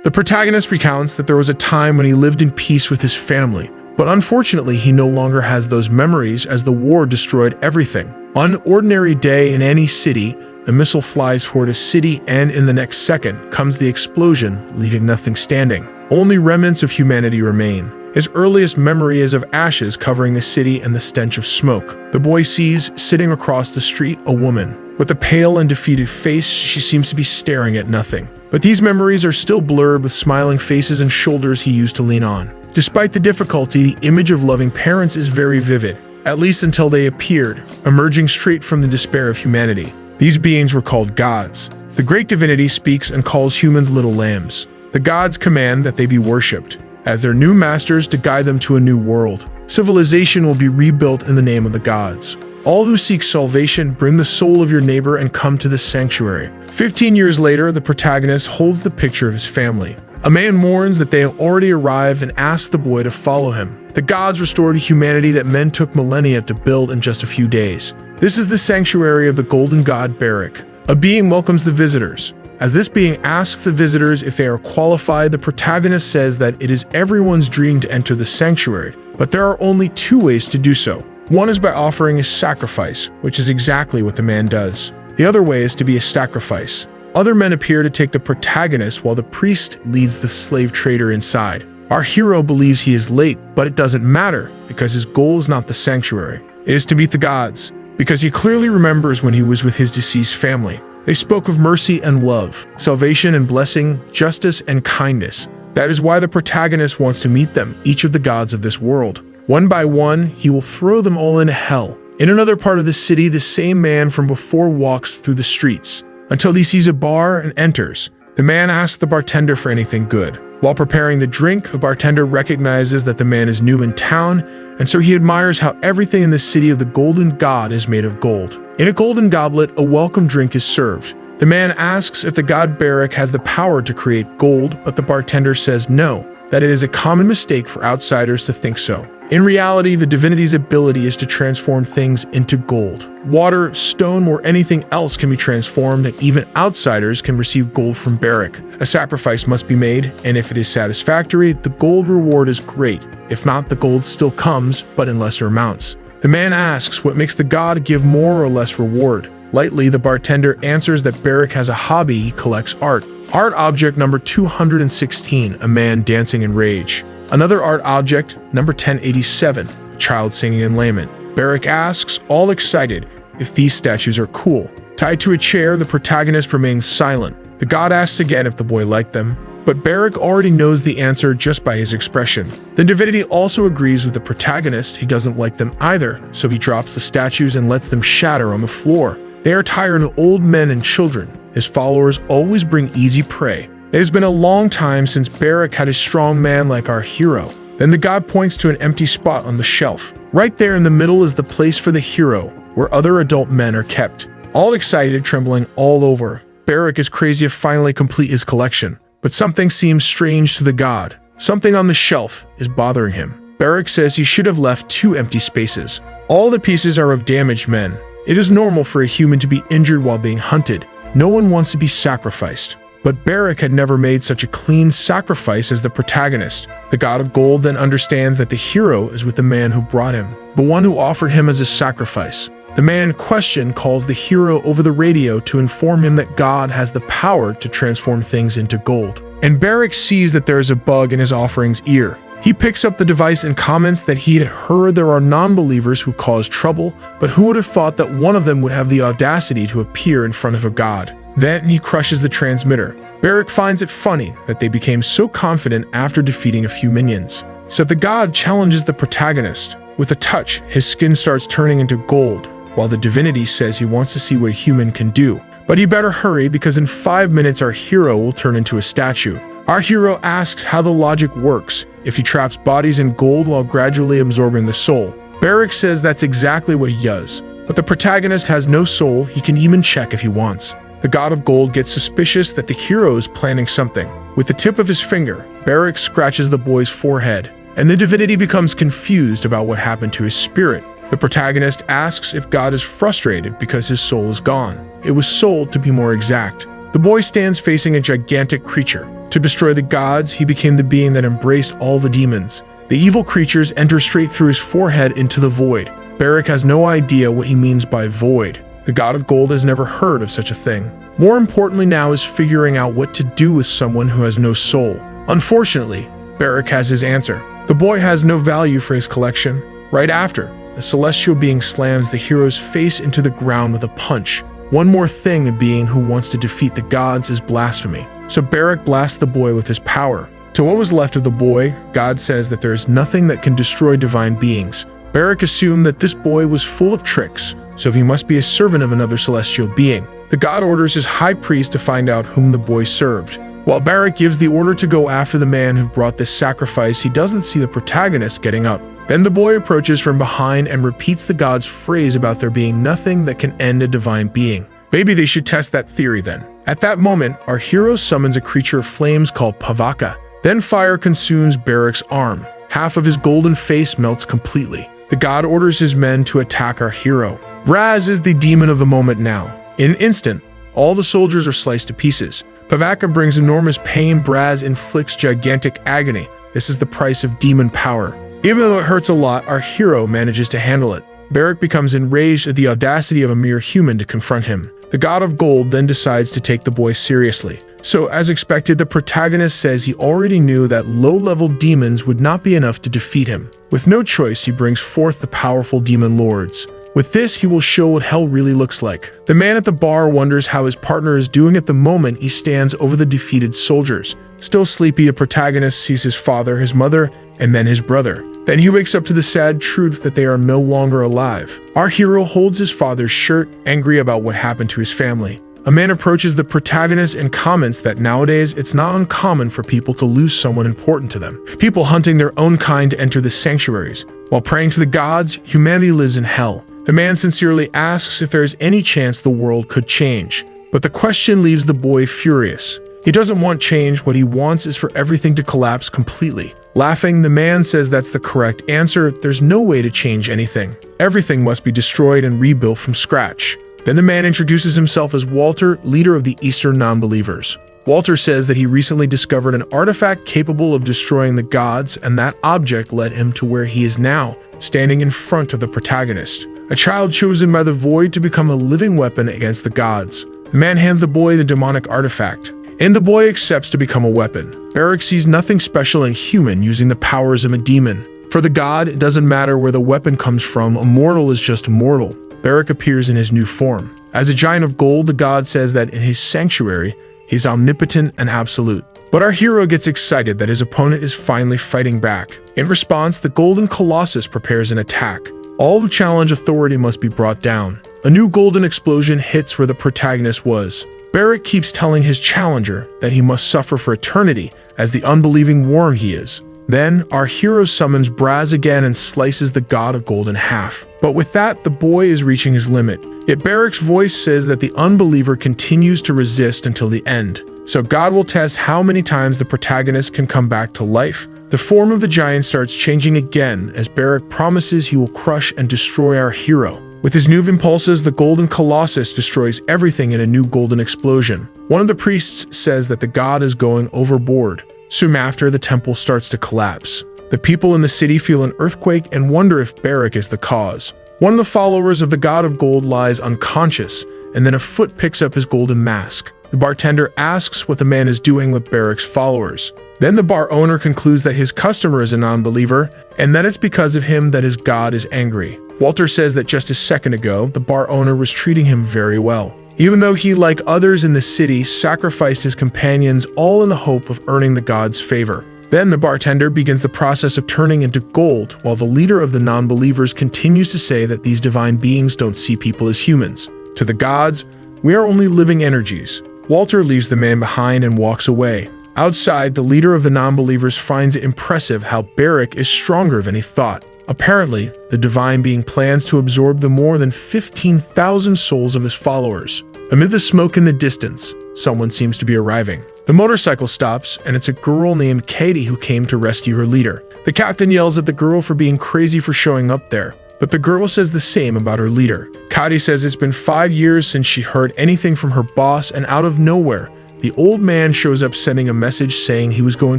The protagonist recounts that there was a time when he lived in peace with his family, but unfortunately he no longer has those memories as the war destroyed everything. On an ordinary day in any city, a missile flies toward a city and in the next second comes the explosion, leaving nothing standing. Only remnants of humanity remain. His earliest memory is of ashes covering the city and the stench of smoke. The boy sees, sitting across the street, a woman. With a pale and defeated face, she seems to be staring at nothing. But these memories are still blurred with smiling faces and shoulders he used to lean on. Despite the difficulty, the image of loving parents is very vivid, at least until they appeared, emerging straight from the despair of humanity. These beings were called gods. The great divinity speaks and calls humans little lambs. The gods command that they be worshipped as their new masters to guide them to a new world. Civilization will be rebuilt in the name of the gods. All who seek salvation, bring the soul of your neighbor and come to the sanctuary. 15 years later, the protagonist holds the picture of his family. A man mourns that they have already arrived and asks the boy to follow him. The gods restored humanity that men took millennia to build in just a few days. This is the sanctuary of the golden god Barak. A being welcomes the visitors. As this being asks the visitors if they are qualified, the protagonist says that it is everyone's dream to enter the sanctuary, but there are only two ways to do so. One is by offering a sacrifice, which is exactly what the man does. The other way is to be a sacrifice. Other men appear to take the protagonist while the priest leads the slave trader inside. Our hero believes he is late, but it doesn't matter because his goal is not the sanctuary. It is to meet the gods, because he clearly remembers when he was with his deceased family. They spoke of mercy and love, salvation and blessing, justice and kindness. That is why the protagonist wants to meet them, each of the gods of this world. One by one, he will throw them all into hell. In another part of the city, the same man from before walks through the streets, until he sees a bar and enters. The man asks the bartender for anything good. While preparing the drink, the bartender recognizes that the man is new in town, and so he admires how everything in the city of the golden god is made of gold. In a golden goblet, a welcome drink is served. The man asks if the god Barak has the power to create gold, but the bartender says no, that it is a common mistake for outsiders to think so. In reality, the divinity's ability is to transform things into gold. Water, stone, or anything else can be transformed, and even outsiders can receive gold from Barak. A sacrifice must be made, and if it is satisfactory, the gold reward is great. If not, the gold still comes, but in lesser amounts. The man asks what makes the god give more or less reward. Lightly, the bartender answers that Barak has a hobby: he collects art. Art object number 216, a man dancing in rage. Another art object, number 1087, a child singing in lament. Barak asks, all excited, if these statues are cool. Tied to a chair, the protagonist remains silent. The god asks again if the boy liked them, but Barak already knows the answer just by his expression. The divinity also agrees with the protagonist. He doesn't like them either, so he drops the statues and lets them shatter on the floor. They are tired of old men and children. His followers always bring easy prey. It has been a long time since Barak had a strong man like our hero. Then the god points to an empty spot on the shelf. Right there in the middle is the place for the hero, where other adult men are kept. All excited, trembling all over, Barak is crazy to finally complete his collection. But something seems strange to the god. Something on the shelf is bothering him. Barak says he should have left 2 empty spaces. All the pieces are of damaged men. It is normal for a human to be injured while being hunted. No one wants to be sacrificed. But Barak had never made such a clean sacrifice as the protagonist. The god of gold then understands that the hero is with the man who brought him, the one who offered him as a sacrifice. The man in question calls the hero over the radio to inform him that God has the power to transform things into gold. And Barak sees that there is a bug in his offering's ear. He picks up the device and comments that he had heard there are non-believers who cause trouble, but who would have thought that one of them would have the audacity to appear in front of a god? Then he crushes the transmitter. Barak finds it funny that they became so confident after defeating a few minions. So the god challenges the protagonist. With a touch, his skin starts turning into gold, while the divinity says he wants to see what a human can do. But he better hurry because in 5 minutes our hero will turn into a statue. Our hero asks how the logic works if he traps bodies in gold while gradually absorbing the soul. Barak says that's exactly what he does. But the protagonist has no soul. He can even check if he wants. The god of gold gets suspicious that the hero is planning something. With the tip of his finger, Barak scratches the boy's forehead, and the divinity becomes confused about what happened to his spirit. The protagonist asks if God is frustrated because his soul is gone. It was sold, to be more exact. The boy stands facing a gigantic creature. To destroy the gods, he became the being that embraced all the demons. The evil creatures enter straight through his forehead into the void. Barak has no idea what he means by void. The god of gold has never heard of such a thing. More importantly now is figuring out what to do with someone who has no soul. Unfortunately, Barak has his answer. The boy has no value for his collection. Right after, a celestial being slams the hero's face into the ground with a punch. One more thing a being who wants to defeat the gods is blasphemy. So Barak blasts the boy with his power. To what was left of the boy, God says that there is nothing that can destroy divine beings. Barak assumed that this boy was full of tricks, so he must be a servant of another celestial being. The god orders his high priest to find out whom the boy served. While Barak gives the order to go after the man who brought this sacrifice, he doesn't see the protagonist getting up. Then the boy approaches from behind and repeats the god's phrase about there being nothing that can end a divine being. Maybe they should test that theory then. At that moment, our hero summons a creature of flames called Pavaka. Then fire consumes Barak's arm. Half of his golden face melts completely. The god orders his men to attack our hero. Raz is the demon of the moment now. In an instant, all the soldiers are sliced to pieces. Pavaka brings enormous pain. Braz inflicts gigantic agony. This is the price of demon power. Even though it hurts a lot, our hero manages to handle it. Barak becomes enraged at the audacity of a mere human to confront him. The god of gold then decides to take the boy seriously. So, as expected, the protagonist says he already knew that low-level demons would not be enough to defeat him. With no choice, he brings forth the powerful demon lords. With this, he will show what hell really looks like. The man at the bar wonders how his partner is doing at the moment he stands over the defeated soldiers. Still sleepy, the protagonist sees his father, his mother, and then his brother. Then he wakes up to the sad truth that they are no longer alive. Our hero holds his father's shirt, angry about what happened to his family. A man approaches the protagonist and comments that nowadays it's not uncommon for people to lose someone important to them. People hunting their own kind enter the sanctuaries. While praying to the gods, humanity lives in hell. The man sincerely asks if there is any chance the world could change. But the question leaves the boy furious. He doesn't want change. What he wants is for everything to collapse completely. Laughing, the man says that's the correct answer. There's no way to change anything. Everything must be destroyed and rebuilt from scratch. Then the man introduces himself as Walter, leader of the Eastern non-believers. Walter says that he recently discovered an artifact capable of destroying the gods, and that object led him to where he is now, standing in front of the protagonist. A child chosen by the void to become a living weapon against the gods. The man hands the boy the demonic artifact, and the boy accepts to become a weapon. Barak sees nothing special and human using the powers of a demon. For the god, it doesn't matter where the weapon comes from, a mortal is just mortal. Barak appears in his new form. As a giant of gold, the god says that in his sanctuary, he's omnipotent and absolute. But our hero gets excited that his opponent is finally fighting back. In response, the golden colossus prepares an attack. All who challenge authority must be brought down. A new golden explosion hits where the protagonist was. Barak keeps telling his challenger that he must suffer for eternity as the unbelieving worm he is. Then, our hero summons Braz again and slices the god of gold in half. But with that, the boy is reaching his limit. Yet Barak's voice says that the unbeliever continues to resist until the end. So God will test how many times the protagonist can come back to life. The form of the giant starts changing again as Barak promises he will crush and destroy our hero. With his new impulses, the golden colossus destroys everything in a new golden explosion. One of the priests says that the god is going overboard. Soon after, the temple starts to collapse. The people in the city feel an earthquake and wonder if Barak is the cause. One of the followers of the god of gold lies unconscious, and then a foot picks up his golden mask. The bartender asks what the man is doing with Barak's followers. Then the bar owner concludes that his customer is a non-believer, and that it's because of him that his god is angry. Walter says that just a second ago, the bar owner was treating him very well. Even though he, like others in the city, sacrificed his companions all in the hope of earning the god's favor. Then the bartender begins the process of turning into gold, while the leader of the non-believers continues to say that these divine beings don't see people as humans. To the gods, we are only living energies. Walter leaves the man behind and walks away. Outside, the leader of the non-believers finds it impressive how Barak is stronger than he thought. Apparently, the divine being plans to absorb the more than 15,000 souls of his followers. Amid the smoke in the distance, someone seems to be arriving. The motorcycle stops, and it's a girl named Katie who came to rescue her leader. The captain yells at the girl for being crazy for showing up there, but the girl says the same about her leader. Katie says it's been 5 years since she heard anything from her boss, and out of nowhere, the old man shows up sending a message saying he was going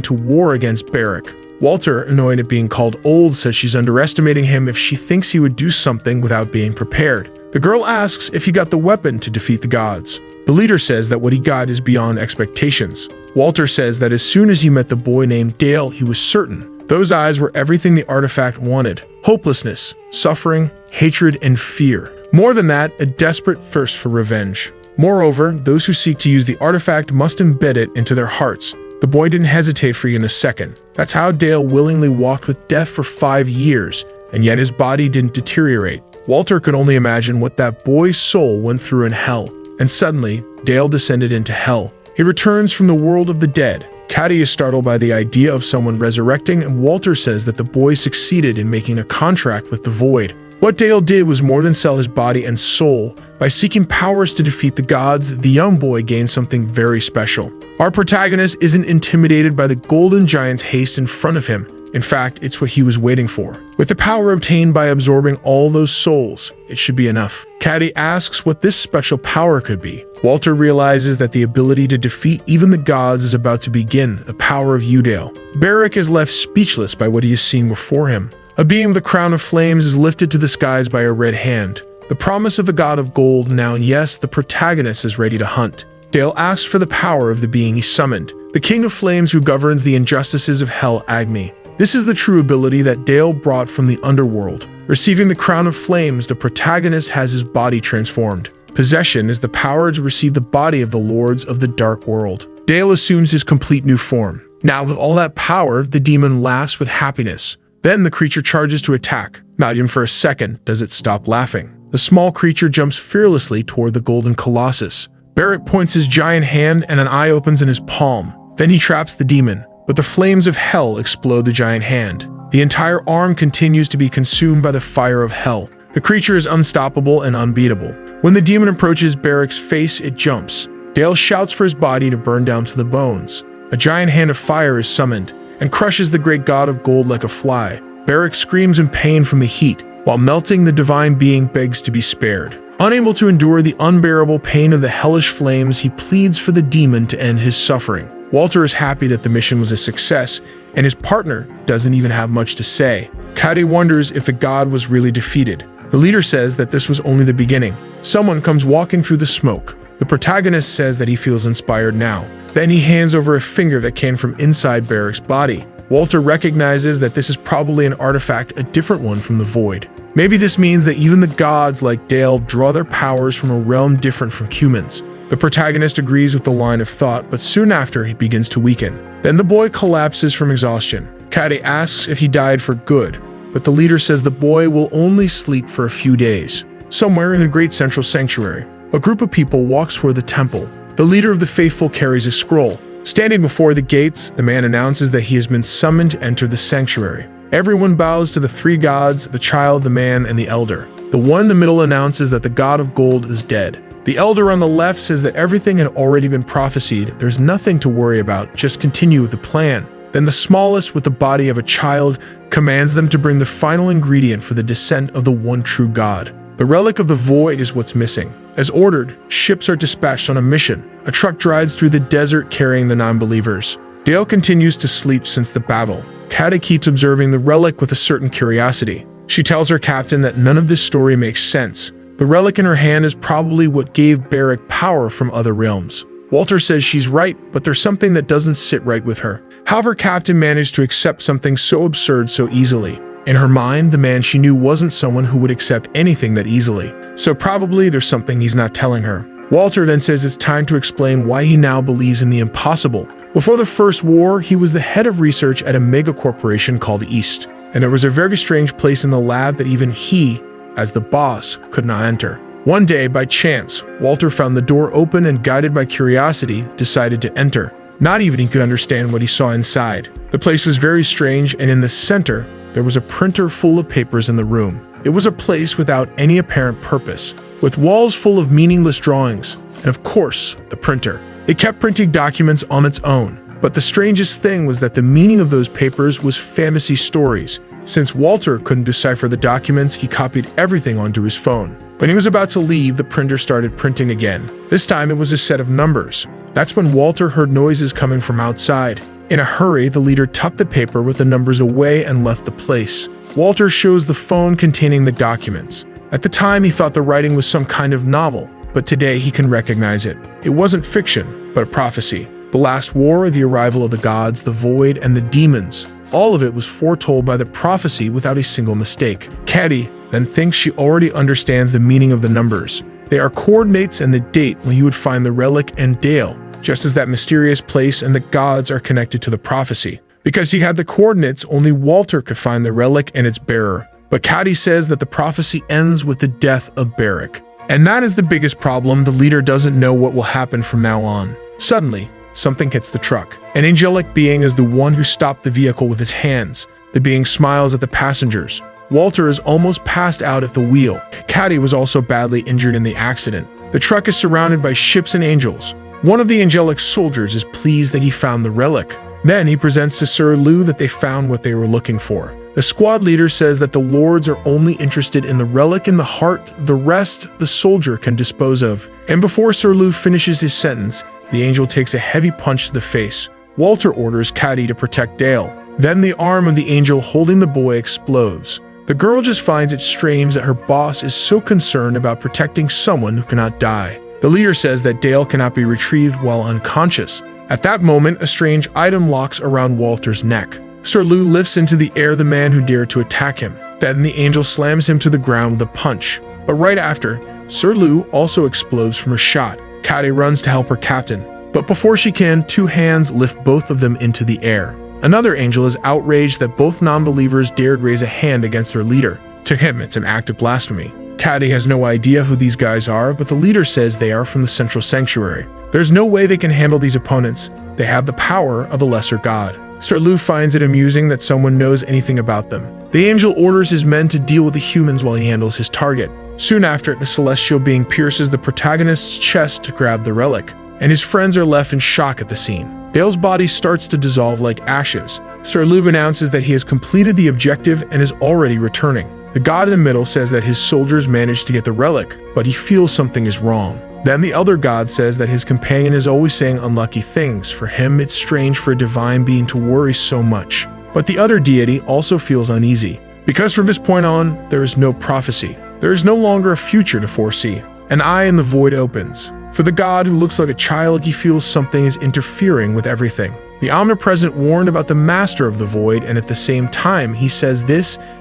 to war against Barrack. Walter, annoyed at being called old, says she's underestimating him if she thinks he would do something without being prepared. The girl asks if he got the weapon to defeat the gods. The leader says that what he got is beyond expectations. Walter says that as soon as he met the boy named Dale, he was certain. Those eyes were everything the artifact wanted. Hopelessness, suffering, hatred, and fear. More than that, a desperate thirst for revenge. Moreover, those who seek to use the artifact must embed it into their hearts. The boy didn't hesitate for even a second. That's how Dale willingly walked with death for 5 years, and yet his body didn't deteriorate. Walter could only imagine what that boy's soul went through in hell. And suddenly, Dale descended into hell. He returns from the world of the dead. Caddy is startled by the idea of someone resurrecting, and Walter says that the boy succeeded in making a contract with the void. What Dale did was more than sell his body and soul. By seeking powers to defeat the gods, the young boy gained something very special. Our protagonist isn't intimidated by the golden giant's haste in front of him. In fact, it's what he was waiting for. With the power obtained by absorbing all those souls, it should be enough. Caddy asks what this special power could be. Walter realizes that the ability to defeat even the gods is about to begin, the power of Udale. Barrack is left speechless by what he has seen before him. A beam of the crown of flames is lifted to the skies by a red hand. The promise of the god of gold. Now, yes, the protagonist is ready to hunt. Dale asks for the power of the being he summoned, the king of flames who governs the injustices of hell, Agni. This is the true ability that Dale brought from the underworld. Receiving the crown of flames, the protagonist has his body transformed. Possession is the power to receive the body of the lords of the dark world. Dale assumes his complete new form. Now, with all that power, the demon laughs with happiness. Then the creature charges to attack. Not even for a second does it stop laughing. The small creature jumps fearlessly toward the golden colossus. Barrack points his giant hand and an eye opens in his palm. Then he traps the demon, but the flames of hell explode the giant hand. The entire arm continues to be consumed by the fire of hell. The creature is unstoppable and unbeatable. When the demon approaches Barrack's face, it jumps. Dale shouts for his body to burn down to the bones. A giant hand of fire is summoned and crushes the great god of gold like a fly. Barrack screams in pain from the heat. While melting, the divine being begs to be spared. Unable to endure the unbearable pain of the hellish flames, he pleads for the demon to end his suffering. Walter is happy that the mission was a success, and his partner doesn't even have much to say. Caddy wonders if the god was really defeated. The leader says that this was only the beginning. Someone comes walking through the smoke. The protagonist says that he feels inspired now. Then he hands over a finger that came from inside Barrack's body. Walter recognizes that this is probably an artifact, a different one from the void. Maybe this means that even the gods, like Dale, draw their powers from a realm different from humans. The protagonist agrees with the line of thought, but soon after, he begins to weaken. Then the boy collapses from exhaustion. Caddy asks if he died for good, but the leader says the boy will only sleep for a few days. Somewhere in the great central sanctuary, a group of people walks toward the temple. The leader of the faithful carries a scroll. Standing before the gates, the man announces that he has been summoned to enter the sanctuary. Everyone bows to the three gods, the child, the man, and the elder. The one in the middle announces that the god of gold is dead. The elder on the left says that everything had already been prophesied. There's nothing to worry about, just continue with the plan. Then the smallest, with the body of a child, commands them to bring the final ingredient for the descent of the one true god. The relic of the void is what's missing. As ordered, ships are dispatched on a mission. A truck drives through the desert carrying the non-believers. Dale continues to sleep since the battle. Caddy keeps observing the relic with a certain curiosity. She tells her captain that none of this story makes sense. The relic in her hand is probably what gave Barrack power from other realms. Walter says she's right, but there's something that doesn't sit right with her. However, Captain managed to accept something so absurd so easily. In her mind, the man she knew wasn't someone who would accept anything that easily. So probably there's something he's not telling her. Walter then says it's time to explain why he now believes in the impossible. Before the First War, he was the head of research at a mega corporation called East, and there was a very strange place in the lab that even he, as the boss, could not enter. One day, by chance, Walter found the door open and, guided by curiosity, decided to enter. Not even he could understand what he saw inside. The place was very strange, and in the center, there was a printer full of papers in the room. It was a place without any apparent purpose, with walls full of meaningless drawings, and of course, the printer. It kept printing documents on its own, but the strangest thing was that the meaning of those papers was fantasy stories. Since Walter couldn't decipher the documents, he copied everything onto his phone. When he was about to leave, the printer started printing again. This time it was a set of numbers. That's when Walter heard noises coming from outside. In a hurry, the leader tucked the paper with the numbers away and left the place. Walter shows the phone containing the documents. At the time, he thought the writing was some kind of novel, but today he can recognize it. It wasn't fiction, but a prophecy. The last war, the arrival of the gods, the void, and the demons. All of it was foretold by the prophecy without a single mistake. Caddy then thinks she already understands the meaning of the numbers. They are coordinates and the date when you would find the relic and Dale, just as that mysterious place and the gods are connected to the prophecy. Because he had the coordinates, only Walter could find the relic and its bearer. But Caddy says that the prophecy ends with the death of Barrick. And that is the biggest problem. The leader doesn't know what will happen from now on. Suddenly, something hits the truck. An angelic being is the one who stopped the vehicle with his hands. The being smiles at the passengers. Walter is almost passed out at the wheel. Caddy was also badly injured in the accident. The truck is surrounded by ships and angels. One of the angelic soldiers is pleased that he found the relic. Then he presents to Sir Lu that they found what they were looking for. The squad leader says that the lords are only interested in the relic in the heart, the rest the soldier can dispose of. And before Sir Lu finishes his sentence, the angel takes a heavy punch to the face. Walter orders Caddy to protect Dale. Then the arm of the angel holding the boy explodes. The girl just finds it strange that her boss is so concerned about protecting someone who cannot die. The leader says that Dale cannot be retrieved while unconscious. At that moment, a strange item locks around Walter's neck. Sir Lu lifts into the air the man who dared to attack him. Then the angel slams him to the ground with a punch. But right after, Sir Lu also explodes from a shot. Caddy runs to help her captain. But before she can, two hands lift both of them into the air. Another angel is outraged that both non-believers dared raise a hand against their leader. To him, it's an act of blasphemy. Caddy has no idea who these guys are, but the leader says they are from the Central Sanctuary. There's no way they can handle these opponents. They have the power of a lesser god. Sir Lu finds it amusing that someone knows anything about them. The angel orders his men to deal with the humans while he handles his target. Soon after, the celestial being pierces the protagonist's chest to grab the relic, and his friends are left in shock at the scene. Dale's body starts to dissolve like ashes. Sir Lu announces that he has completed the objective and is already returning. The god in the middle says that his soldiers managed to get the relic, but he feels something is wrong. Then the other god says that his companion is always saying unlucky things. For him, it's strange for a divine being to worry so much. But the other deity also feels uneasy, because from this point on, there is no prophecy. There is no longer a future to foresee. An eye in the void opens. For the god who looks like a child, he feels something is interfering with everything. The omnipresent warned about the master of the void, and at the same time, he says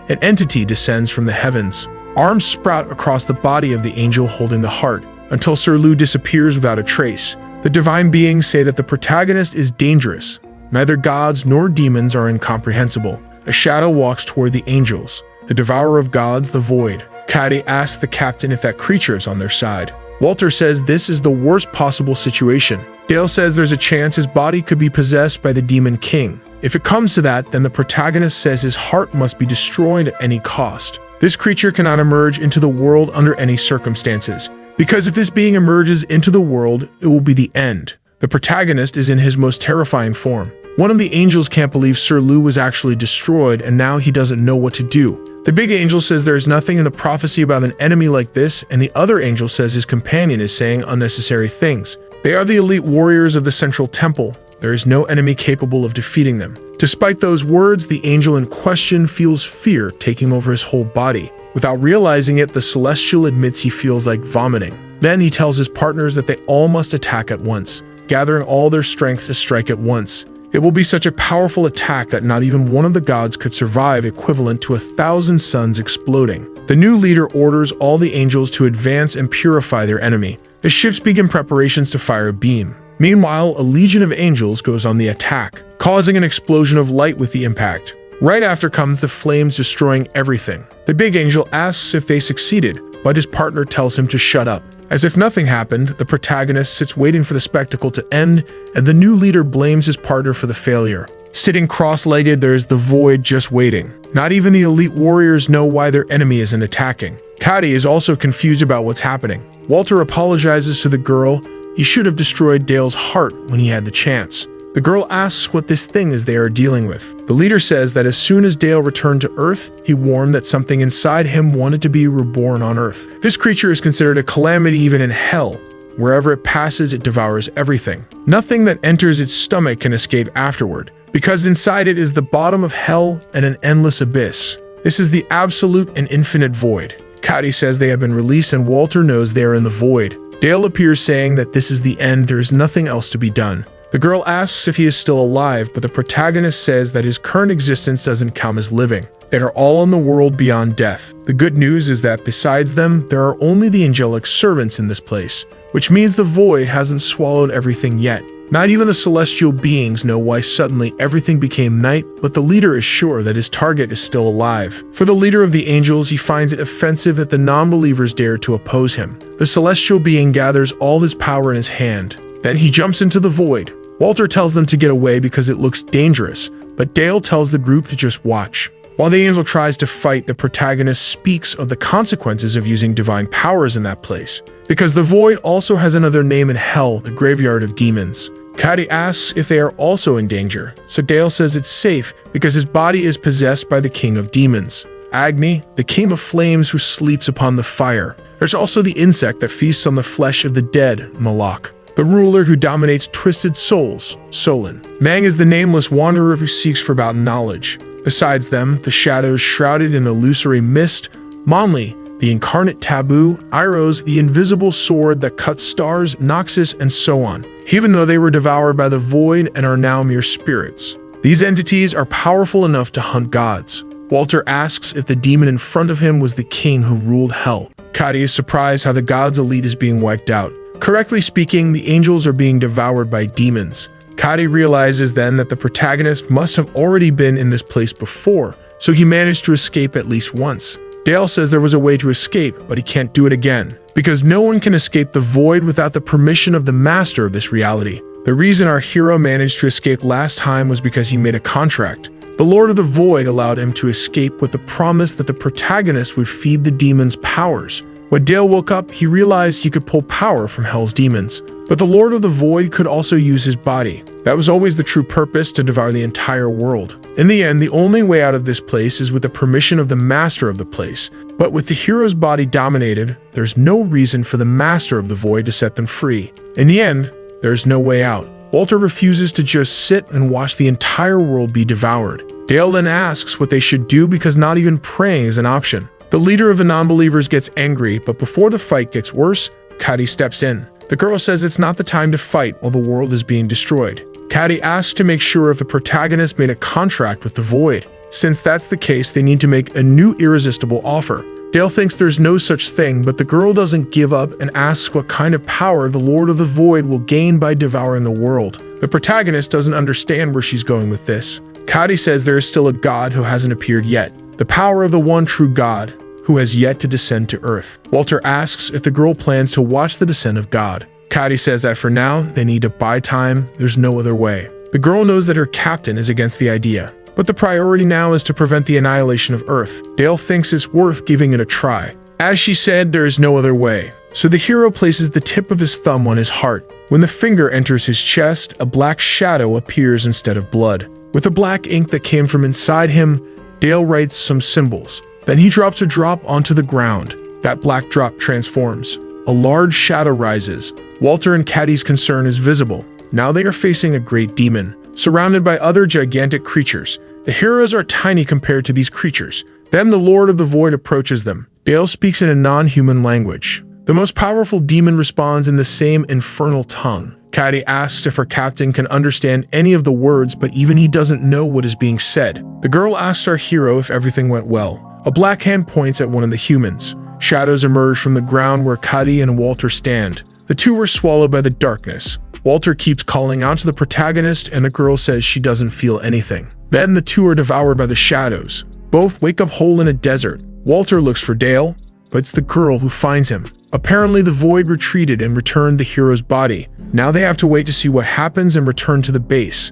an entity descends from the heavens. Arms sprout across the body of the angel holding the heart, until Sir Lu disappears without a trace. The divine beings say that the protagonist is dangerous. Neither gods nor demons are incomprehensible. A shadow walks toward the angels, the devourer of gods, the void. Caddy asks the captain if that creature is on their side. Walter says this is the worst possible situation. Dale says there's a chance his body could be possessed by the Demon King. If it comes to that, then the protagonist says his heart must be destroyed at any cost. This creature cannot emerge into the world under any circumstances, because if this being emerges into the world, it will be the end. The protagonist is in his most terrifying form. One of the angels can't believe Sir Lu was actually destroyed, and now he doesn't know what to do. The big angel says there is nothing in the prophecy about an enemy like this, and the other angel says his companion is saying unnecessary things. They are the elite warriors of the Central Temple. There is no enemy capable of defeating them. Despite those words, the angel in question feels fear taking over his whole body. Without realizing it, the celestial admits he feels like vomiting. Then he tells his partners that they all must attack at once, gathering all their strength to strike at once. It will be such a powerful attack that not even one of the gods could survive, equivalent to 1,000 suns exploding. The new leader orders all the angels to advance and purify their enemy. The ships begin preparations to fire a beam. Meanwhile, a legion of angels goes on the attack, causing an explosion of light with the impact. Right after comes the flames destroying everything. The big angel asks if they succeeded, but his partner tells him to shut up. As if nothing happened, the protagonist sits waiting for the spectacle to end, and the new leader blames his partner for the failure. Sitting cross-legged, there is the void just waiting. Not even the elite warriors know why their enemy isn't attacking. Caddy is also confused about what's happening. Walter apologizes to the girl. He should have destroyed Dale's heart when he had the chance. The girl asks what this thing is they are dealing with. The leader says that as soon as Dale returned to Earth, he warned that something inside him wanted to be reborn on Earth. This creature is considered a calamity even in hell. Wherever it passes, it devours everything. Nothing that enters its stomach can escape afterward, because inside it is the bottom of hell and an endless abyss. This is the absolute and infinite void. Cady says they have been released and Walter knows they are in the void. Dale appears saying that this is the end, there is nothing else to be done. The girl asks if he is still alive, but the protagonist says that his current existence doesn't count as living. They are all in the world beyond death. The good news is that besides them, there are only the angelic servants in this place, which means the void hasn't swallowed everything yet. Not even the celestial beings know why suddenly everything became night, but the leader is sure that his target is still alive. For the leader of the angels, he finds it offensive that the non-believers dare to oppose him. The celestial being gathers all his power in his hand. Then he jumps into the void. Walter tells them to get away because it looks dangerous, but Dale tells the group to just watch. While the angel tries to fight, the protagonist speaks of the consequences of using divine powers in that place, because the void also has another name in hell, the graveyard of demons. Cady asks if they are also in danger, so Dale says it's safe because his body is possessed by the king of demons, Agni, the king of flames who sleeps upon the fire. There's also the insect that feasts on the flesh of the dead, Malak, the ruler who dominates twisted souls, Solon. Mang is the nameless wanderer who seeks for about knowledge. Besides them, the shadows shrouded in illusory mist, Monli, the incarnate taboo, Iros, the invisible sword that cuts stars, Noxus, and so on, even though they were devoured by the void and are now mere spirits. These entities are powerful enough to hunt gods. Walter asks if the demon in front of him was the king who ruled hell. Cady is surprised how the gods' elite is being wiped out. Correctly speaking, the angels are being devoured by demons. Cady realizes then that the protagonist must have already been in this place before, so he managed to escape at least once. Dale says there was a way to escape, but he can't do it again, because no one can escape the void without the permission of the master of this reality. The reason our hero managed to escape last time was because he made a contract. The Lord of the Void allowed him to escape with the promise that the protagonist would feed the demons powers. When Dale woke up, he realized he could pull power from Hell's demons. But the Lord of the Void could also use his body. That was always the true purpose, to devour the entire world. In the end, the only way out of this place is with the permission of the master of the place. But with the hero's body dominated, there's no reason for the master of the Void to set them free. In the end, there's no way out. Walter refuses to just sit and watch the entire world be devoured. Dale then asks what they should do because not even praying is an option. The leader of the non-believers gets angry, but before the fight gets worse, Cady steps in. The girl says it's not the time to fight while the world is being destroyed. Cady asks to make sure if the protagonist made a contract with the Void. Since that's the case, they need to make a new irresistible offer. Dale thinks there's no such thing, but the girl doesn't give up and asks what kind of power the Lord of the Void will gain by devouring the world. The protagonist doesn't understand where she's going with this. Cady says there is still a god who hasn't appeared yet. The power of the one true God, who has yet to descend to Earth. Walter asks if the girl plans to watch the descent of God. Cady says that for now, they need to buy time, there's no other way. The girl knows that her captain is against the idea, but the priority now is to prevent the annihilation of Earth. Dale thinks it's worth giving it a try. As she said, there is no other way. So the hero places the tip of his thumb on his heart. When the finger enters his chest, a black shadow appears instead of blood. With the black ink that came from inside him, Dale writes some symbols. Then he drops a drop onto the ground. That black drop transforms. A large shadow rises. Walter and Cady's concern is visible. Now they are facing a great demon, surrounded by other gigantic creatures. The heroes are tiny compared to these creatures. Then the Lord of the Void approaches them. Dale speaks in a non-human language. The most powerful demon responds in the same infernal tongue. Cady asks if her captain can understand any of the words, but even he doesn't know what is being said. The girl asks our hero if everything went well. A black hand points at one of the humans. Shadows emerge from the ground where Cady and Walter stand. The two were swallowed by the darkness. Walter keeps calling out to the protagonist, and the girl says she doesn't feel anything. Then the two are devoured by the shadows. Both wake up whole in a desert. Walter looks for Dale, but it's the girl who finds him. Apparently the Void retreated and returned the hero's body. Now they have to wait to see what happens and return to the base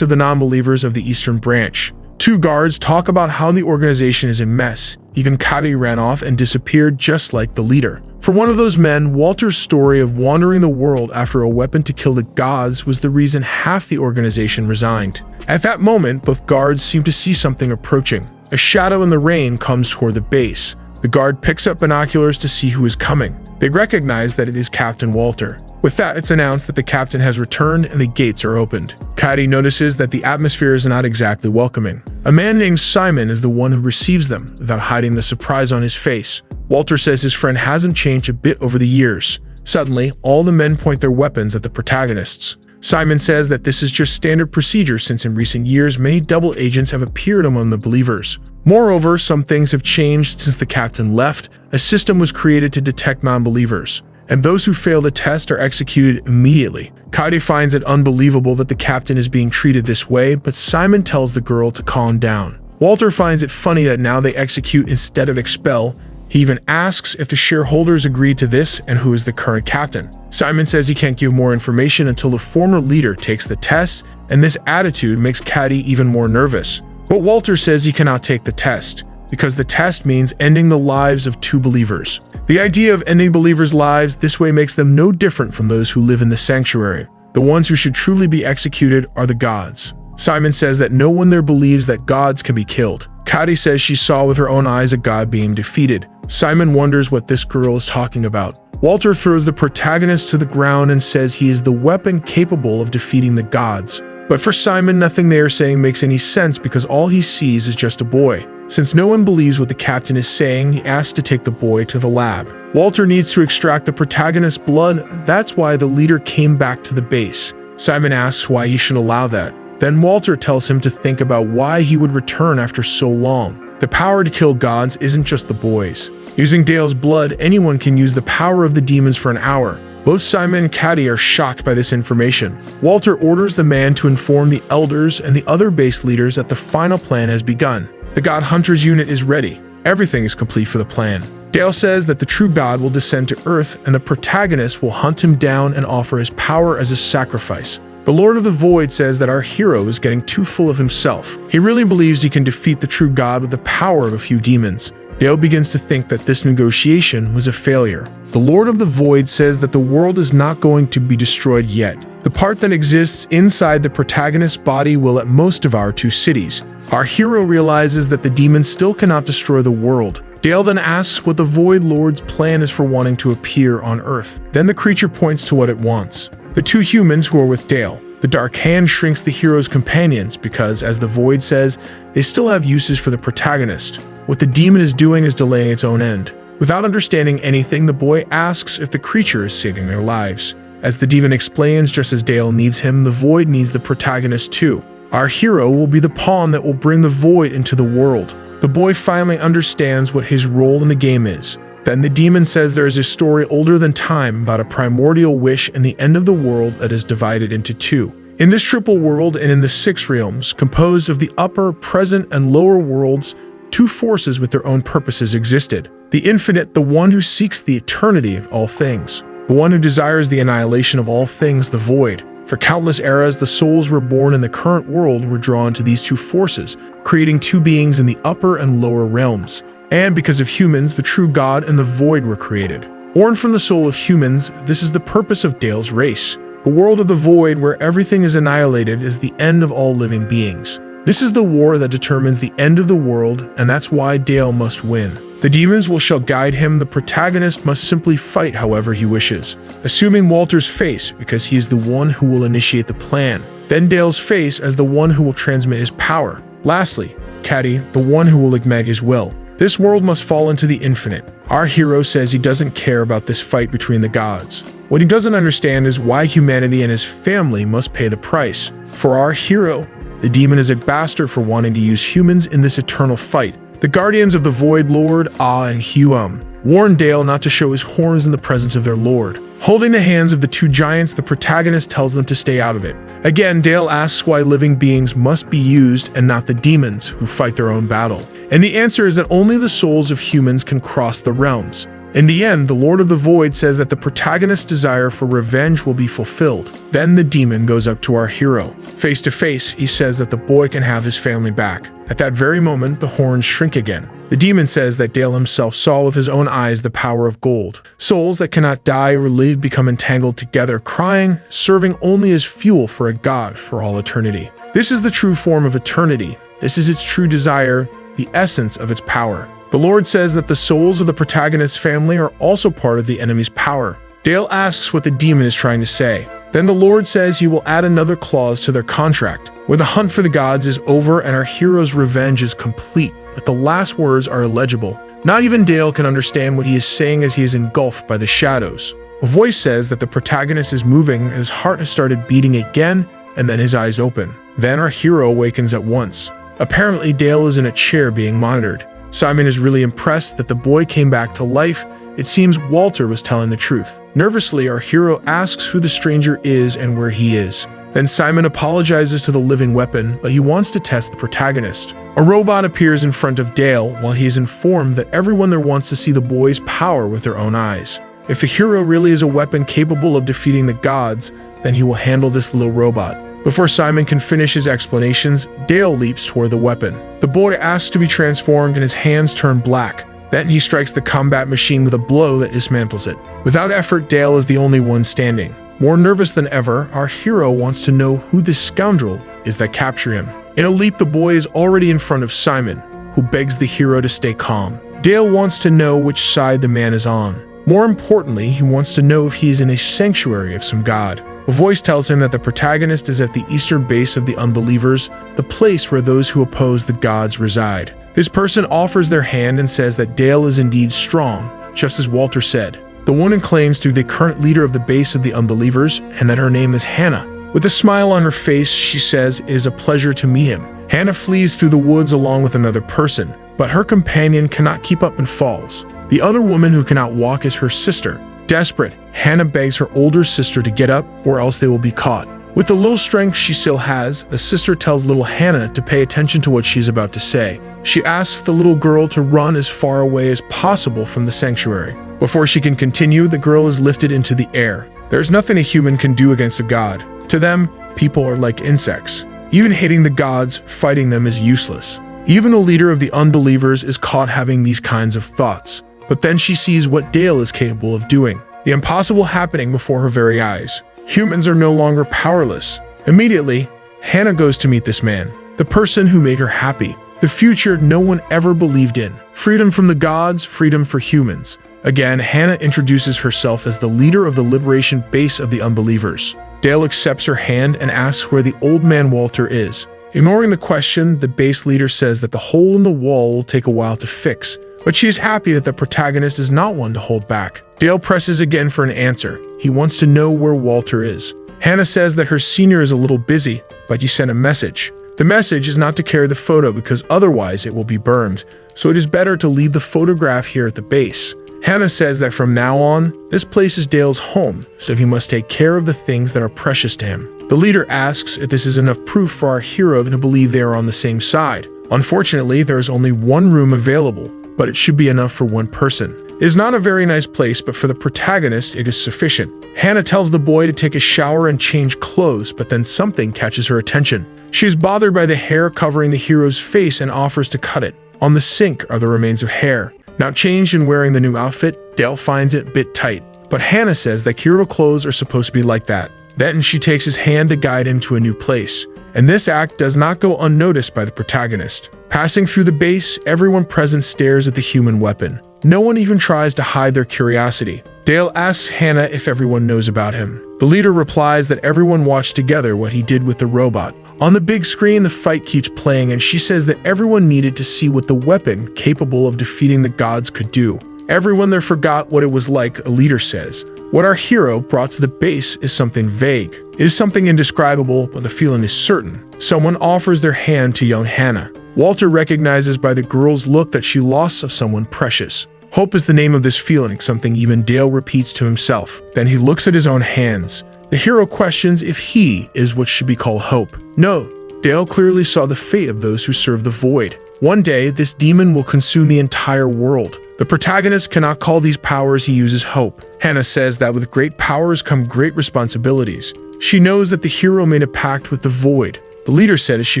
of the non-believers of the Eastern Branch. Two guards talk about how the organization is a mess. Even Cady ran off and disappeared just like the leader. For one of those men, Walter's story of wandering the world after a weapon to kill the gods was the reason half the organization resigned. At that moment, both guards seem to see something approaching. A shadow in the rain comes toward the base. The guard picks up binoculars to see who is coming. They recognize that it is Captain Walter. With that, it's announced that the captain has returned and the gates are opened. Cady notices that the atmosphere is not exactly welcoming. A man named Simon is the one who receives them, without hiding the surprise on his face. Walter says his friend hasn't changed a bit over the years. Suddenly, all the men point their weapons at the protagonists. Simon says that this is just standard procedure since in recent years many double agents have appeared among the believers. Moreover, some things have changed since the captain left. A system was created to detect non-believers, and those who fail the test are executed immediately. Cady finds it unbelievable that the captain is being treated this way, but Simon tells the girl to calm down. Walter finds it funny that now they execute instead of expel. He even asks if the shareholders agreed to this and who is the current captain. Simon says he can't give more information until the former leader takes the test, and this attitude makes Cady even more nervous. But Walter says he cannot take the test, because the test means ending the lives of two believers. The idea of ending believers' lives this way makes them no different from those who live in the sanctuary. The ones who should truly be executed are the gods. Simon says that no one there believes that gods can be killed. Cady says she saw with her own eyes a god being defeated. Simon wonders what this girl is talking about. Walter throws the protagonist to the ground and says he is the weapon capable of defeating the gods. But for Simon, nothing they are saying makes any sense because all he sees is just a boy. Since no one believes what the captain is saying, he asks to take the boy to the lab. Walter needs to extract the protagonist's blood. That's why the leader came back to the base. Simon asks why he should allow that. Then Walter tells him to think about why he would return after so long. The power to kill gods isn't just the boys. Using Dale's blood, anyone can use the power of the demons for an hour. Both Simon and Cady are shocked by this information. Walter orders the man to inform the elders and the other base leaders that the final plan has begun. The God Hunters unit is ready. Everything is complete for the plan. Dale says that the true God will descend to Earth and the protagonist will hunt him down and offer his power as a sacrifice. The Lord of the Void says that our hero is getting too full of himself. He really believes he can defeat the true God with the power of a few demons. Dale begins to think that this negotiation was a failure. The Lord of the Void says that the world is not going to be destroyed yet. The part that exists inside the protagonist's body will at most devour two cities. Our hero realizes that the demons still cannot destroy the world. Dale then asks what the Void Lord's plan is for wanting to appear on Earth. Then the creature points to what it wants. The two humans who are with Dale. The Dark Hand shrinks the hero's companions because, as the Void says, they still have uses for the protagonist. What the demon is doing is delaying its own end. Without understanding anything, the boy asks if the creature is saving their lives. As the demon explains, just as Dale needs him, the Void needs the protagonist too. Our hero will be the pawn that will bring the Void into the world. The boy finally understands what his role in the game is. Then the demon says there is a story older than time about a primordial wish and the end of the world that is divided into two. In this triple world and in the six realms, composed of the upper, present, and lower worlds, two forces with their own purposes existed. The infinite, the one who seeks the eternity of all things. The one who desires the annihilation of all things, the Void. For countless eras, the souls reborn in the current world were drawn to these two forces, creating two beings in the upper and lower realms. And because of humans, the true God and the Void were created. Born from the soul of humans, this is the purpose of Dale's race. The world of the Void, where everything is annihilated, is the end of all living beings. This is the war that determines the end of the world, and that's why Dale must win. The demons shall guide him. The protagonist must simply fight however he wishes. Assuming Walter's face, because he is the one who will initiate the plan. Then Dale's face as the one who will transmit his power. Lastly, Cady, the one who will ignite his will. This world must fall into the infinite. Our hero says he doesn't care about this fight between the gods. What he doesn't understand is why humanity and his family must pay the price. For our hero, the demon is a bastard for wanting to use humans in this eternal fight. The guardians of the Void Lord, Ah and Huam, warn Dale not to show his horns in the presence of their lord. Holding the hands of the two giants, the protagonist tells them to stay out of it. Again, Dale asks why living beings must be used and not the demons who fight their own battle. And the answer is that only the souls of humans can cross the realms. In the end, the Lord of the Void says that the protagonist's desire for revenge will be fulfilled. Then the demon goes up to our hero. Face to face, he says that the boy can have his family back. At that very moment, the horns shrink again. The demon says that Dale himself saw with his own eyes the power of gold. Souls that cannot die or live become entangled together, crying, serving only as fuel for a god for all eternity. This is the true form of eternity. This is its true desire, the essence of its power. The Lord says that the souls of the protagonist's family are also part of the enemy's power. Dale asks what the demon is trying to say. Then the Lord says he will add another clause to their contract, where the hunt for the gods is over and our hero's revenge is complete, but the last words are illegible. Not even Dale can understand what he is saying as he is engulfed by the shadows. A voice says that the protagonist is moving and his heart has started beating again, and then his eyes open. Then our hero awakens at once. Apparently Dale is in a chair being monitored. Simon is really impressed that the boy came back to life. It seems Walter was telling the truth. Nervously, our hero asks who the stranger is and where he is. Then Simon apologizes to the living weapon, but he wants to test the protagonist. A robot appears in front of Dale while he is informed that everyone there wants to see the boy's power with their own eyes. If the hero really is a weapon capable of defeating the gods, then he will handle this little robot. Before Simon can finish his explanations, Dale leaps toward the weapon. The boy asks to be transformed and his hands turn black. Then he strikes the combat machine with a blow that dismantles it. Without effort, Dale is the only one standing. More nervous than ever, our hero wants to know who this scoundrel is that captured him. In a leap, the boy is already in front of Simon, who begs the hero to stay calm. Dale wants to know which side the man is on. More importantly, he wants to know if he is in a sanctuary of some god. A voice tells him that the protagonist is at the eastern base of the unbelievers, the place where those who oppose the gods reside. This person offers their hand and says that Dale is indeed strong, just as Walter said. The woman claims to be the current leader of the base of the unbelievers and that her name is Hannah. With a smile on her face, she says it is a pleasure to meet him. Hannah flees through the woods along with another person, but her companion cannot keep up and falls. The other woman who cannot walk is her sister. Desperate, Hannah begs her older sister to get up or else they will be caught. With the little strength she still has, the sister tells little Hannah to pay attention to what she's about to say. She asks the little girl to run as far away as possible from the sanctuary. Before she can continue, the girl is lifted into the air. There's nothing a human can do against a god. To them, people are like insects. Even hitting the gods, fighting them is useless. Even the leader of the unbelievers is caught having these kinds of thoughts. But then she sees what Dale is capable of doing. The impossible happening before her very eyes. Humans are no longer powerless. Immediately, Hannah goes to meet this man, the person who made her happy. The future no one ever believed in. Freedom from the gods, freedom for humans. Again, Hannah introduces herself as the leader of the liberation base of the unbelievers. Dale accepts her hand and asks where the old man Walter is. Ignoring the question, the base leader says that the hole in the wall will take a while to fix. But she is happy that the protagonist is not one to hold back. Dale presses again for an answer. He wants to know where Walter is. Hannah says that her senior is a little busy, but he sent a message. The message is not to carry the photo because otherwise it will be burned, so it is better to leave the photograph here at the base. Hannah says that from now on, this place is Dale's home, so he must take care of the things that are precious to him. The leader asks if this is enough proof for our hero to believe they are on the same side. Unfortunately, there is only one room available, but it should be enough for one person. It is not a very nice place, but for the protagonist, it is sufficient. Hannah tells the boy to take a shower and change clothes, but then something catches her attention. She is bothered by the hair covering the hero's face and offers to cut it. On the sink are the remains of hair. Now changed and wearing the new outfit, Dale finds it a bit tight. But Hannah says that hero clothes are supposed to be like that. Then she takes his hand to guide him to a new place. And this act does not go unnoticed by the protagonist. Passing through the base, everyone present stares at the human weapon. No one even tries to hide their curiosity. Dale asks Hannah if everyone knows about him. The leader replies that everyone watched together what he did with the robot. On the big screen, the fight keeps playing and she says that everyone needed to see what the weapon capable of defeating the gods could do. Everyone there forgot what it was like, a leader says. What our hero brought to the base is something vague. It is something indescribable, but the feeling is certain. Someone offers their hand to young Hannah. Walter recognizes by the girl's look that she lost of someone precious. Hope is the name of this feeling, something even Dale repeats to himself. Then he looks at his own hands. The hero questions if he is what should be called hope. No, Dale clearly saw the fate of those who serve the void. One day, this demon will consume the entire world. The protagonist cannot call these powers he uses hope. Hannah says that with great powers come great responsibilities. She knows that the hero made a pact with the void. The leader said as she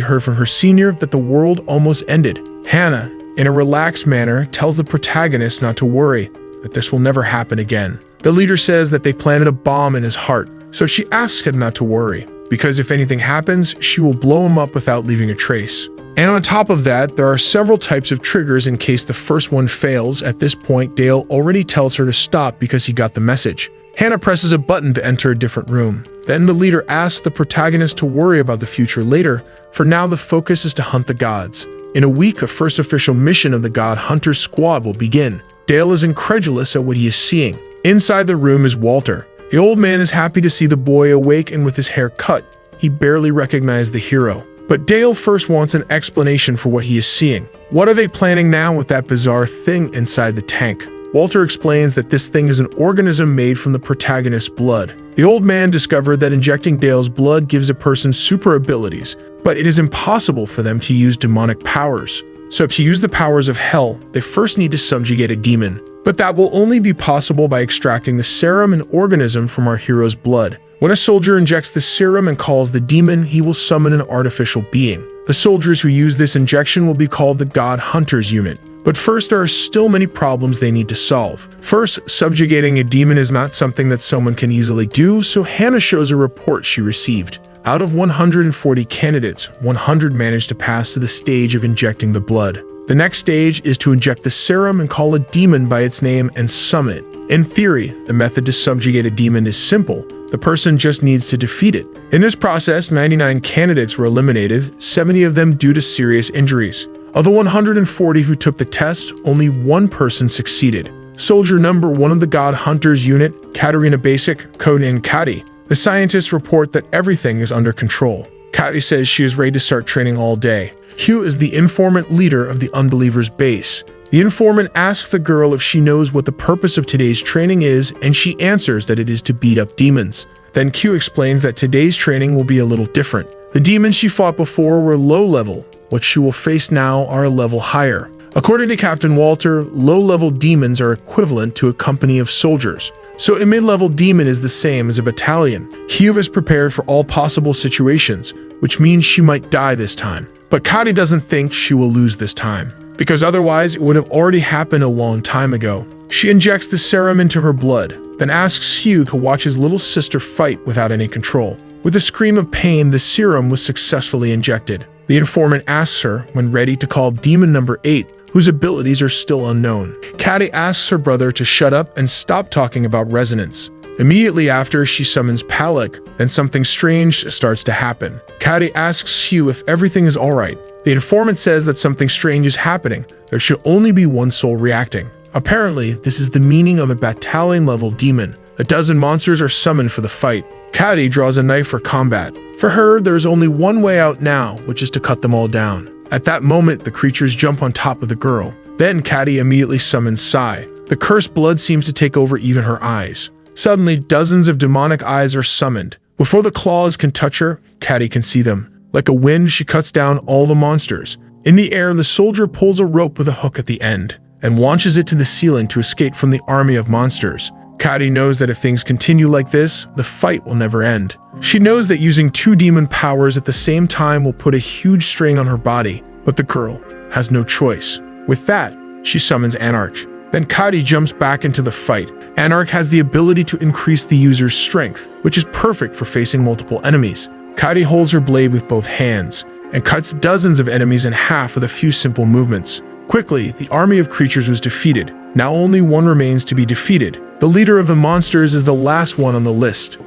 heard from her senior that the world almost ended. Hannah, in a relaxed manner, tells the protagonist not to worry, that this will never happen again. The leader says that they planted a bomb in his heart, so she asks him not to worry, because if anything happens, she will blow him up without leaving a trace. And on top of that, there are several types of triggers in case the first one fails. At this point, Dale already tells her to stop because he got the message. Hannah presses a button to enter a different room. Then the leader asks the protagonist to worry about the future later. For now, the focus is to hunt the gods. In a week, a first official mission of the God Hunters squad will begin. Dale is incredulous at what he is seeing. Inside the room is Walter. The old man is happy to see the boy awake and with his hair cut. He barely recognized the hero. But Dale first wants an explanation for what he is seeing. What are they planning now with that bizarre thing inside the tank? Walter explains that this thing is an organism made from the protagonist's blood. The old man discovered that injecting Dale's blood gives a person super abilities, but it is impossible for them to use demonic powers. So to use the powers of hell, they first need to subjugate a demon. But that will only be possible by extracting the serum and organism from our hero's blood. When a soldier injects the serum and calls the demon, he will summon an artificial being. The soldiers who use this injection will be called the God Hunters unit. But first, there are still many problems they need to solve. First, subjugating a demon is not something that someone can easily do, so Hannah shows a report she received. Out of 140 candidates, 100 managed to pass to the stage of injecting the blood. The next stage is to inject the serum and call a demon by its name and summon it. In theory, the method to subjugate a demon is simple. The person just needs to defeat it. In this process, 99 candidates were eliminated, 70 of them due to serious injuries. Of the 140 who took the test, only one person succeeded. Soldier number 1 of the God Hunters unit, Katarina Basic, codename Kati. The scientists report that everything is under control. Kati says she is ready to start training all day. Hugh is the informant leader of the Unbelievers base. The informant asks the girl if she knows what the purpose of today's training is, and she answers that it is to beat up demons. Then Q explains that today's training will be a little different. The demons she fought before were low level. What she will face now are a level higher. According to Captain Walter, low-level demons are equivalent to a company of soldiers. So a mid-level demon is the same as a battalion. Hugh is prepared for all possible situations, which means she might die this time. But Kati doesn't think she will lose this time, because otherwise it would have already happened a long time ago. She injects the serum into her blood, then asks Hugh to watch his little sister fight without any control. With a scream of pain, the serum was successfully injected. The informant asks her, when ready, to call Demon Number 8, whose abilities are still unknown. Kati asks her brother to shut up and stop talking about resonance. Immediately after, she summons Palak, then something strange starts to happen. Kati asks Hugh if everything is alright. The informant says that something strange is happening. There should only be one soul reacting. Apparently, this is the meaning of a battalion-level demon. A dozen monsters are summoned for the fight. Kati draws a knife for combat. For her, there is only one way out now, which is to cut them all down. At that moment, the creatures jump on top of the girl. Then Kati immediately summons Sai. The cursed blood seems to take over even her eyes. Suddenly, dozens of demonic eyes are summoned. Before the claws can touch her, Kati can see them. Like a wind, she cuts down all the monsters. In the air, the soldier pulls a rope with a hook at the end and launches it to the ceiling to escape from the army of monsters. Kati knows that if things continue like this, the fight will never end. She knows that using two demon powers at the same time will put a huge strain on her body, but the girl has no choice. With that, she summons Anarch. Then Kati jumps back into the fight. Anarch has the ability to increase the user's strength, which is perfect for facing multiple enemies. Kati holds her blade with both hands and cuts dozens of enemies in half with a few simple movements. Quickly, the army of creatures was defeated. Now only one remains to be defeated. The leader of the monsters is the last one on the list.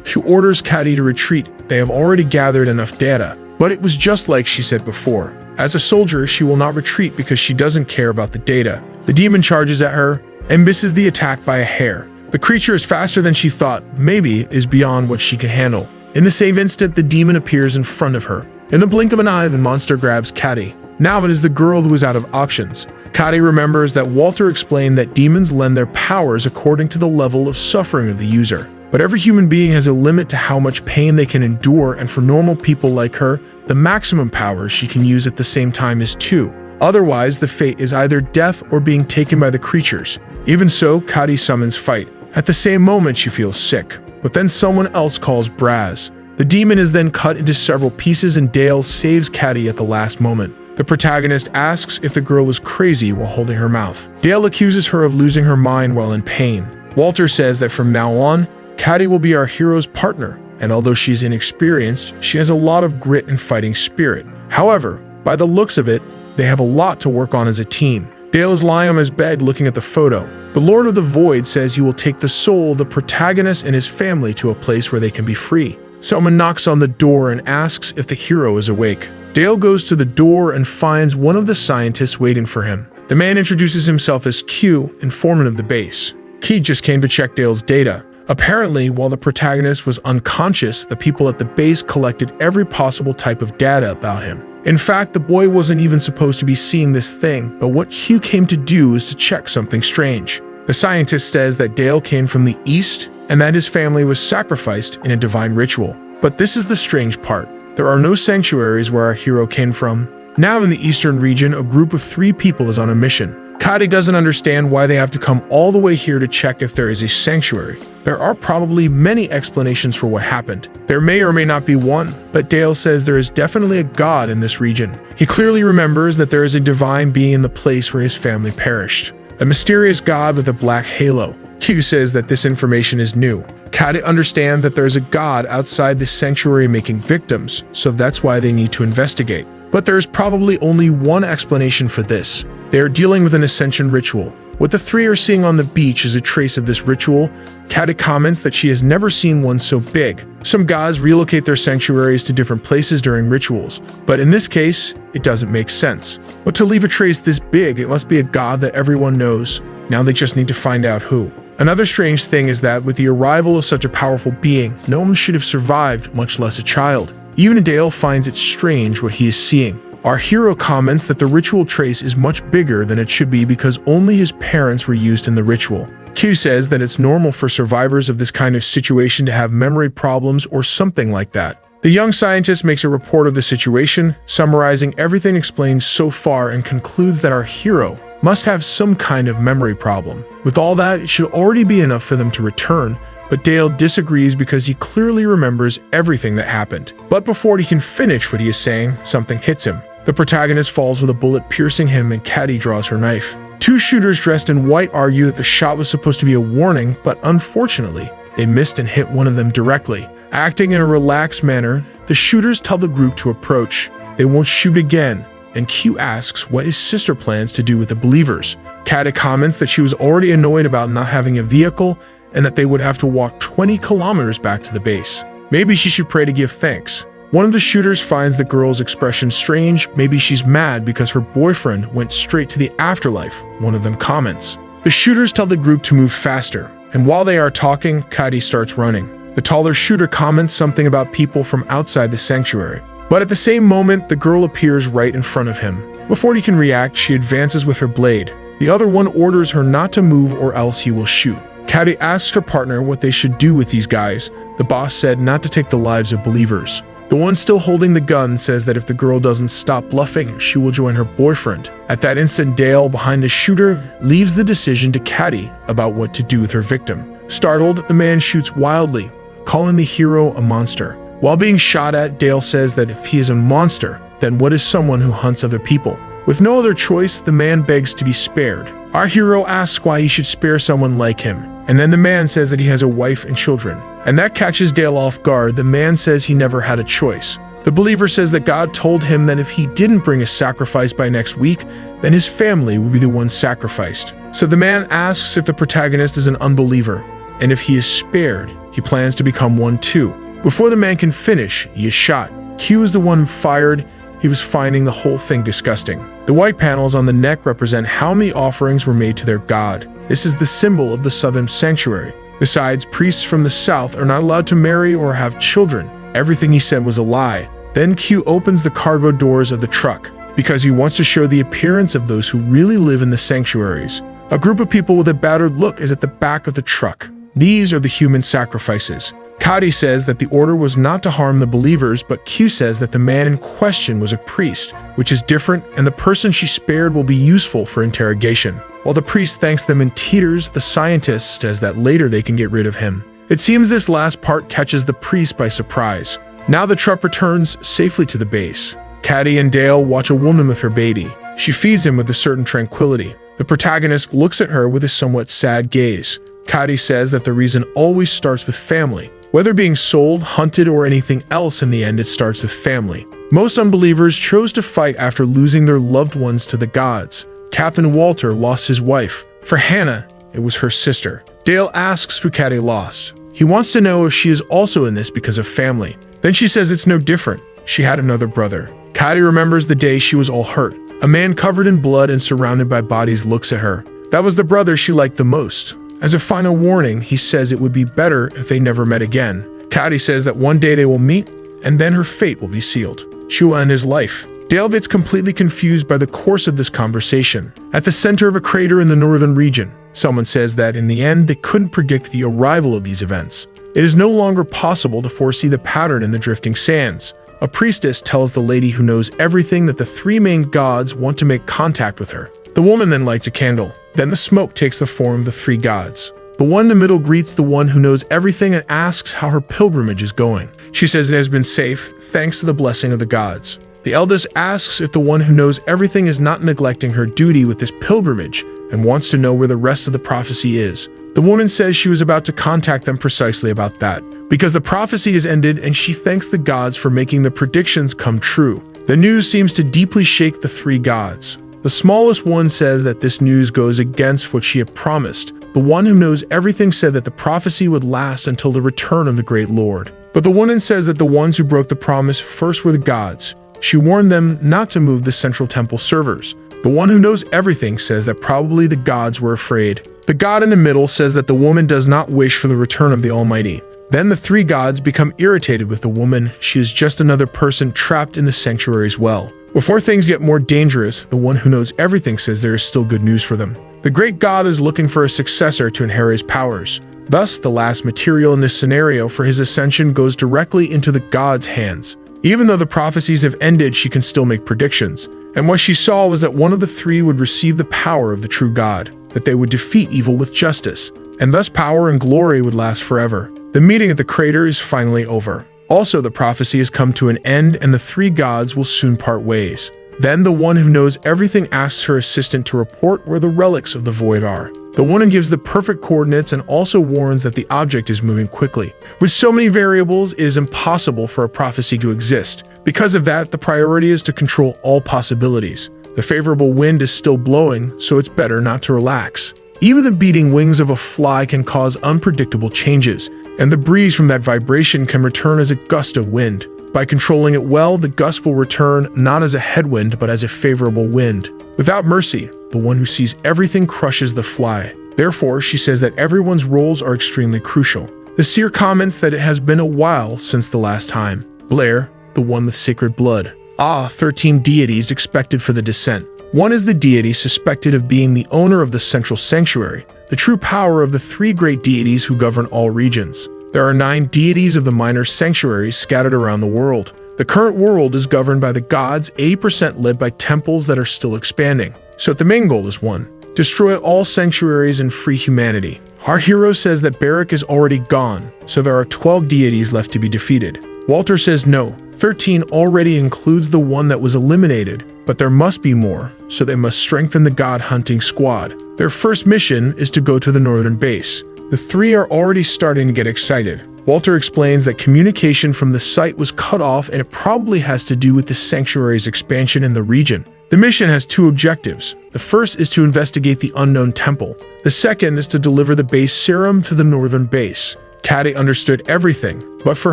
He orders Kati to retreat. They have already gathered enough data. But it was just like she said before. As a soldier, she will not retreat because she doesn't care about the data. The demon charges at her and misses the attack by a hair. The creature is faster than she thought, maybe is beyond what she can handle. In the same instant, the demon appears in front of her. In the blink of an eye, the monster grabs Kati. Now it is the girl who is out of options. Kati remembers that Walter explained that demons lend their powers according to the level of suffering of the user. But every human being has a limit to how much pain they can endure, and for normal people like her, the maximum power she can use at the same time is 2. Otherwise, the fate is either death or being taken by the creatures. Even so, Kari summons Fight. At the same moment, she feels sick. But then someone else calls Braz. The demon is then cut into several pieces and Dale saves Kari at the last moment. The protagonist asks if the girl is crazy while holding her mouth. Dale accuses her of losing her mind while in pain. Walter says that from now on, Kari will be our hero's partner, and although she's inexperienced, she has a lot of grit and fighting spirit. However, by the looks of it, they have a lot to work on as a team. Dale is lying on his bed looking at the photo. The Lord of the Void says he will take the soul of the protagonist and his family to a place where they can be free. Someone knocks on the door and asks if the hero is awake. Dale goes to the door and finds one of the scientists waiting for him. The man introduces himself as Q, informant of the base. Key just came to check Dale's data. Apparently, while the protagonist was unconscious, the people at the base collected every possible type of data about him. In fact, the boy wasn't even supposed to be seeing this thing, but what Q came to do is to check something strange. The scientist says that Dale came from the east and that his family was sacrificed in a divine ritual. But this is the strange part. There are no sanctuaries where our hero came from. Now in the eastern region, a group of 3 people is on a mission. Kari doesn't understand why they have to come all the way here to check if there is a sanctuary. There are probably many explanations for what happened. There may or may not be one, but Dale says there is definitely a god in this region. He clearly remembers that there is a divine being in the place where his family perished. A mysterious god with a black halo. Q says that this information is new. Kari understands that there is a god outside the sanctuary making victims, so that's why they need to investigate. But there is probably only one explanation for this. They are dealing with an ascension ritual. What the 3 are seeing on the beach is a trace of this ritual. Kari comments that she has never seen one so big. Some gods relocate their sanctuaries to different places during rituals, but in this case, it doesn't make sense. But to leave a trace this big, it must be a god that everyone knows. Now they just need to find out who. Another strange thing is that with the arrival of such a powerful being, no one should have survived, much less a child. Even Dale finds it strange what he is seeing. Our hero comments that the ritual trace is much bigger than it should be because only his parents were used in the ritual. Q says that it's normal for survivors of this kind of situation to have memory problems or something like that. The young scientist makes a report of the situation, summarizing everything explained so far and concludes that our hero must have some kind of memory problem. With all that, it should already be enough for them to return, but Dale disagrees because he clearly remembers everything that happened. But before he can finish what he is saying, something hits him. The protagonist falls with a bullet piercing him and Kari draws her knife. 2 shooters dressed in white argue that the shot was supposed to be a warning, but unfortunately, they missed and hit one of them directly. Acting in a relaxed manner, the shooters tell the group to approach. They won't shoot again, and Q asks what his sister plans to do with the believers. Kari comments that she was already annoyed about not having a vehicle and that they would have to walk 20 kilometers back to the base. Maybe she should pray to give thanks. One of the shooters finds the girl's expression strange. Maybe she's mad because her boyfriend went straight to the afterlife, one of them comments. The shooters tell the group to move faster, and while they are talking, Kari starts running. The taller shooter comments something about people from outside the sanctuary. But at the same moment, the girl appears right in front of him. Before he can react, she advances with her blade. The other one orders her not to move or else he will shoot. Kari asks her partner what they should do with these guys. The boss said not to take the lives of believers. The one still holding the gun says that if the girl doesn't stop bluffing, she will join her boyfriend. At that instant, Dale, behind the shooter, leaves the decision to Kari about what to do with her victim. Startled, the man shoots wildly, calling the hero a monster. While being shot at, Dale says that if he is a monster, then what is someone who hunts other people? With no other choice, the man begs to be spared. Our hero asks why he should spare someone like him, and then the man says that he has a wife and children. And that catches Dale off guard. The man says he never had a choice. The believer says that God told him that if he didn't bring a sacrifice by next week, then his family would be the one sacrificed. So the man asks if the protagonist is an unbeliever, and if he is spared, he plans to become one too. Before the man can finish, he is shot. Q is the one who fired. He was finding the whole thing disgusting. The white panels on the neck represent how many offerings were made to their god. This is the symbol of the southern sanctuary. Besides, priests from the south are not allowed to marry or have children. Everything he said was a lie. Then Q opens the cargo doors of the truck because he wants to show the appearance of those who really live in the sanctuaries. A group of people with a battered look is at the back of the truck. These are the human sacrifices. Kadi says that the order was not to harm the believers, but Q says that the man in question was a priest, which is different, and the person she spared will be useful for interrogation. While the priest thanks them and teeters, the scientist says that later they can get rid of him. It seems this last part catches the priest by surprise. Now the truck returns safely to the base. Kadi and Dale watch a woman with her baby. She feeds him with a certain tranquility. The protagonist looks at her with a somewhat sad gaze. Kadi says that the reason always starts with family. Whether being sold, hunted, or anything else, in the end it starts with family. Most unbelievers chose to fight after losing their loved ones to the gods. Captain Walter lost his wife. For Hannah, it was her sister. Dale asks who Kadi lost. He wants to know if she is also in this because of family. Then she says it's no different. She had another brother. Kadi remembers the day she was all hurt. A man covered in blood and surrounded by bodies looks at her. That was the brother she liked the most. As a final warning, he says it would be better if they never met again. Kadi says that one day they will meet, and then her fate will be sealed. She will end his life. Dale gets completely confused by the course of this conversation. At the center of a crater in the northern region, someone says that in the end they couldn't predict the arrival of these events. It is no longer possible to foresee the pattern in the drifting sands. A priestess tells the lady who knows everything that the three main gods want to make contact with her. The woman then lights a candle. Then the smoke takes the form of the three gods. The one in the middle greets the one who knows everything and asks how her pilgrimage is going. She says it has been safe, thanks to the blessing of the gods. The eldest asks if the one who knows everything is not neglecting her duty with this pilgrimage and wants to know where the rest of the prophecy is. The woman says she was about to contact them precisely about that, because the prophecy is ended and she thanks the gods for making the predictions come true. The news seems to deeply shake the three gods. The smallest one says that this news goes against what she had promised. The one who knows everything said that the prophecy would last until the return of the great Lord. But the woman says that the ones who broke the promise first were the gods. She warned them not to move the central temple servers. The one who knows everything says that probably the gods were afraid. The god in the middle says that the woman does not wish for the return of the Almighty. Then the three gods become irritated with the woman. She is just another person trapped in the sanctuary as well. Before things get more dangerous, the one who knows everything says there is still good news for them. The great god is looking for a successor to inherit his powers. Thus, the last material in this scenario for his ascension goes directly into the god's hands. Even though the prophecies have ended, she can still make predictions. And what she saw was that one of the three would receive the power of the true god, that they would defeat evil with justice, and thus power and glory would last forever. The meeting at the crater is finally over. Also, the prophecy has come to an end and the three gods will soon part ways. Then the one who knows everything asks her assistant to report where the relics of the void are. The woman gives the perfect coordinates and also warns that the object is moving quickly. With so many variables, it is impossible for a prophecy to exist. Because of that, the priority is to control all possibilities. The favorable wind is still blowing, so it's better not to relax. Even the beating wings of a fly can cause unpredictable changes, and the breeze from that vibration can return as a gust of wind. By controlling it well, the gust will return not as a headwind, but as a favorable wind. Without mercy, the one who sees everything crushes the fly. Therefore, she says that everyone's roles are extremely crucial. The seer comments that it has been a while since the last time. Blair, the one with sacred blood. 13 deities expected for the descent. One is the deity suspected of being the owner of the central sanctuary, the true power of the three great deities who govern all regions. There are 9 deities of the minor sanctuaries scattered around the world. The current world is governed by the gods, 80% led by temples that are still expanding. So the main goal is 1. Destroy all sanctuaries and free humanity. Our hero says that Barrack is already gone, so there are 12 deities left to be defeated. Walter says no, 13 already includes the one that was eliminated, but there must be more, so they must strengthen the god-hunting squad. Their first mission is to go to the northern base. The 3 are already starting to get excited. Walter explains that communication from the site was cut off and it probably has to do with the sanctuary's expansion in the region. The mission has 2 objectives. The first is to investigate the unknown temple. The second is to deliver the base serum to the northern base. Kadi understood everything, but for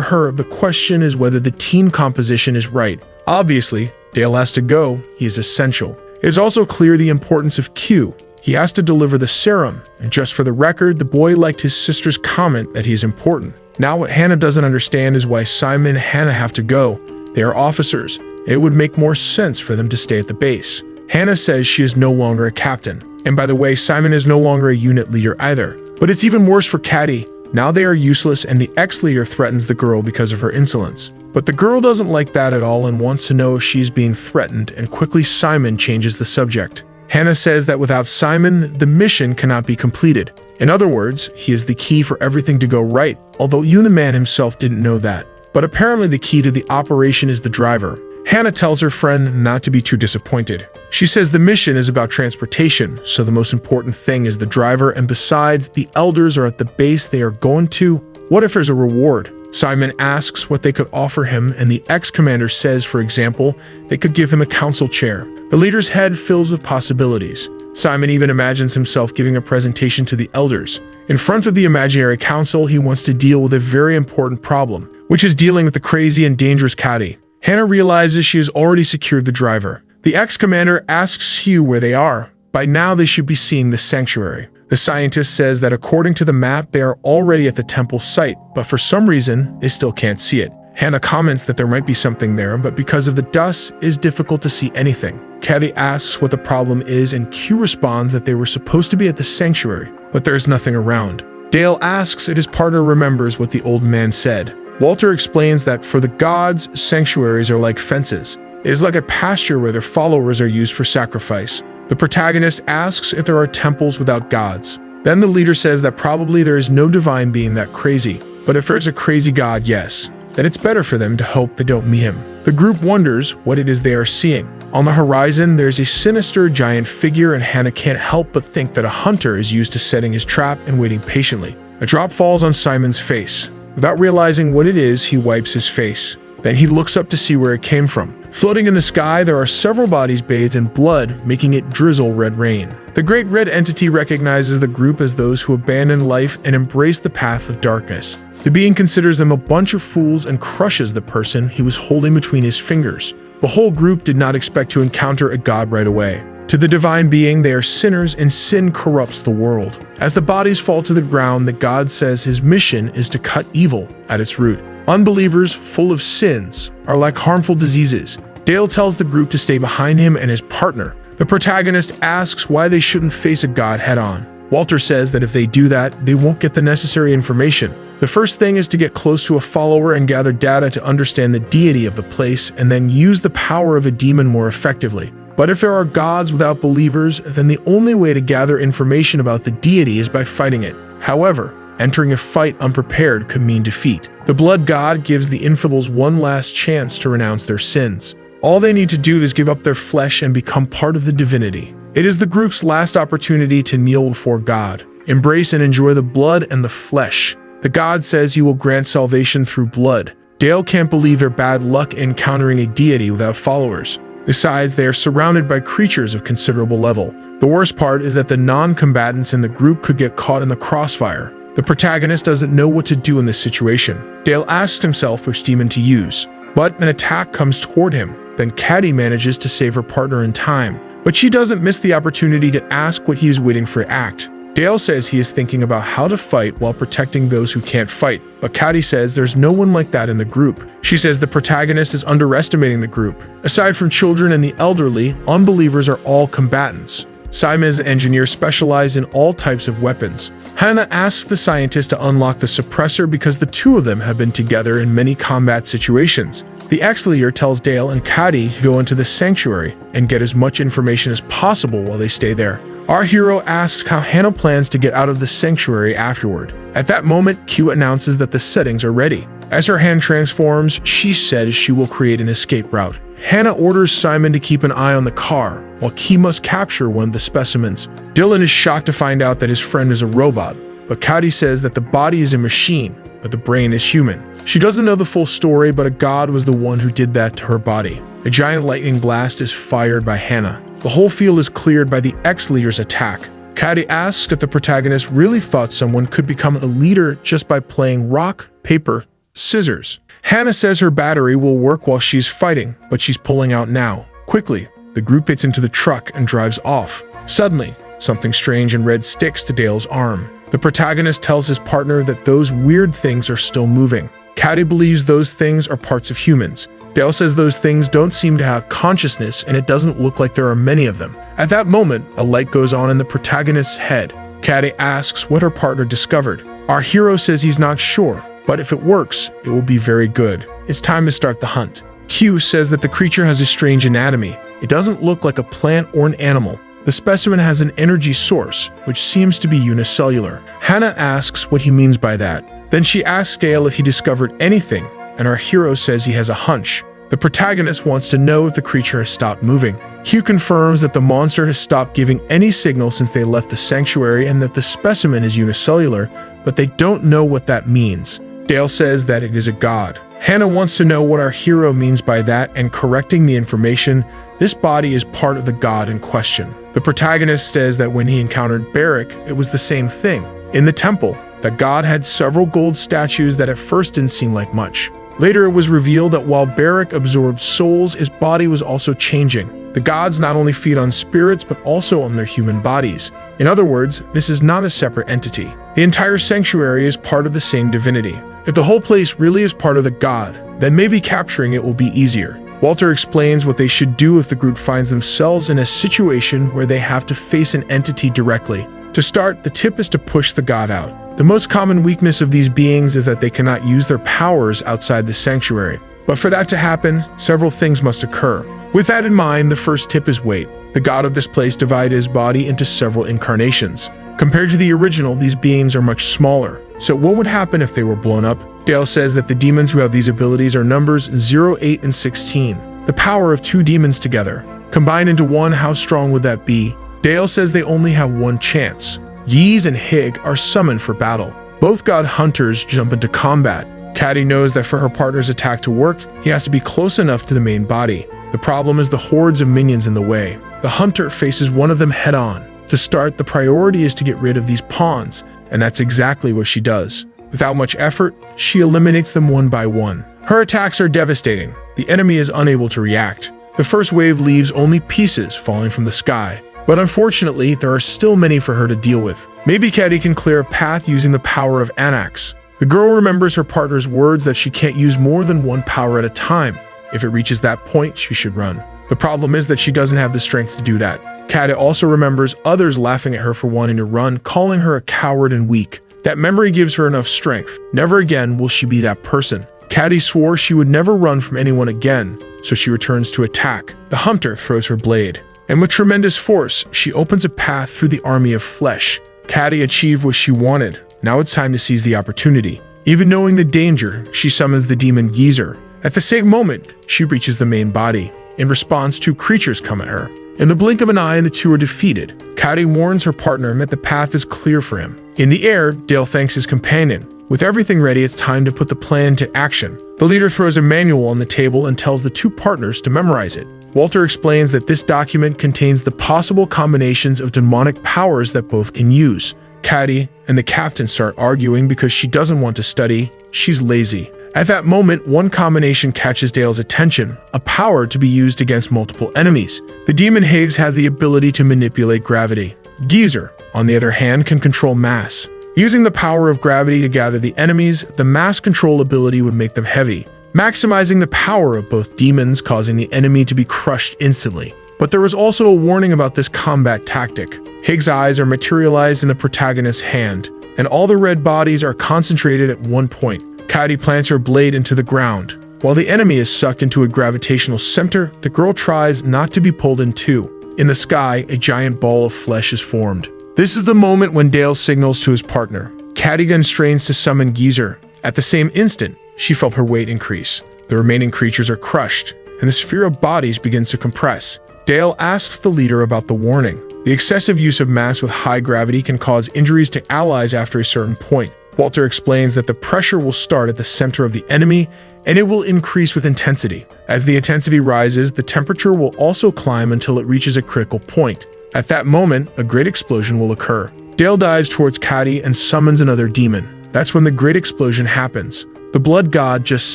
her, the question is whether the team composition is right. Obviously, Dale has to go. He is essential. It is also clear the importance of Q. He has to deliver the serum, and just for the record, the boy liked his sister's comment that he is important. Now what Hannah doesn't understand is why Simon and Hannah have to go. They are officers, and it would make more sense for them to stay at the base. Hannah says she is no longer a captain. And by the way, Simon is no longer a unit leader either. But it's even worse for Kadi. Now they are useless and the ex-leader threatens the girl because of her insolence. But the girl doesn't like that at all and wants to know if she's being threatened, and quickly Simon changes the subject. Hannah says that without Simon, the mission cannot be completed. In other words, he is the key for everything to go right, although even the man himself didn't know that. But apparently the key to the operation is the driver. Hannah tells her friend not to be too disappointed. She says the mission is about transportation, so the most important thing is the driver, and besides, the elders are at the base they are going to. What if there's a reward? Simon asks what they could offer him, and the ex-commander says, for example, they could give him a council chair. The leader's head fills with possibilities. Simon even imagines himself giving a presentation to the elders. In front of the imaginary council, he wants to deal with a very important problem, which is dealing with the crazy and dangerous Caddy. Hannah realizes she has already secured the driver. The ex-commander asks Hugh where they are. By now, they should be seeing the sanctuary. The scientist says that according to the map, they are already at the temple site, but for some reason, they still can't see it. Hannah comments that there might be something there, but because of the dust, it is difficult to see anything. Caddy asks what the problem is, and Q responds that they were supposed to be at the sanctuary, but there is nothing around. Dale asks if his partner remembers what the old man said. Walter explains that for the gods, sanctuaries are like fences. It is like a pasture where their followers are used for sacrifice. The protagonist asks if there are temples without gods. Then the leader says that probably there is no divine being that crazy, but if there's a crazy god, yes, then it's better for them to hope they don't meet him. The group wonders what it is they are seeing. On the horizon, there's a sinister giant figure, and Hannah can't help but think that a hunter is used to setting his trap and waiting patiently. A drop falls on Simon's face. Without realizing what it is, he wipes his face. Then he looks up to see where it came from. Floating in the sky, there are several bodies bathed in blood, making it drizzle red rain. The great red entity recognizes the group as those who abandon life and embrace the path of darkness. The being considers them a bunch of fools and crushes the person he was holding between his fingers. The whole group did not expect to encounter a god right away. To the divine being, they are sinners, and sin corrupts the world. As the bodies fall to the ground, the god says his mission is to cut evil at its root. Unbelievers, full of sins, are like harmful diseases. Dale tells the group to stay behind him and his partner. The protagonist asks why they shouldn't face a god head-on. Walter says that if they do that, they won't get the necessary information. The first thing is to get close to a follower and gather data to understand the deity of the place, and then use the power of a demon more effectively. But if there are gods without believers, then the only way to gather information about the deity is by fighting it. However, entering a fight unprepared could mean defeat. The blood god gives the infidels one last chance to renounce their sins. All they need to do is give up their flesh and become part of the divinity. It is the group's last opportunity to kneel before God, embrace and enjoy the blood and the flesh. The god says he will grant salvation through blood. Dale can't believe their bad luck encountering a deity without followers. Besides, they are surrounded by creatures of considerable level. The worst part is that the non-combatants in the group could get caught in the crossfire. The protagonist doesn't know what to do in this situation. Dale asks himself which demon to use, but an attack comes toward him. Then Caddy manages to save her partner in time, but she doesn't miss the opportunity to ask what he is waiting for to act. Dale says he is thinking about how to fight while protecting those who can't fight, but Caddy says there's no one like that in the group. She says the protagonist is underestimating the group. Aside from children and the elderly, unbelievers are all combatants. Simon is an engineer specialized in all types of weapons. Hannah asks the scientist to unlock the suppressor because the two of them have been together in many combat situations. The ex-leader tells Dale and Caddy to go into the sanctuary and get as much information as possible while they stay there. Our hero asks how Hannah plans to get out of the sanctuary afterward. At that moment, Q announces that the settings are ready. As her hand transforms, she says she will create an escape route. Hannah orders Simon to keep an eye on the car, while Key must capture one of the specimens. Dylan is shocked to find out that his friend is a robot, but Caddy says that the body is a machine, but the brain is human. She doesn't know the full story, but a god was the one who did that to her body. A giant lightning blast is fired by Hannah. The whole field is cleared by the ex-leader's attack. Caddy asks if the protagonist really thought someone could become a leader just by playing rock, paper, scissors. Hannah says her battery will work while she's fighting, but she's pulling out now. Quickly, the group gets into the truck and drives off. Suddenly, something strange and red sticks to Dale's arm. The protagonist tells his partner that those weird things are still moving. Caddy believes those things are parts of humans. Dale says those things don't seem to have consciousness, and it doesn't look like there are many of them. At that moment, a light goes on in the protagonist's head. Caddy asks what her partner discovered. Our hero says he's not sure, but if it works, it will be very good. It's time to start the hunt. Q says that the creature has a strange anatomy. It doesn't look like a plant or an animal. The specimen has an energy source, which seems to be unicellular. Hannah asks what he means by that. Then she asks Dale if he discovered anything, and our hero says he has a hunch. The protagonist wants to know if the creature has stopped moving. Q confirms that the monster has stopped giving any signal since they left the sanctuary and that the specimen is unicellular, but they don't know what that means. Dale says that it is a god. Hannah wants to know what our hero means by that, and correcting the information, this body is part of the god in question. The protagonist says that when he encountered Barrick, it was the same thing. In the temple, the god had several gold statues that at first didn't seem like much. Later, it was revealed that while Barrick absorbed souls, his body was also changing. The gods not only feed on spirits, but also on their human bodies. In other words, this is not a separate entity. The entire sanctuary is part of the same divinity. If the whole place really is part of the god, then maybe capturing it will be easier. Walter explains what they should do if the group finds themselves in a situation where they have to face an entity directly. To start, the tip is to push the god out. The most common weakness of these beings is that they cannot use their powers outside the sanctuary. But for that to happen, several things must occur. With that in mind, the first tip is wait. The god of this place divided his body into several incarnations. Compared to the original, these beings are much smaller. So what would happen if they were blown up? Dale says that the demons who have these abilities are numbers 0, 8, and 16. The power of 2 demons together. Combined into one, how strong would that be? Dale says they only have one chance. Yeez and Hig are summoned for battle. Both god hunters jump into combat. Caddy knows that for her partner's attack to work, he has to be close enough to the main body. The problem is the hordes of minions in the way. The hunter faces one of them head-on. To start, the priority is to get rid of these pawns, and that's exactly what she does. Without much effort, she eliminates them one by one. Her attacks are devastating. The enemy is unable to react. The first wave leaves only pieces falling from the sky. But unfortunately, there are still many for her to deal with. Maybe Caddy can clear a path using the power of Anax. The girl remembers her partner's words that she can't use more than one power at a time. If it reaches that point, she should run. The problem is that she doesn't have the strength to do that. Caddy also remembers others laughing at her for wanting to run, calling her a coward and weak. That memory gives her enough strength. Never again will she be that person. Caddy swore she would never run from anyone again, so she returns to attack. The hunter throws her blade. And with tremendous force, she opens a path through the army of flesh. Caddy achieved what she wanted. Now it's time to seize the opportunity. Even knowing the danger, she summons the demon Geezer. At the same moment, she reaches the main body. In response, 2 creatures come at her. In the blink of an eye, the 2 are defeated. Caddy warns her partner that the path is clear for him. In the air, Dale thanks his companion. With everything ready, it's time to put the plan into action. The leader throws a manual on the table and tells the 2 partners to memorize it. Walter explains that this document contains the possible combinations of demonic powers that both can use. Caddy and the captain start arguing because she doesn't want to study. She's lazy. At that moment, one combination catches Dale's attention, a power to be used against multiple enemies. The demon Higgs has the ability to manipulate gravity. Geezer, on the other hand, can control mass. Using the power of gravity to gather the enemies, the mass control ability would make them heavy, maximizing the power of both demons, causing the enemy to be crushed instantly. But there was also a warning about this combat tactic. Higgs' eyes are materialized in the protagonist's hand, and all the red bodies are concentrated at one point. Caddy plants her blade into the ground. While the enemy is sucked into a gravitational center, the girl tries not to be pulled in two. In the sky, a giant ball of flesh is formed. This is the moment when Dale signals to his partner. Caddy then strains to summon Geezer. At the same instant, she felt her weight increase. The remaining creatures are crushed, and the sphere of bodies begins to compress. Dale asks the leader about the warning. The excessive use of mass with high gravity can cause injuries to allies after a certain point. Walter explains that the pressure will start at the center of the enemy, and it will increase with intensity. As the intensity rises, the temperature will also climb until it reaches a critical point. At that moment, a great explosion will occur. Dale dives towards Caddy and summons another demon. That's when the great explosion happens. The blood god just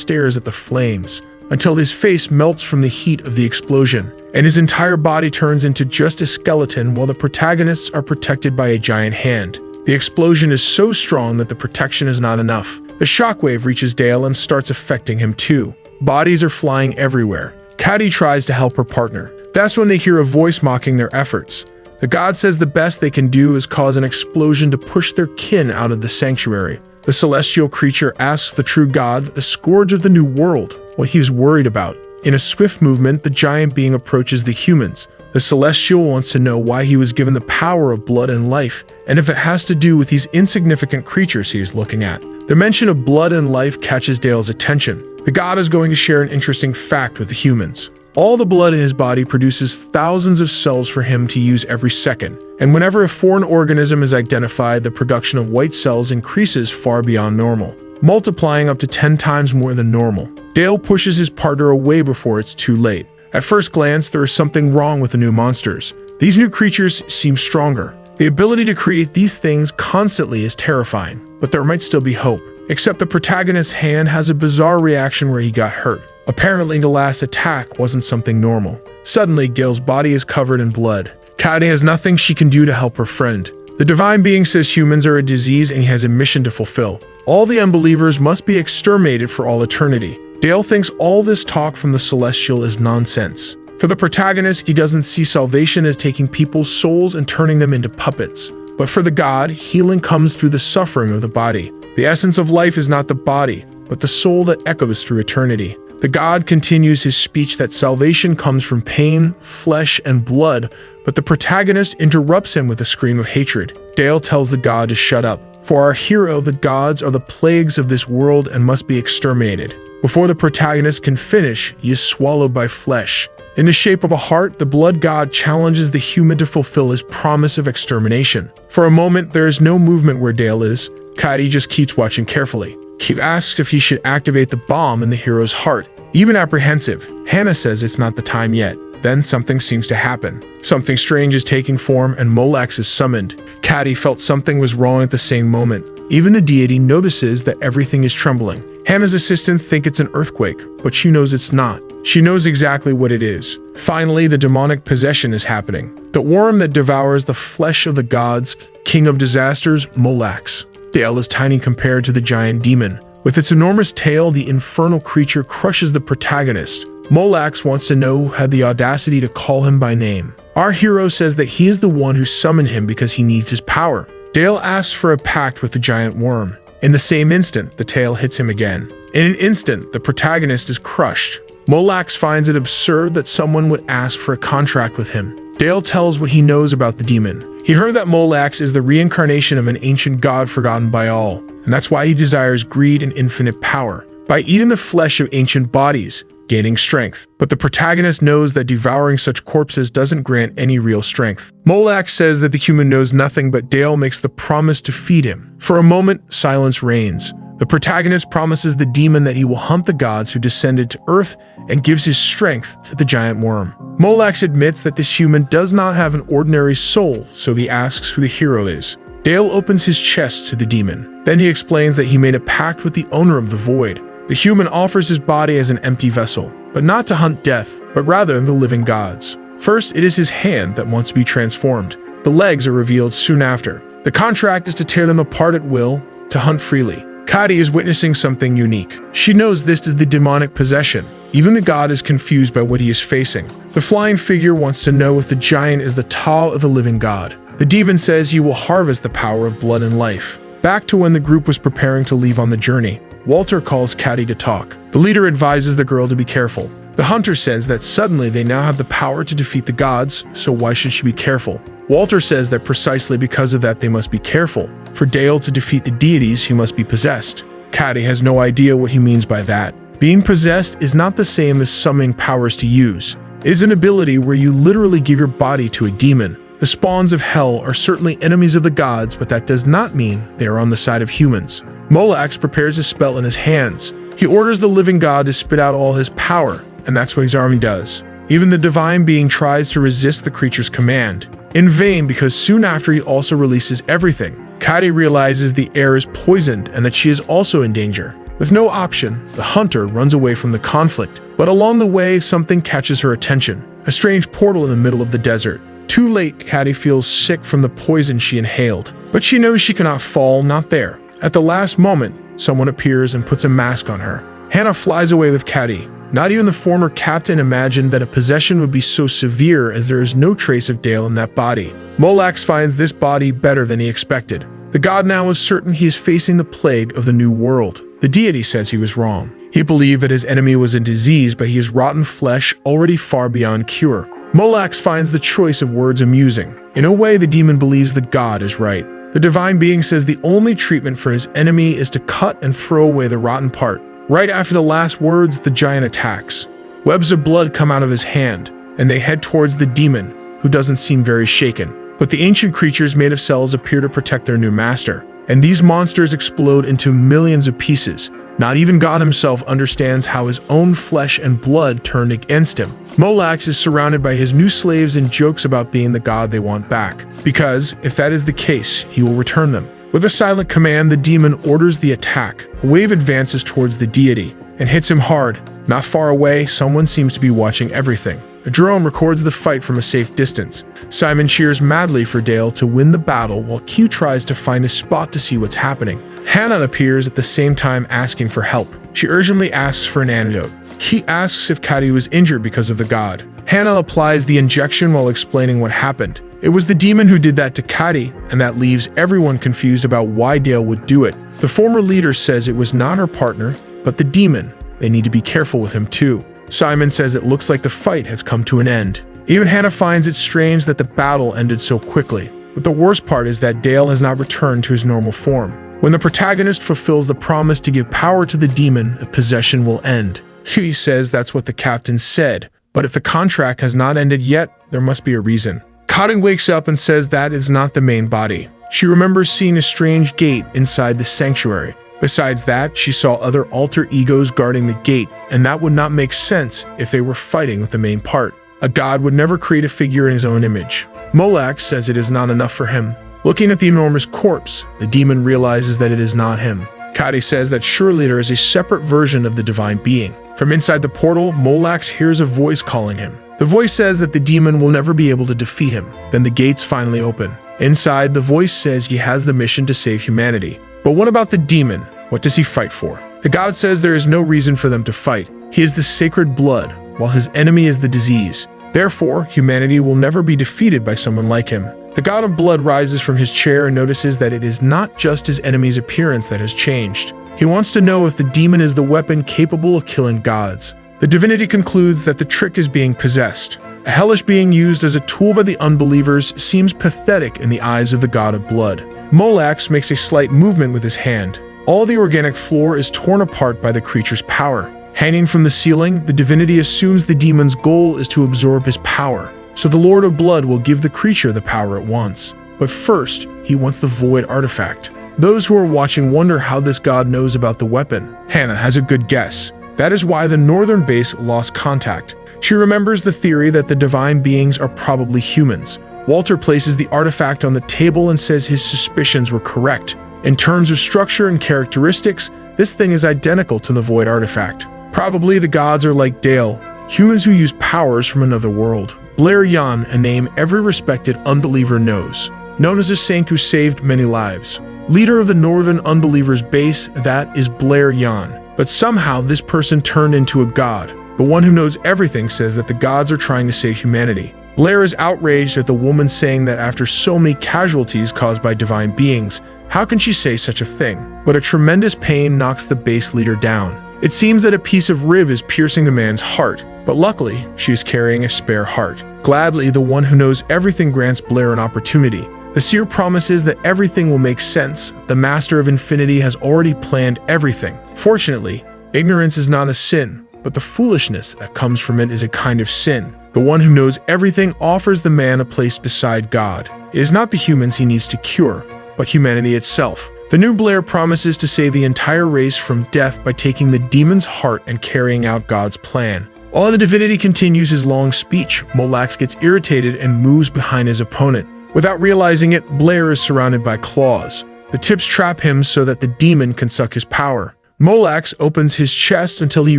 stares at the flames until his face melts from the heat of the explosion, and his entire body turns into just a skeleton while the protagonists are protected by a giant hand. The explosion is so strong that the protection is not enough. The shockwave reaches Dale and starts affecting him too. Bodies are flying everywhere. Caddy tries to help her partner. That's when they hear a voice mocking their efforts. The god says the best they can do is cause an explosion to push their kin out of the sanctuary. The celestial creature asks the true god, the scourge of the new world, what he is worried about. In a swift movement, the giant being approaches the humans. The celestial wants to know why he was given the power of blood and life, and if it has to do with these insignificant creatures he is looking at. The mention of blood and life catches Dale's attention. The god is going to share an interesting fact with the humans. All the blood in his body produces thousands of cells for him to use every second, and whenever a foreign organism is identified, the production of white cells increases far beyond normal, multiplying up to 10 times more than normal. Dale pushes his partner away before it's too late. At first glance, there is something wrong with the new monsters. These new creatures seem stronger. The ability to create these things constantly is terrifying, but there might still be hope. Except the protagonist's hand has a bizarre reaction where he got hurt. Apparently, the last attack wasn't something normal. Suddenly, Gale's body is covered in blood. Kaede has nothing she can do to help her friend. The divine being says humans are a disease and he has a mission to fulfill. All the unbelievers must be exterminated for all eternity. Dale thinks all this talk from the celestial is nonsense. For the protagonist, he doesn't see salvation as taking people's souls and turning them into puppets. But for the god, healing comes through the suffering of the body. The essence of life is not the body, but the soul that echoes through eternity. The god continues his speech that salvation comes from pain, flesh, and blood, but the protagonist interrupts him with a scream of hatred. Dale tells the god to shut up. For our hero, the gods are the plagues of this world and must be exterminated. Before the protagonist can finish, he is swallowed by flesh. In the shape of a heart, the blood god challenges the human to fulfill his promise of extermination. For a moment, there is no movement where Dale is. Kaede just keeps watching carefully. He asks if he should activate the bomb in the hero's heart. Even apprehensive, Hannah says it's not the time yet. Then something seems to happen. Something strange is taking form and Molax is summoned. Kaede felt something was wrong at the same moment. Even the deity notices that everything is trembling. Hannah's assistants think it's an earthquake, but she knows it's not. She knows exactly what it is. Finally, the demonic possession is happening. The worm that devours the flesh of the gods, king of disasters, Molax. Dale is tiny compared to the giant demon. With its enormous tail, the infernal creature crushes the protagonist. Molax wants to know who had the audacity to call him by name. Our hero says that he is the one who summoned him because he needs his power. Dale asks for a pact with the giant worm. In the same instant, the tail hits him again. In an instant, the protagonist is crushed. Molax finds it absurd that someone would ask for a contract with him. Dale tells what he knows about the demon. He heard that Molax is the reincarnation of an ancient god forgotten by all, and that's why he desires greed and infinite power. By eating the flesh of ancient bodies, gaining strength. But the protagonist knows that devouring such corpses doesn't grant any real strength. Molax says that the human knows nothing, but Dale makes the promise to feed him. For a moment, silence reigns. The protagonist promises the demon that he will hunt the gods who descended to Earth and gives his strength to the giant worm. Molax admits that this human does not have an ordinary soul, so he asks who the hero is. Dale opens his chest to the demon. Then he explains that he made a pact with the owner of the void. The human offers his body as an empty vessel, but not to hunt death, but rather the living gods. First, it is his hand that wants to be transformed. The legs are revealed soon after. The contract is to tear them apart at will, to hunt freely. Kaede is witnessing something unique. She knows this is the demonic possession. Even the god is confused by what he is facing. The flying figure wants to know if the giant is the Taal of the living god. The demon says he will harvest the power of blood and life. Back to when the group was preparing to leave on the journey, Walter calls Kaede to talk. The leader advises the girl to be careful. The hunter says that suddenly they now have the power to defeat the gods, so why should she be careful? Walter says that precisely because of that they must be careful. For Dale to defeat the deities, he must be possessed. Kaede has no idea what he means by that. Being possessed is not the same as summoning powers to use. It is an ability where you literally give your body to a demon. The spawns of hell are certainly enemies of the gods, but that does not mean they are on the side of humans. Molax prepares a spell in his hands. He orders the living god to spit out all his power, and that's what his army does. Even the divine being tries to resist the creature's command. In vain, because soon after he also releases everything. Kaede realizes the air is poisoned and that she is also in danger. With no option, the hunter runs away from the conflict, but along the way something catches her attention. A strange portal in the middle of the desert. Too late, Kaede feels sick from the poison she inhaled, but she knows she cannot fall, not there. At the last moment, someone appears and puts a mask on her. Hannah flies away with Kaede. Not even the former captain imagined that a possession would be so severe, as there is no trace of Dale in that body. Molax finds this body better than he expected. The god now is certain he is facing the plague of the new world. The deity says he was wrong. He believed that his enemy was a disease, but he is rotten flesh already far beyond cure. Molax finds the choice of words amusing. In a way, the demon believes the god is right. The divine being says the only treatment for his enemy is to cut and throw away the rotten part. Right after the last words, the giant attacks. Webs of blood come out of his hand, and they head towards the demon, who doesn't seem very shaken. But the ancient creatures made of cells appear to protect their new master, and these monsters explode into millions of pieces. Not even God himself understands how his own flesh and blood turned against him. Molax is surrounded by his new slaves and jokes about being the god they want back, because if that is the case, he will return them. With a silent command, the demon orders the attack. A wave advances towards the deity and hits him hard. Not far away, someone seems to be watching everything. A drone records the fight from a safe distance. Simon cheers madly for Dale to win the battle while Q tries to find a spot to see what's happening. Hannah appears at the same time asking for help. She urgently asks for an antidote. He asks if Kadi was injured because of the god. Hannah applies the injection while explaining what happened. It was the demon who did that to Kadi, and that leaves everyone confused about why Dale would do it. The former leader says it was not her partner, but the demon. They need to be careful with him too. Simon says it looks like the fight has come to an end. Even Hannah finds it strange that the battle ended so quickly. But the worst part is that Dale has not returned to his normal form. When the protagonist fulfills the promise to give power to the demon, the possession will end. Huey says that's what the captain said, but if the contract has not ended yet, there must be a reason. Cotting wakes up and says that is not the main body. She remembers seeing a strange gate inside the sanctuary. Besides that, she saw other alter egos guarding the gate, and that would not make sense if they were fighting with the main part. A god would never create a figure in his own image. Molax says it is not enough for him. Looking at the enormous corpse, the demon realizes that it is not him. Kadi says that surely there is a separate version of the divine being. From inside the portal, Molax hears a voice calling him. The voice says that the demon will never be able to defeat him. Then the gates finally open. Inside, the voice says he has the mission to save humanity. But what about the demon? What does he fight for? The god says there is no reason for them to fight. He is the sacred blood, while his enemy is the disease. Therefore, humanity will never be defeated by someone like him. The god of blood rises from his chair and notices that it is not just his enemy's appearance that has changed. He wants to know if the demon is the weapon capable of killing gods. The divinity concludes that the trick is being possessed. A hellish being used as a tool by the unbelievers seems pathetic in the eyes of the god of blood. Molax makes a slight movement with his hand. All the organic floor is torn apart by the creature's power. Hanging from the ceiling, the divinity assumes the demon's goal is to absorb his power. So the Lord of Blood will give the creature the power it wants. But first, he wants the Void artifact. Those who are watching wonder how this god knows about the weapon. Hannah has a good guess. That is why the northern base lost contact. She remembers the theory that the divine beings are probably humans. Walter places the artifact on the table and says his suspicions were correct. In terms of structure and characteristics, this thing is identical to the Void artifact. Probably the gods are like Dale, humans who use powers from another world. Blair Yan, a name every respected unbeliever knows. Known as a saint who saved many lives. Leader of the Northern Unbelievers base, that is Blair Yan. But somehow this person turned into a god. The one who knows everything says that the gods are trying to save humanity. Blair is outraged at the woman saying that after so many casualties caused by divine beings, how can she say such a thing? But a tremendous pain knocks the base leader down. It seems that a piece of rib is piercing the man's heart, but luckily, she is carrying a spare heart. Gladly, the one who knows everything grants Blair an opportunity. The seer promises that everything will make sense. The Master of Infinity has already planned everything. Fortunately, ignorance is not a sin, but the foolishness that comes from it is a kind of sin. The one who knows everything offers the man a place beside God. It is not the humans he needs to cure, but humanity itself. The new Blair promises to save the entire race from death by taking the demon's heart and carrying out God's plan. While the divinity continues his long speech, Molax gets irritated and moves behind his opponent. Without realizing it, Blair is surrounded by claws. The tips trap him so that the demon can suck his power. Molax opens his chest until he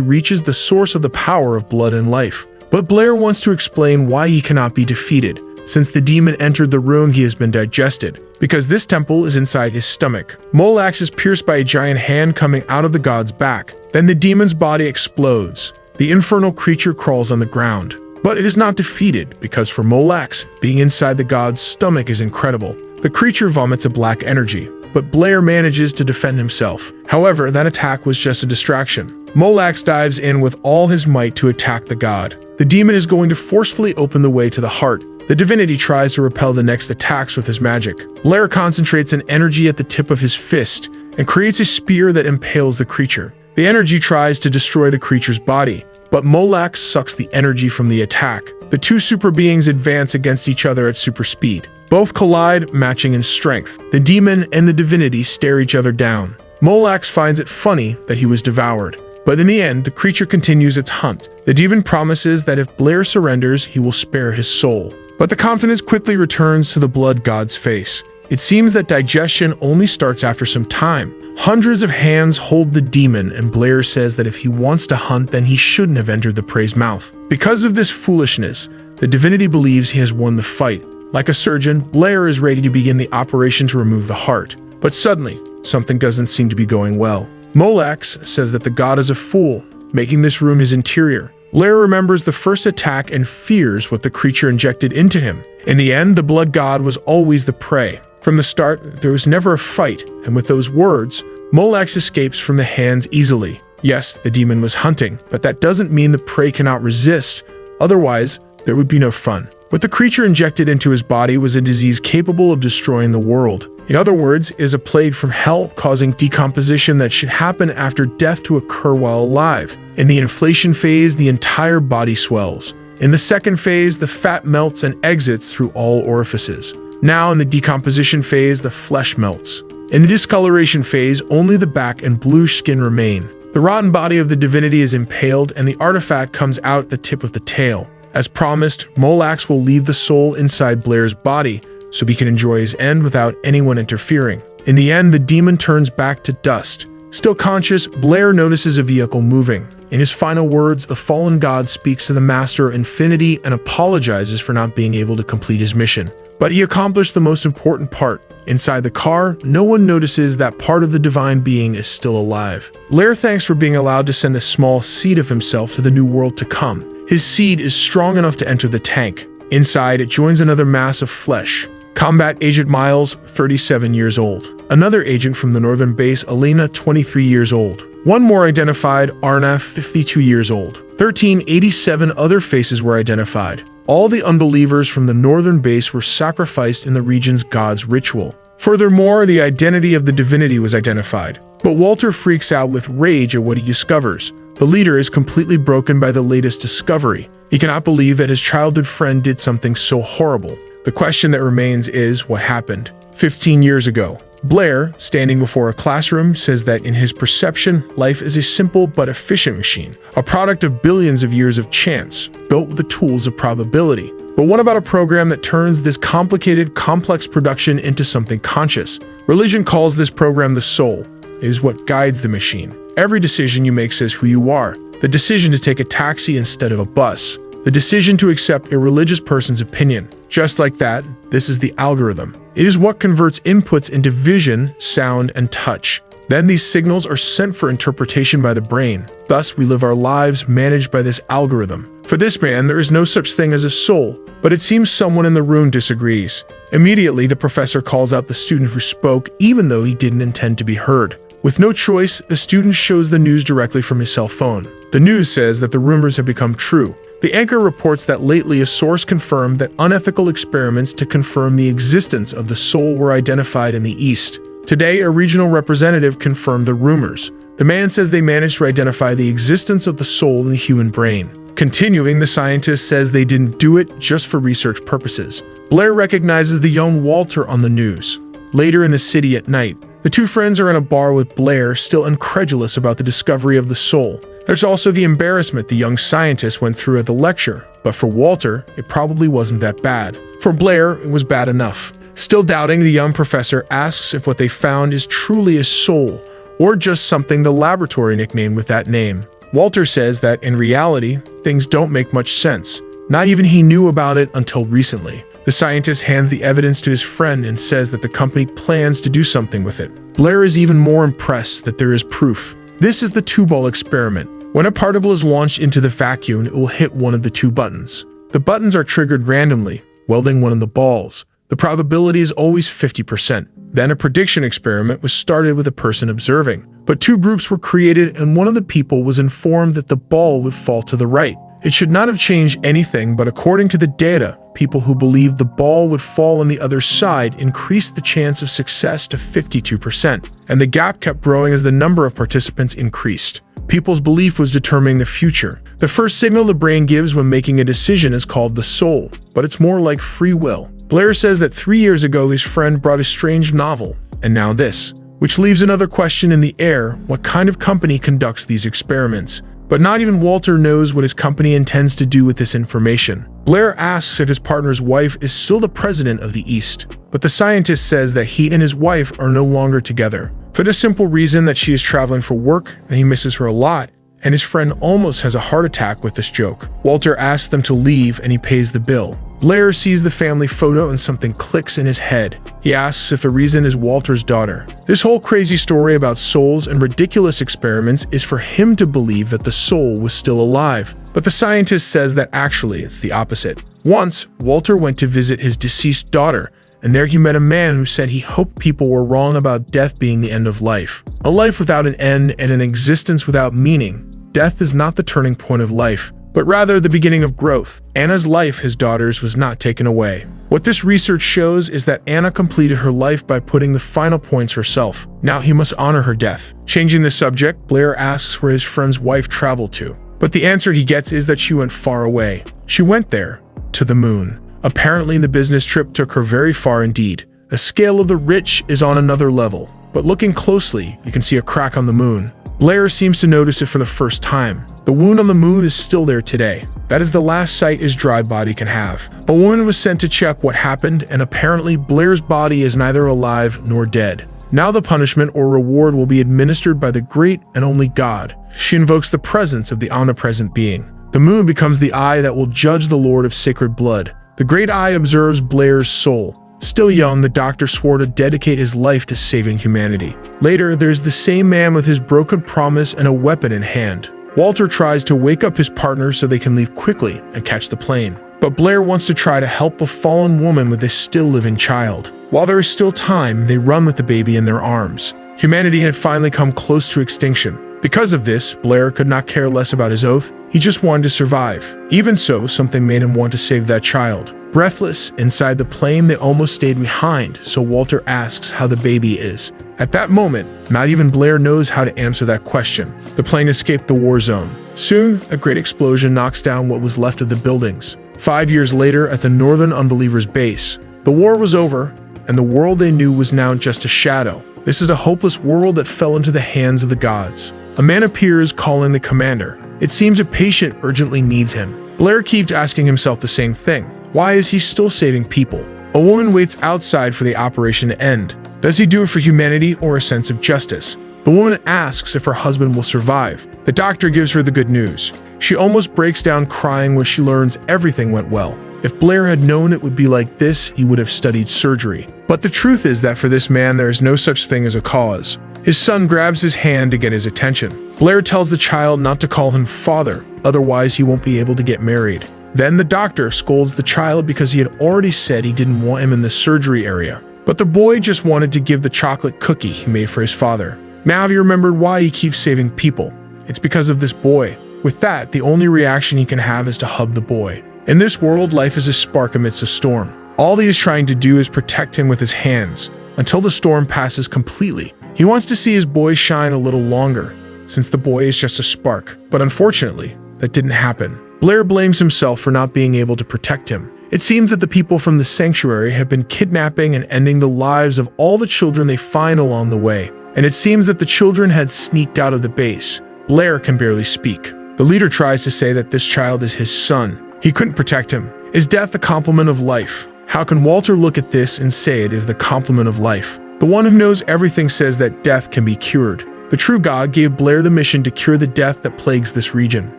reaches the source of the power of blood and life. But Blair wants to explain why he cannot be defeated. Since the demon entered the room, he has been digested, because this temple is inside his stomach. Molax is pierced by a giant hand coming out of the god's back. Then the demon's body explodes. The infernal creature crawls on the ground. But it is not defeated, because for Molax, being inside the god's stomach is incredible. The creature vomits a black energy. but Blair manages to defend himself. However, that attack was just a distraction. Molax dives in with all his might to attack the god. The demon is going to forcefully open the way to the heart. The divinity tries to repel the next attacks with his magic. Blair concentrates an energy at the tip of his fist and creates a spear that impales the creature. The energy tries to destroy the creature's body, but Molax sucks the energy from the attack. The two super beings advance against each other at super speed. Both collide, matching in strength. The demon and the divinity stare each other down. Molax finds it funny that he was devoured. But in the end, the creature continues its hunt. The demon promises that if Blair surrenders, he will spare his soul. But the confidence quickly returns to the blood god's face. It seems that digestion only starts after some time. Hundreds of hands hold the demon, and Blair says that if he wants to hunt, then he shouldn't have entered the prey's mouth. Because of this foolishness, the divinity believes he has won the fight. Like a surgeon, Blair is ready to begin the operation to remove the heart. But suddenly, something doesn't seem to be going well. Molax says that the god is a fool, making this room his interior. Blair remembers the first attack and fears what the creature injected into him. In the end, the blood god was always the prey. From the start, there was never a fight, and with those words, Molax escapes from the hands easily. Yes, the demon was hunting, but that doesn't mean the prey cannot resist. Otherwise, there would be no fun. What the creature injected into his body was a disease capable of destroying the world. In other words, it is a plague from hell causing decomposition that should happen after death to occur while alive. In the inflation phase, the entire body swells. In the second phase, the fat melts and exits through all orifices. Now in the decomposition phase, the flesh melts. In the discoloration phase, only the back and bluish skin remain. The rotten body of the divinity is impaled and the artifact comes out at the tip of the tail. As promised, Molax will leave the soul inside Blair's body so he can enjoy his end without anyone interfering. In the end, the demon turns back to dust. Still conscious, Blair notices a vehicle moving. In his final words, the fallen god speaks to the Master of Infinity and apologizes for not being able to complete his mission. But he accomplished the most important part. Inside the car, no one notices that part of the divine being is still alive. Blair thanks for being allowed to send a small seed of himself to the new world to come. His seed is strong enough to enter the tank. Inside, it joins another mass of flesh. Combat Agent Miles, 37 years old. Another agent from the northern base, Alina, 23 years old. One more identified, Arnaf, 52 years old. 1387 other faces were identified. All the unbelievers from the northern base were sacrificed in the region's god's ritual. Furthermore, the identity of the divinity was identified. But Walter freaks out with rage at what he discovers. The leader is completely broken by the latest discovery. He cannot believe that his childhood friend did something so horrible. The question that remains is, what happened 15 years ago? Blair, standing before a classroom, says that in his perception, life is a simple but efficient machine, a product of billions of years of chance, built with the tools of probability. But what about a program that turns this complicated, complex production into something conscious? Religion calls this program the soul. It is what guides the machine. Every decision you make says who you are. The decision to take a taxi instead of a bus. The decision to accept a religious person's opinion. Just like that, this is the algorithm. It is what converts inputs into vision, sound, and touch. Then these signals are sent for interpretation by the brain. Thus, we live our lives managed by this algorithm. For this man, there is no such thing as a soul, but it seems someone in the room disagrees. Immediately, the professor calls out the student who spoke, even though he didn't intend to be heard. With no choice, the student shows the news directly from his cell phone. The news says that the rumors have become true. The anchor reports that lately a source confirmed that unethical experiments to confirm the existence of the soul were identified in the East. Today, a regional representative confirmed the rumors. The man says they managed to identify the existence of the soul in the human brain. Continuing, the scientist says they didn't do it just for research purposes. Blair recognizes the young Walter on the news. Later in the city at night, the two friends are in a bar with Blair, still incredulous about the discovery of the soul. There's also the embarrassment the young scientist went through at the lecture, but for Walter, it probably wasn't that bad. For Blair, it was bad enough. Still doubting, the young professor asks if what they found is truly a soul, or just something the laboratory nicknamed with that name. Walter says that in reality, things don't make much sense. Not even he knew about it until recently. The scientist hands the evidence to his friend and says that the company plans to do something with it. Blair is even more impressed that there is proof. This is the two-ball experiment. When a particle is launched into the vacuum, it will hit one of the two buttons. The buttons are triggered randomly, welding one of the balls. The probability is always 50%. Then a prediction experiment was started with a person observing. But two groups were created and one of the people was informed that the ball would fall to the right. It should not have changed anything, but according to the data, people who believed the ball would fall on the other side increased the chance of success to 52%, and the gap kept growing as the number of participants increased. People's belief was determining the future. The first signal the brain gives when making a decision is called the soul, but it's more like free will. Blair says that 3 years ago his friend brought a strange novel, and now this, which leaves another question in the air: what kind of company conducts these experiments? But not even Walter knows what his company intends to do with this information. Blair asks if his partner's wife is still the president of the East, but the scientist says that he and his wife are no longer together, for the simple reason that she is traveling for work and he misses her a lot, and his friend almost has a heart attack with this joke. Walter asks them to leave and he pays the bill. Blair sees the family photo and something clicks in his head. He asks if the reason is Walter's daughter. This whole crazy story about souls and ridiculous experiments is for him to believe that the soul was still alive. But the scientist says that actually it's the opposite. Once, Walter went to visit his deceased daughter, and there he met a man who said he hoped people were wrong about death being the end of life. A life without an end and an existence without meaning. Death is not the turning point of life, but rather the beginning of growth. Anna's life, his daughter's, was not taken away. What this research shows is that Anna completed her life by putting the final points herself. Now he must honor her death. Changing the subject, Blair asks where his friend's wife traveled to. But the answer he gets is that she went far away. She went there, to the moon. Apparently the business trip took her very far indeed. The scale of the rich is on another level. But looking closely, you can see a crack on the moon. Blair seems to notice it for the first time. The wound on the moon is still there today. That is the last sight his dry body can have. A woman was sent to check what happened, and apparently Blair's body is neither alive nor dead. Now the punishment or reward will be administered by the great and only God. She invokes the presence of the omnipresent being. The moon becomes the eye that will judge the Lord of Sacred Blood. The great eye observes Blair's soul. Still young, the doctor swore to dedicate his life to saving humanity. Later, there's the same man with his broken promise and a weapon in hand. Walter tries to wake up his partner so they can leave quickly and catch the plane. But Blair wants to try to help the fallen woman with a still living child. While there is still time, they run with the baby in their arms. Humanity had finally come close to extinction. Because of this, Blair could not care less about his oath. He just wanted to survive. Even so, something made him want to save that child. Breathless, inside the plane, they almost stayed behind, so Walter asks how the baby is. At that moment, not even Blair knows how to answer that question. The plane escaped the war zone. Soon, a great explosion knocks down what was left of the buildings. 5 years later, at the Northern Unbelievers' base, the war was over, and the world they knew was now just a shadow. This is a hopeless world that fell into the hands of the gods. A man appears calling the commander. It seems a patient urgently needs him. Blair keeps asking himself the same thing. Why is he still saving people? A woman waits outside for the operation to end. Does he do it for humanity or a sense of justice? The woman asks if her husband will survive. The doctor gives her the good news. She almost breaks down crying when she learns everything went well. If Blair had known it would be like this, he would have studied surgery. But the truth is that for this man, there is no such thing as a cause. His son grabs his hand to get his attention. Blair tells the child not to call him father, otherwise he won't be able to get married. Then the doctor scolds the child because he had already said he didn't want him in the surgery area. But the boy just wanted to give the chocolate cookie he made for his father. Now he remembered why he keeps saving people. It's because of this boy. With that, the only reaction he can have is to hug the boy. In this world, life is a spark amidst a storm. All he is trying to do is protect him with his hands, until the storm passes completely. He wants to see his boy shine a little longer, since the boy is just a spark. But unfortunately, that didn't happen. Blair blames himself for not being able to protect him. It seems that the people from the sanctuary have been kidnapping and ending the lives of all the children they find along the way. And it seems that the children had sneaked out of the base. Blair can barely speak. The leader tries to say that this child is his son. He couldn't protect him. Is death a complement of life? How can Walter look at this and say it is the complement of life? The one who knows everything says that death can be cured. The true God gave Blair the mission to cure the death that plagues this region.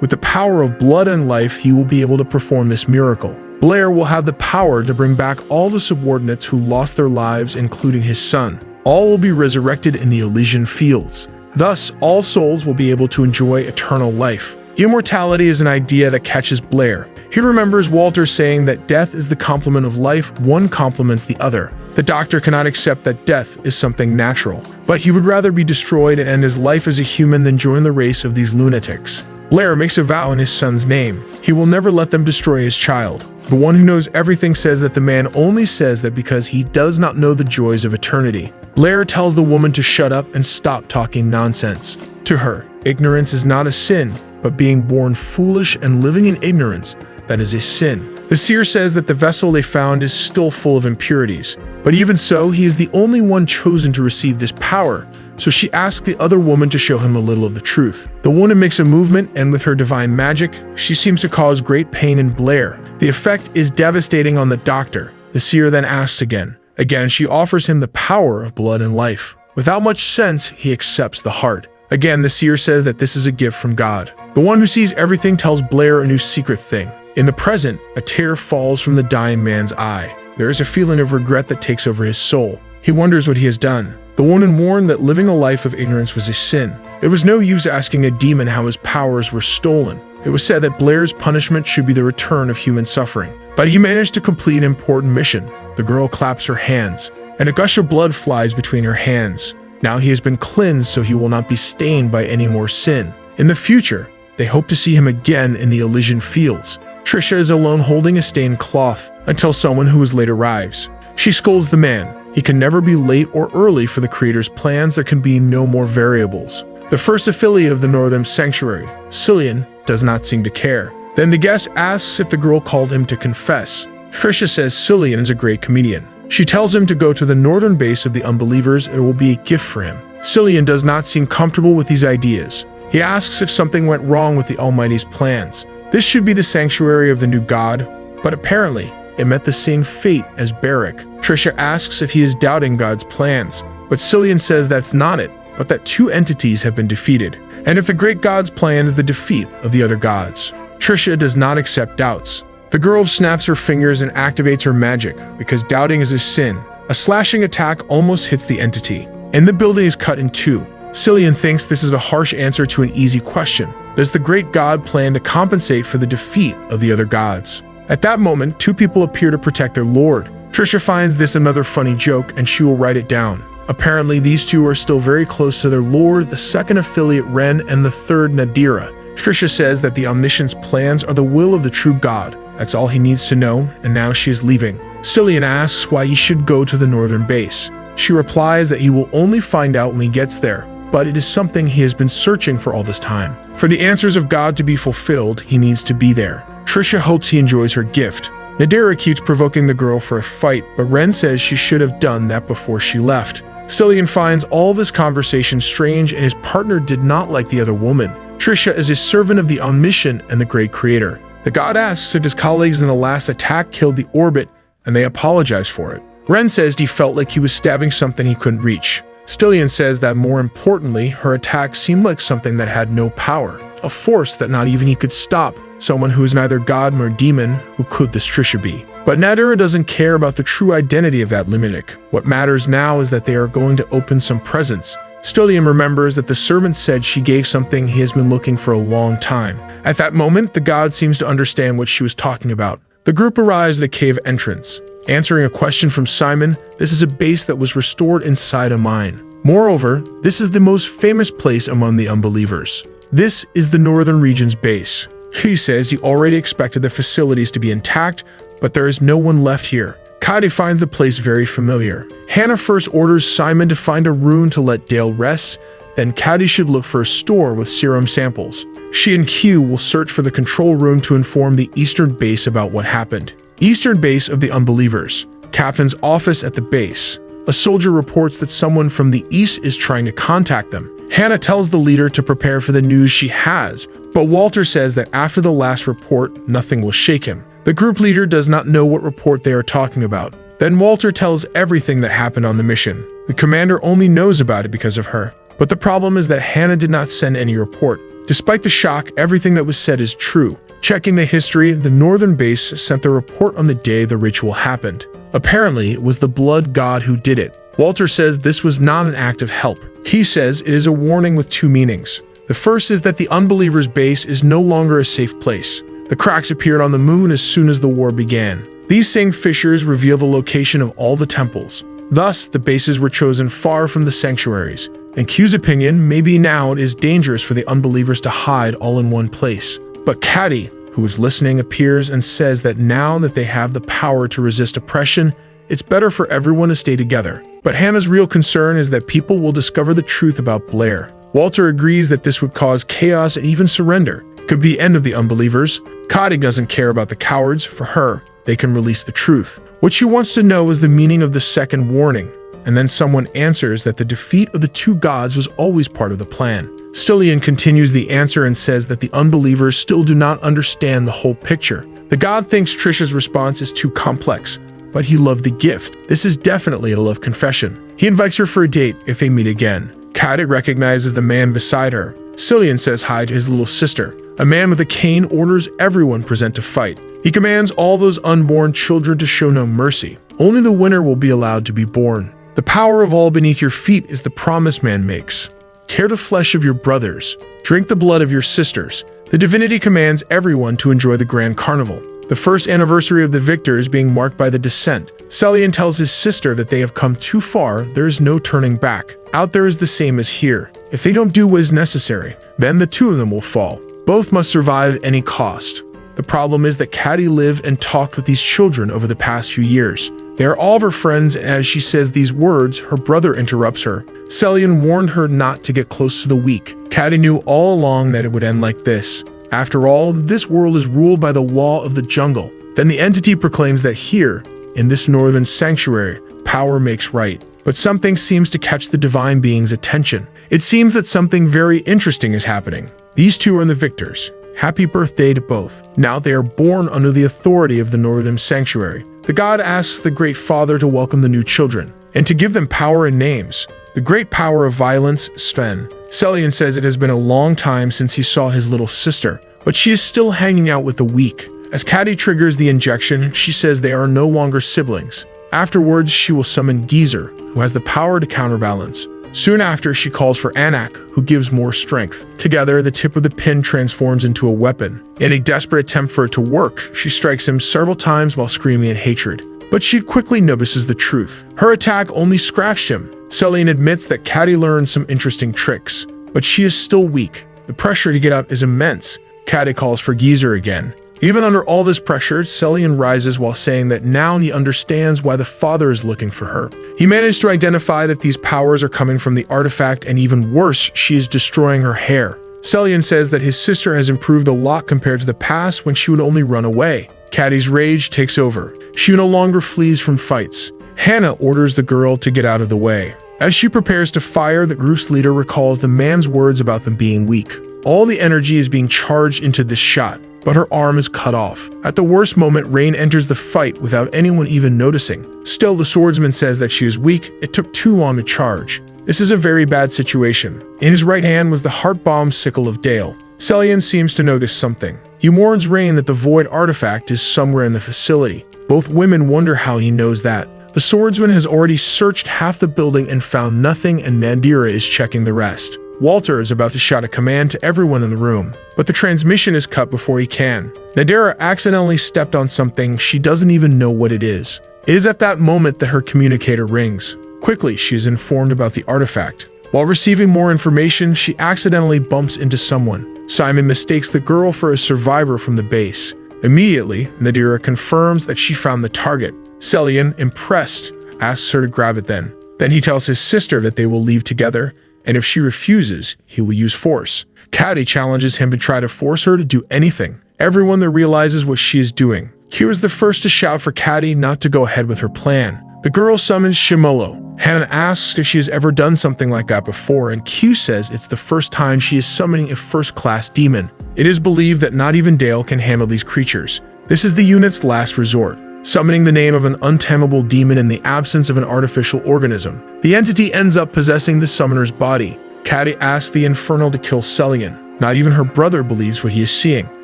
With the power of blood and life, he will be able to perform this miracle. Blair will have the power to bring back all the subordinates who lost their lives, including his son. All will be resurrected in the Elysian fields. Thus, all souls will be able to enjoy eternal life. Immortality is an idea that catches Blair. He remembers Walter saying that death is the complement of life, one complements the other. The doctor cannot accept that death is something natural, but he would rather be destroyed and end his life as a human than join the race of these lunatics. Blair makes a vow in his son's name. He will never let them destroy his child. The one who knows everything says that the man only says that because he does not know the joys of eternity. Blair tells the woman to shut up and stop talking nonsense. To her, ignorance is not a sin, but being born foolish and living in ignorance, that is a sin. The seer says that the vessel they found is still full of impurities, but even so, he is the only one chosen to receive this power, so she asks the other woman to show him a little of the truth. The woman makes a movement, and with her divine magic, she seems to cause great pain in Blair. The effect is devastating on the doctor. The seer then asks again. Again, she offers him the power of blood and life. Without much sense, he accepts the heart. Again, the seer says that this is a gift from God. The one who sees everything tells Blair a new secret thing. In the present, a tear falls from the dying man's eye. There is a feeling of regret that takes over his soul. He wonders what he has done. The woman warned that living a life of ignorance was a sin. It was no use asking a demon how his powers were stolen. It was said that Blair's punishment should be the return of human suffering. But he managed to complete an important mission. The girl claps her hands, and a gush of blood flies between her hands. Now he has been cleansed, so he will not be stained by any more sin. In the future, they hope to see him again in the Elysian fields. Trisha is alone holding a stained cloth until someone who is late arrives. She scolds the man. He can never be late or early for the creator's plans. There can be no more variables. The first affiliate of the Northern Sanctuary, Cillian, does not seem to care. Then the guest asks if the girl called him to confess. Trisha says Cillian is a great comedian. She tells him to go to the northern base of the unbelievers. It will be a gift for him. Cillian does not seem comfortable with these ideas. He asks if something went wrong with the Almighty's plans. This should be the sanctuary of the new god, but apparently it met the same fate as Barrack. Trisha asks if he is doubting God's plans, but Cillian says that's not it, but that two entities have been defeated, and if the great god's plan is the defeat of the other gods. Trisha does not accept doubts. The girl snaps her fingers and activates her magic, because doubting is a sin. A slashing attack almost hits the entity, and the building is cut in two. Cillian thinks this is a harsh answer to an easy question. Does the great god plan to compensate for the defeat of the other gods? At that moment, two people appear to protect their lord. Trisha finds this another funny joke, and she will write it down. Apparently, these two are still very close to their lord, the second affiliate Ren, and the third Nadira. Trisha says that the omniscience plans are the will of the true god. That's all he needs to know, and now she is leaving. Cillian asks why he should go to the northern base. She replies that he will only find out when he gets there, but it is something he has been searching for all this time. For the answers of God to be fulfilled, he needs to be there. Trisha hopes he enjoys her gift. Nadira keeps provoking the girl for a fight, but Ren says she should have done that before she left. Cillian finds all this conversation strange, and his partner did not like the other woman. Trisha is a servant of the Omniscient and the Great Creator. The god asks if his colleagues in the last attack killed the orbit, and they apologize for it. Ren says he felt like he was stabbing something he couldn't reach. Cillian says that more importantly, her attack seemed like something that had no power, a force that not even he could stop, someone who is neither god nor demon. Who could this Trisha be? But Nadira doesn't care about the true identity of that lunatic. What matters now is that they are going to open some presents. Cillian remembers that the servant said she gave something he has been looking for a long time. At that moment, the god seems to understand what she was talking about. The group arrives at the cave entrance. Answering a question from Simon, this is a base that was restored inside a mine. Moreover, this is the most famous place among the unbelievers. This is the northern region's base. He says he already expected the facilities to be intact, but there is no one left here. Kadi finds the place very familiar. Hannah first orders Simon to find a rune to let Dale rest, then Kadi should look for a store with serum samples. She and Q will search for the control room to inform the eastern base about what happened. Eastern base of the unbelievers. Captain's office at the base. A soldier reports that someone from the east is trying to contact them. Hannah tells the leader to prepare for the news she has, but Walter says that after the last report, nothing will shake him. The group leader does not know what report they are talking about. Then Walter tells everything that happened on the mission. The commander only knows about it because of her. But the problem is that Hannah did not send any report. Despite the shock, everything that was said is true. Checking the history, the northern base sent the report on the day the ritual happened. Apparently, it was the blood god who did it. Walter says this was not an act of help. He says it is a warning with two meanings. The first is that the unbeliever's base is no longer a safe place. The cracks appeared on the moon as soon as the war began. These same fissures reveal the location of all the temples. Thus, the bases were chosen far from the sanctuaries. In Q's opinion, maybe now it is dangerous for the unbelievers to hide all in one place. But Caddy, who is listening, appears and says that now that they have the power to resist oppression, it's better for everyone to stay together. But Hannah's real concern is that people will discover the truth about Blair. Walter agrees that this would cause chaos and even surrender. It could be the end of the unbelievers. Caddy doesn't care about the cowards. For her, they can release the truth. What she wants to know is the meaning of the second warning. And then someone answers that the defeat of the two gods was always part of the plan. Stillian continues the answer and says that the unbelievers still do not understand the whole picture. The god thinks Trisha's response is too complex, but he loved the gift. This is definitely a love confession. He invites her for a date if they meet again. Caddy recognizes the man beside her. Stillian says hi to his little sister. A man with a cane orders everyone present to fight. He commands all those unborn children to show no mercy. Only the winner will be allowed to be born. The power of all beneath your feet is the promise man makes. Tear the flesh of your brothers. Drink the blood of your sisters. The divinity commands everyone to enjoy the grand carnival. The first anniversary of the victors being marked by the descent. Stillian tells his sister that they have come too far, there is no turning back. Out there is the same as here. If they don't do what is necessary, then the two of them will fall. Both must survive at any cost. The problem is that Caddy lived and talked with these children over the past few years. They are all of her friends, and as she says these words, her brother interrupts her. Stillian warned her not to get close to the weak. Caddy knew all along that it would end like this. After all, this world is ruled by the law of the jungle. Then the entity proclaims that here, in this northern sanctuary, power makes right. But something seems to catch the divine being's attention. It seems that something very interesting is happening. These two are the victors. Happy birthday to both. Now they are born under the authority of the northern sanctuary. The god asks the Great Father to welcome the new children, and to give them power and names. The great power of violence, Sven. Stillian says it has been a long time since he saw his little sister, but she is still hanging out with the weak. As Caddy triggers the injection, she says they are no longer siblings. Afterwards, she will summon Geezer, who has the power to counterbalance. Soon after, she calls for Anak, who gives more strength. Together, the tip of the pin transforms into a weapon. In a desperate attempt for it to work, she strikes him several times while screaming in hatred. But she quickly notices the truth. Her attack only scratched him. Stillian admits that Caddy learned some interesting tricks, but she is still weak. The pressure to get up is immense. Caddy calls for Geezer again. Even under all this pressure, Stillian rises while saying that now he understands why the father is looking for her. He managed to identify that these powers are coming from the artifact, and even worse, she is destroying her hair. Stillian says that his sister has improved a lot compared to the past when she would only run away. Caddy's rage takes over. She no longer flees from fights. Hannah orders the girl to get out of the way. As she prepares to fire, the group's leader recalls the man's words about them being weak. All the energy is being charged into this shot, but her arm is cut off. At the worst moment, Rain enters the fight without anyone even noticing. Still, the swordsman says that she is weak. It took too long to charge. This is a very bad situation. In his right hand was the heart-bomb sickle of Dale. Stillian seems to notice something. He warns Rain that the void artifact is somewhere in the facility. Both women wonder how he knows that. The swordsman has already searched half the building and found nothing, and Nadira is checking the rest. Walter is about to shout a command to everyone in the room, but the transmission is cut before he can. Nadira accidentally stepped on something. She doesn't even know what it is. It is at that moment that her communicator rings. Quickly, she is informed about the artifact. While receiving more information, she accidentally bumps into someone. Simon mistakes the girl for a survivor from the base. Immediately, Nadira confirms that she found the target. Stillian, impressed, asks her to grab it then. Then he tells his sister that they will leave together, and if she refuses, he will use force. Caddy challenges him to try to force her to do anything. Everyone there realizes what she is doing. Q is the first to shout for Caddy not to go ahead with her plan. The girl summons Shimolo. Hannah asks if she has ever done something like that before, and Q says it's the first time she is summoning a first-class demon. It is believed that not even Dale can handle these creatures. This is the unit's last resort, summoning the name of an untamable demon in the absence of an artificial organism. The entity ends up possessing the summoner's body. Caddy asks the Infernal to kill Stillian. Not even her brother believes what he is seeing,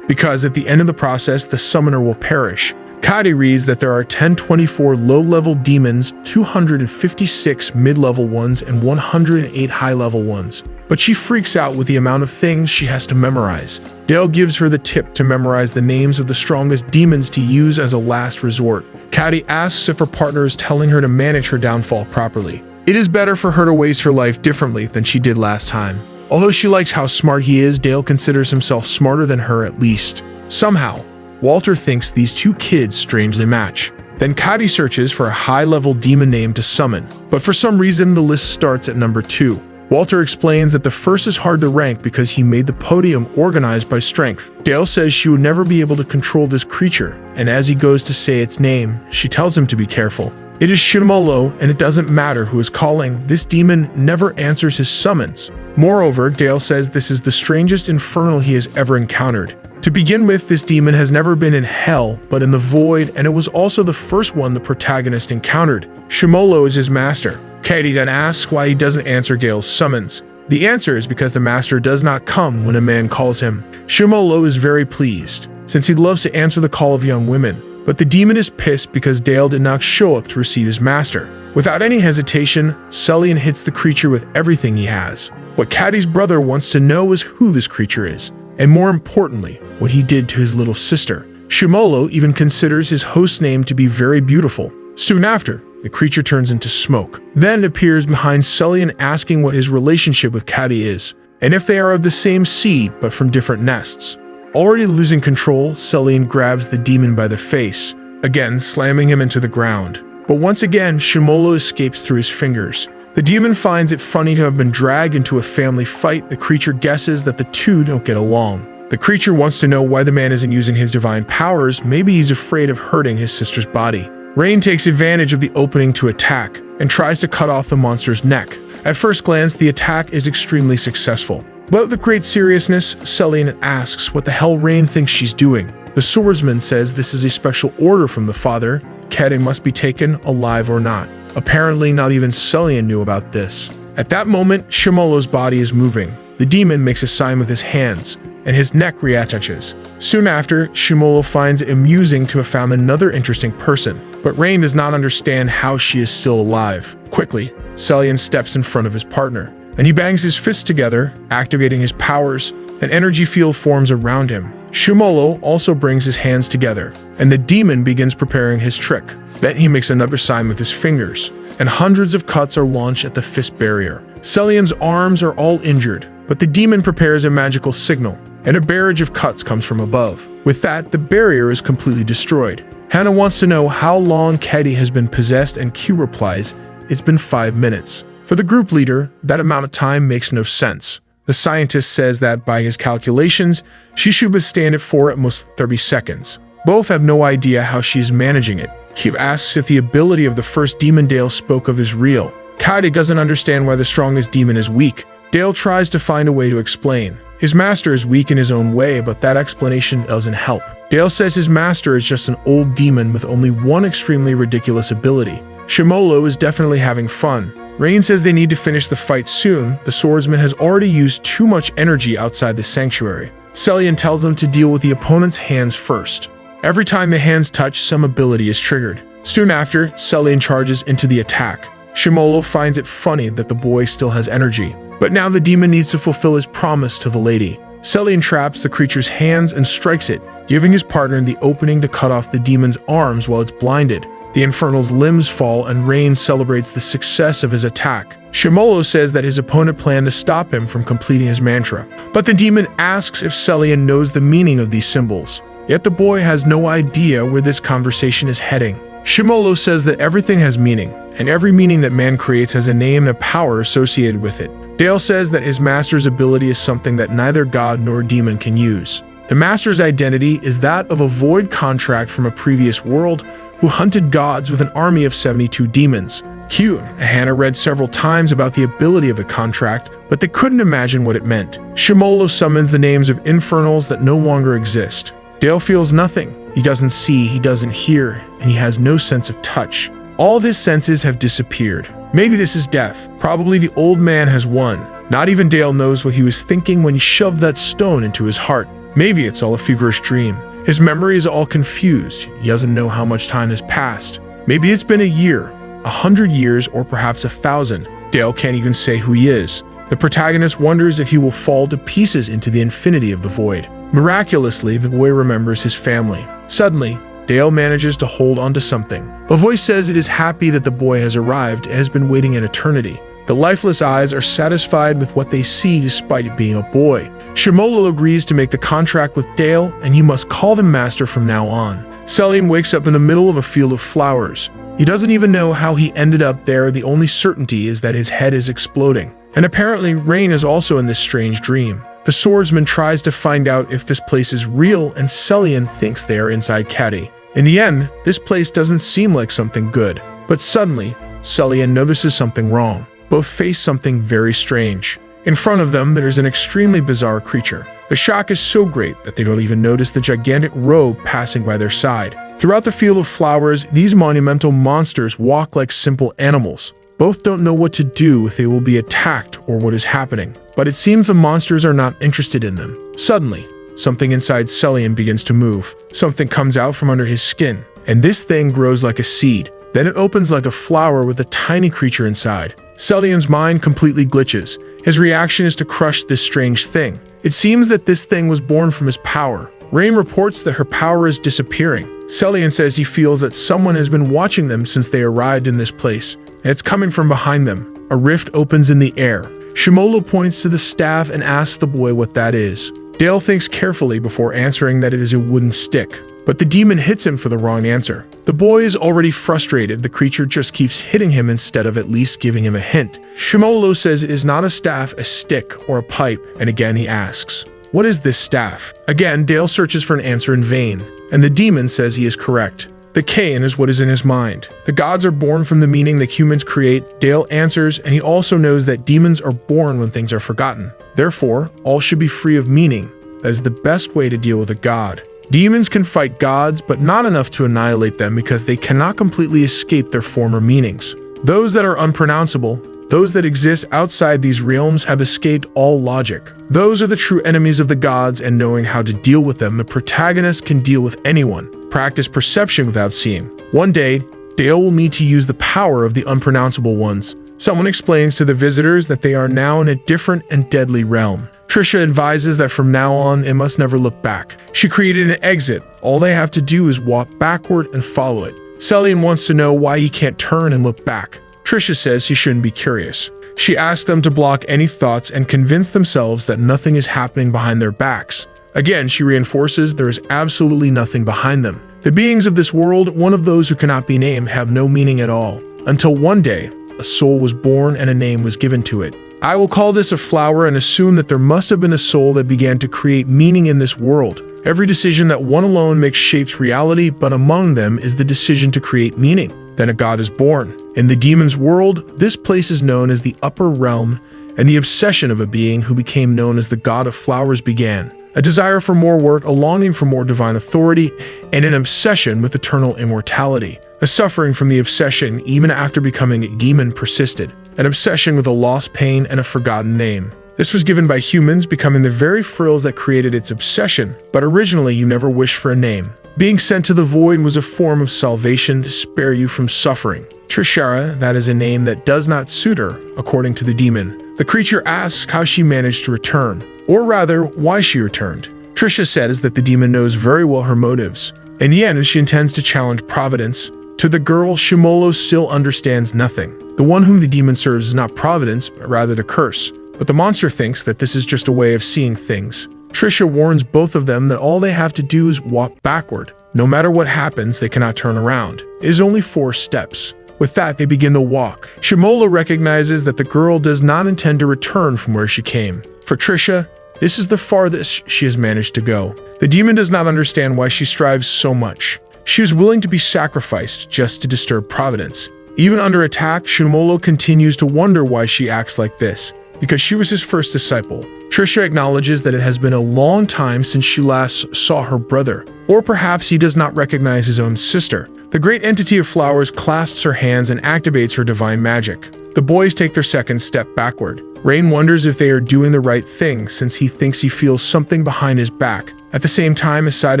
because at the end of the process, the summoner will perish. Caddy reads that there are 1024 low-level demons, 256 mid-level ones, and 108 high-level ones. But she freaks out with the amount of things she has to memorize. Dale gives her the tip to memorize the names of the strongest demons to use as a last resort. Caddy asks if her partner is telling her to manage her downfall properly. It is better for her to waste her life differently than she did last time. Although she likes how smart he is, Dale considers himself smarter than her at least. Somehow, Walter thinks these two kids strangely match. Then Caddy searches for a high-level demon name to summon, but for some reason the list starts at number 2. Walter explains that the first is hard to rank because he made the podium organized by strength. Dale says she would never be able to control this creature, and as he goes to say its name, she tells him to be careful. It is Shimolo, and it doesn't matter who is calling. This demon never answers his summons. Moreover, Dale says this is the strangest infernal he has ever encountered. To begin with, this demon has never been in hell, but in the void, and it was also the first one the protagonist encountered. Shimolo is his master. Katie then asks why he doesn't answer Dale's summons. The answer is because the master does not come when a man calls him. Shimolo is very pleased, since he loves to answer the call of young women. But the demon is pissed because Dale did not show up to receive his master. Without any hesitation, Celian hits the creature with everything he has. What Caddy's brother wants to know is who this creature is, and more importantly, what he did to his little sister. Shimolo even considers his host's name to be very beautiful. Soon after, the creature turns into smoke. Then it appears behind Celian asking what his relationship with Caddy is, and if they are of the same seed but from different nests. Already losing control, Celian grabs the demon by the face, again slamming him into the ground. But once again, Shimolo escapes through his fingers. The demon finds it funny to have been dragged into a family fight. The creature guesses that the two don't get along. The creature wants to know why the man isn't using his divine powers. Maybe he's afraid of hurting his sister's body. Rain takes advantage of the opening to attack and tries to cut off the monster's neck. At first glance, the attack is extremely successful. But with great seriousness, Celian asks what the hell Rain thinks she's doing. The swordsman says this is a special order from the father. Caddy must be taken alive or not. Apparently, not even Celian knew about this. At that moment, Shimolo's body is moving. The demon makes a sign with his hands, and his neck reattaches. Soon after, Shimolo finds it amusing to have found another interesting person, but Rain does not understand how she is still alive. Quickly, Celian steps in front of his partner, and he bangs his fists together, activating his powers. An energy field forms around him. Shimolo also brings his hands together, and the demon begins preparing his trick. Then he makes another sign with his fingers, and hundreds of cuts are launched at the fist barrier. Celian's arms are all injured, but the demon prepares a magical signal, and a barrage of cuts comes from above. With that, the barrier is completely destroyed. Hannah wants to know how long Caddy has been possessed, and Q replies, "It's been 5 minutes." For the group leader, that amount of time makes no sense. The scientist says that by his calculations, she should withstand it for at most 30 seconds. Both have no idea how she is managing it. Q asks if the ability of the first demon Dale spoke of is real. Caddy doesn't understand why the strongest demon is weak. Dale tries to find a way to explain. His master is weak in his own way, but that explanation doesn't help. Dale says his master is just an old demon with only one extremely ridiculous ability. Shimolo is definitely having fun. Rain says they need to finish the fight soon. The swordsman has already used too much energy outside the sanctuary. Celian tells them to deal with the opponent's hands first. Every time the hands touch, some ability is triggered. Soon after, Celian charges into the attack. Shimolo finds it funny that the boy still has energy, but now the demon needs to fulfill his promise to the lady. Celian traps the creature's hands and strikes it, giving his partner the opening to cut off the demon's arms while it's blinded. The infernal's limbs fall, and Rain celebrates the success of his attack. Shimolo says that his opponent planned to stop him from completing his mantra, but the demon asks if Celian knows the meaning of these symbols. Yet the boy has no idea where this conversation is heading. Shimolo says that everything has meaning, and every meaning that man creates has a name and a power associated with it. Dale says that his master's ability is something that neither god nor demon can use. The master's identity is that of a void contract from a previous world who hunted gods with an army of 72 demons. Q and Hannah read several times about the ability of the contract, but they couldn't imagine what it meant. Shimolo summons the names of infernals that no longer exist. Dale feels nothing. He doesn't see, he doesn't hear, and he has no sense of touch. All of his senses have disappeared. Maybe this is death. Probably the old man has won. Not even Dale knows what he was thinking when he shoved that stone into his heart. Maybe it's all a feverish dream. His memory is all confused. He doesn't know how much time has passed. Maybe it's been a year, 100 years, or perhaps 1,000. Dale can't even say who he is. The protagonist wonders if he will fall to pieces into the infinity of the void. Miraculously, the boy remembers his family. Suddenly, Dale manages to hold onto something. A voice says it is happy that the boy has arrived and has been waiting an eternity. The lifeless eyes are satisfied with what they see despite it being a boy. Shimolo agrees to make the contract with Dale, and he must call him master from now on. Celian wakes up in the middle of a field of flowers. He doesn't even know how he ended up there. The only certainty is that his head is exploding. And apparently, Rain is also in this strange dream. The swordsman tries to find out if this place is real, and Celian thinks they are inside Caddy. In the end, this place doesn't seem like something good. But suddenly, Celian notices something wrong. Both face something very strange. In front of them, there's an extremely bizarre creature. The shock is so great that they don't even notice the gigantic robe passing by their side. Throughout the field of flowers, these monumental monsters walk like simple animals. Both don't know what to do if they will be attacked or what is happening. But it seems the monsters are not interested in them. Suddenly, something inside Celian begins to move. Something comes out from under his skin, and this thing grows like a seed. Then it opens like a flower with a tiny creature inside. Celian's mind completely glitches. His reaction is to crush this strange thing. It seems that this thing was born from his power. Rain reports that her power is disappearing. Celian says he feels that someone has been watching them since they arrived in this place, and it's coming from behind them. A rift opens in the air. Shimolo points to the staff and asks the boy what that is. Dale thinks carefully before answering that it is a wooden stick, but the demon hits him for the wrong answer. The boy is already frustrated. The creature just keeps hitting him instead of at least giving him a hint. Shimolo says it is not a staff, a stick, or a pipe, and again he asks, "What is this staff?" Again, Dale searches for an answer in vain, and the demon says he is correct. The Kain is what is in his mind. The gods are born from the meaning that humans create. Dale answers, and he also knows that demons are born when things are forgotten. Therefore, all should be free of meaning. That is the best way to deal with a god. Demons can fight gods, but not enough to annihilate them because they cannot completely escape their former meanings. Those that are unpronounceable, those that exist outside these realms, have escaped all logic. Those are the true enemies of the gods, and knowing how to deal with them, the protagonist can deal with anyone. Practice perception without seeing. One day, Dale will need to use the power of the unpronounceable ones. Someone explains to the visitors that they are now in a different and deadly realm. Trisha advises that from now on, it must never look back. She created an exit. All they have to do is walk backward and follow it. Celian wants to know why he can't turn and look back. Trisha says he shouldn't be curious. She asks them to block any thoughts and convince themselves that nothing is happening behind their backs. Again, she reinforces there is absolutely nothing behind them. The beings of this world, one of those who cannot be named, have no meaning at all. Until one day, a soul was born and a name was given to it. I will call this a flower and assume that there must have been a soul that began to create meaning in this world. Every decision that one alone makes shapes reality, but among them is the decision to create meaning. Then a god is born. In the demon's world, this place is known as the upper realm, and the obsession of a being who became known as the god of flowers began. A desire for more work, a longing for more divine authority, and an obsession with eternal immortality. A suffering from the obsession even after becoming a demon persisted. An obsession with a lost pain and a forgotten name. This was given by humans, becoming the very frills that created its obsession, but originally you never wished for a name. Being sent to the void was a form of salvation to spare you from suffering. Trishara, that is a name that does not suit her, according to the demon. The creature asks how she managed to return, or rather, why she returned. Trisha says that the demon knows very well her motives. In the end, she intends to challenge Providence. To the girl, Shimolo still understands nothing. The one whom the demon serves is not Providence, but rather the curse. But the monster thinks that this is just a way of seeing things. Trisha warns both of them that all they have to do is walk backward. No matter what happens, they cannot turn around. It is only 4 steps. With that, they begin the walk. Shimolo recognizes that the girl does not intend to return from where she came. For Trisha, this is the farthest she has managed to go. The demon does not understand why she strives so much. She is willing to be sacrificed just to disturb Providence. Even under attack, Shimolo continues to wonder why she acts like this, because she was his first disciple. Trisha acknowledges that it has been a long time since she last saw her brother, or perhaps he does not recognize his own sister. The great entity of flowers clasps her hands and activates her divine magic. The boys take their second step backward. Rain wonders if they are doing the right thing since he thinks he feels something behind his back. At the same time, a side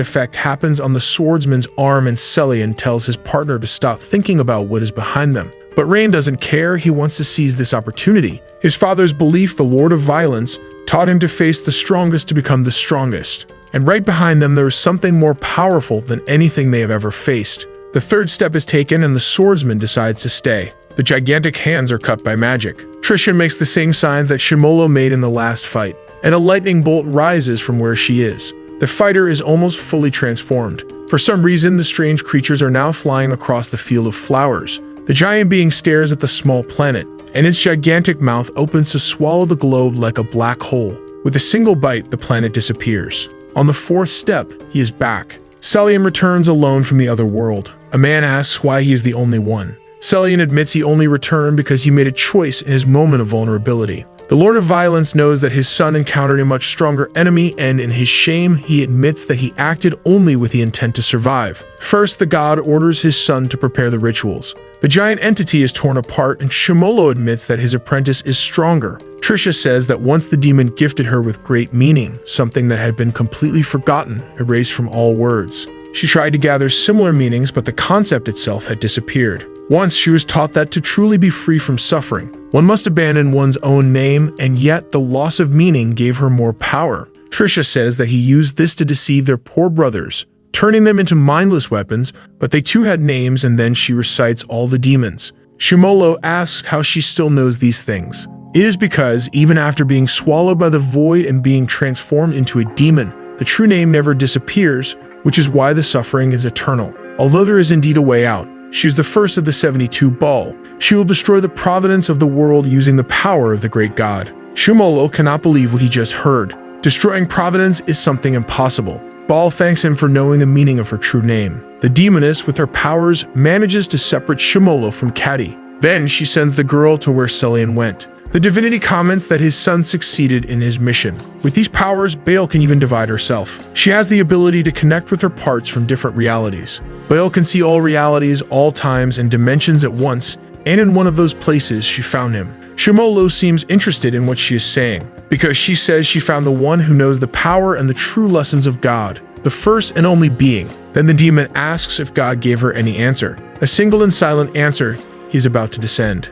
effect happens on the swordsman's arm and Celian tells his partner to stop thinking about what is behind them. But Rain doesn't care. He wants to seize this opportunity. His father's belief, the Lord of Violence, taught him to face the strongest to become the strongest. and right behind them there is something more powerful than anything they have ever faced. The third step is taken and the swordsman decides to stay. The gigantic hands are cut by magic. Trisha makes the same signs that Shimolo made in the last fight, and a lightning bolt rises from where she is. The fighter is almost fully transformed. For some reason, the strange creatures are now flying across the field of flowers. The giant being stares at the small planet, and its gigantic mouth opens to swallow the globe like a black hole. With a single bite, the planet disappears. On the fourth step, he is back. Celian returns alone from the other world. A man asks why he is the only one. Celian admits he only returned because he made a choice in his moment of vulnerability. The Lord of Violence knows that his son encountered a much stronger enemy, and in his shame, he admits that he acted only with the intent to survive. First, the god orders his son to prepare the rituals. The giant entity is torn apart, and Shimolo admits that his apprentice is stronger. Trisha says that once the demon gifted her with great meaning, something that had been completely forgotten, erased from all words. She tried to gather similar meanings, but the concept itself had disappeared. Once she was taught that to truly be free from suffering, one must abandon one's own name, and yet the loss of meaning gave her more power. Trisha says that he used this to deceive their poor brothers, turning them into mindless weapons, but they too had names, and then she recites all the demons. Shimolo asks how she still knows these things. It is because, even after being swallowed by the void and being transformed into a demon, the true name never disappears, which is why the suffering is eternal. Although there is indeed a way out, she is the first of the 72 Ball. She will destroy the providence of the world using the power of the great god. Shimolo cannot believe what he just heard. Destroying providence is something impossible. Ball thanks him for knowing the meaning of her true name. The demoness, with her powers, manages to separate Shimolo from Caddy. Then she sends the girl to where Celian went. The divinity comments that his son succeeded in his mission. With these powers, Baal can even divide herself. She has the ability to connect with her parts from different realities. Baal can see all realities, all times, and dimensions at once, and in one of those places she found him. Shimolo seems interested in what she is saying, because she says she found the one who knows the power and the true lessons of God, the first and only being. Then the demon asks if God gave her any answer. A single and silent answer. He is about to descend.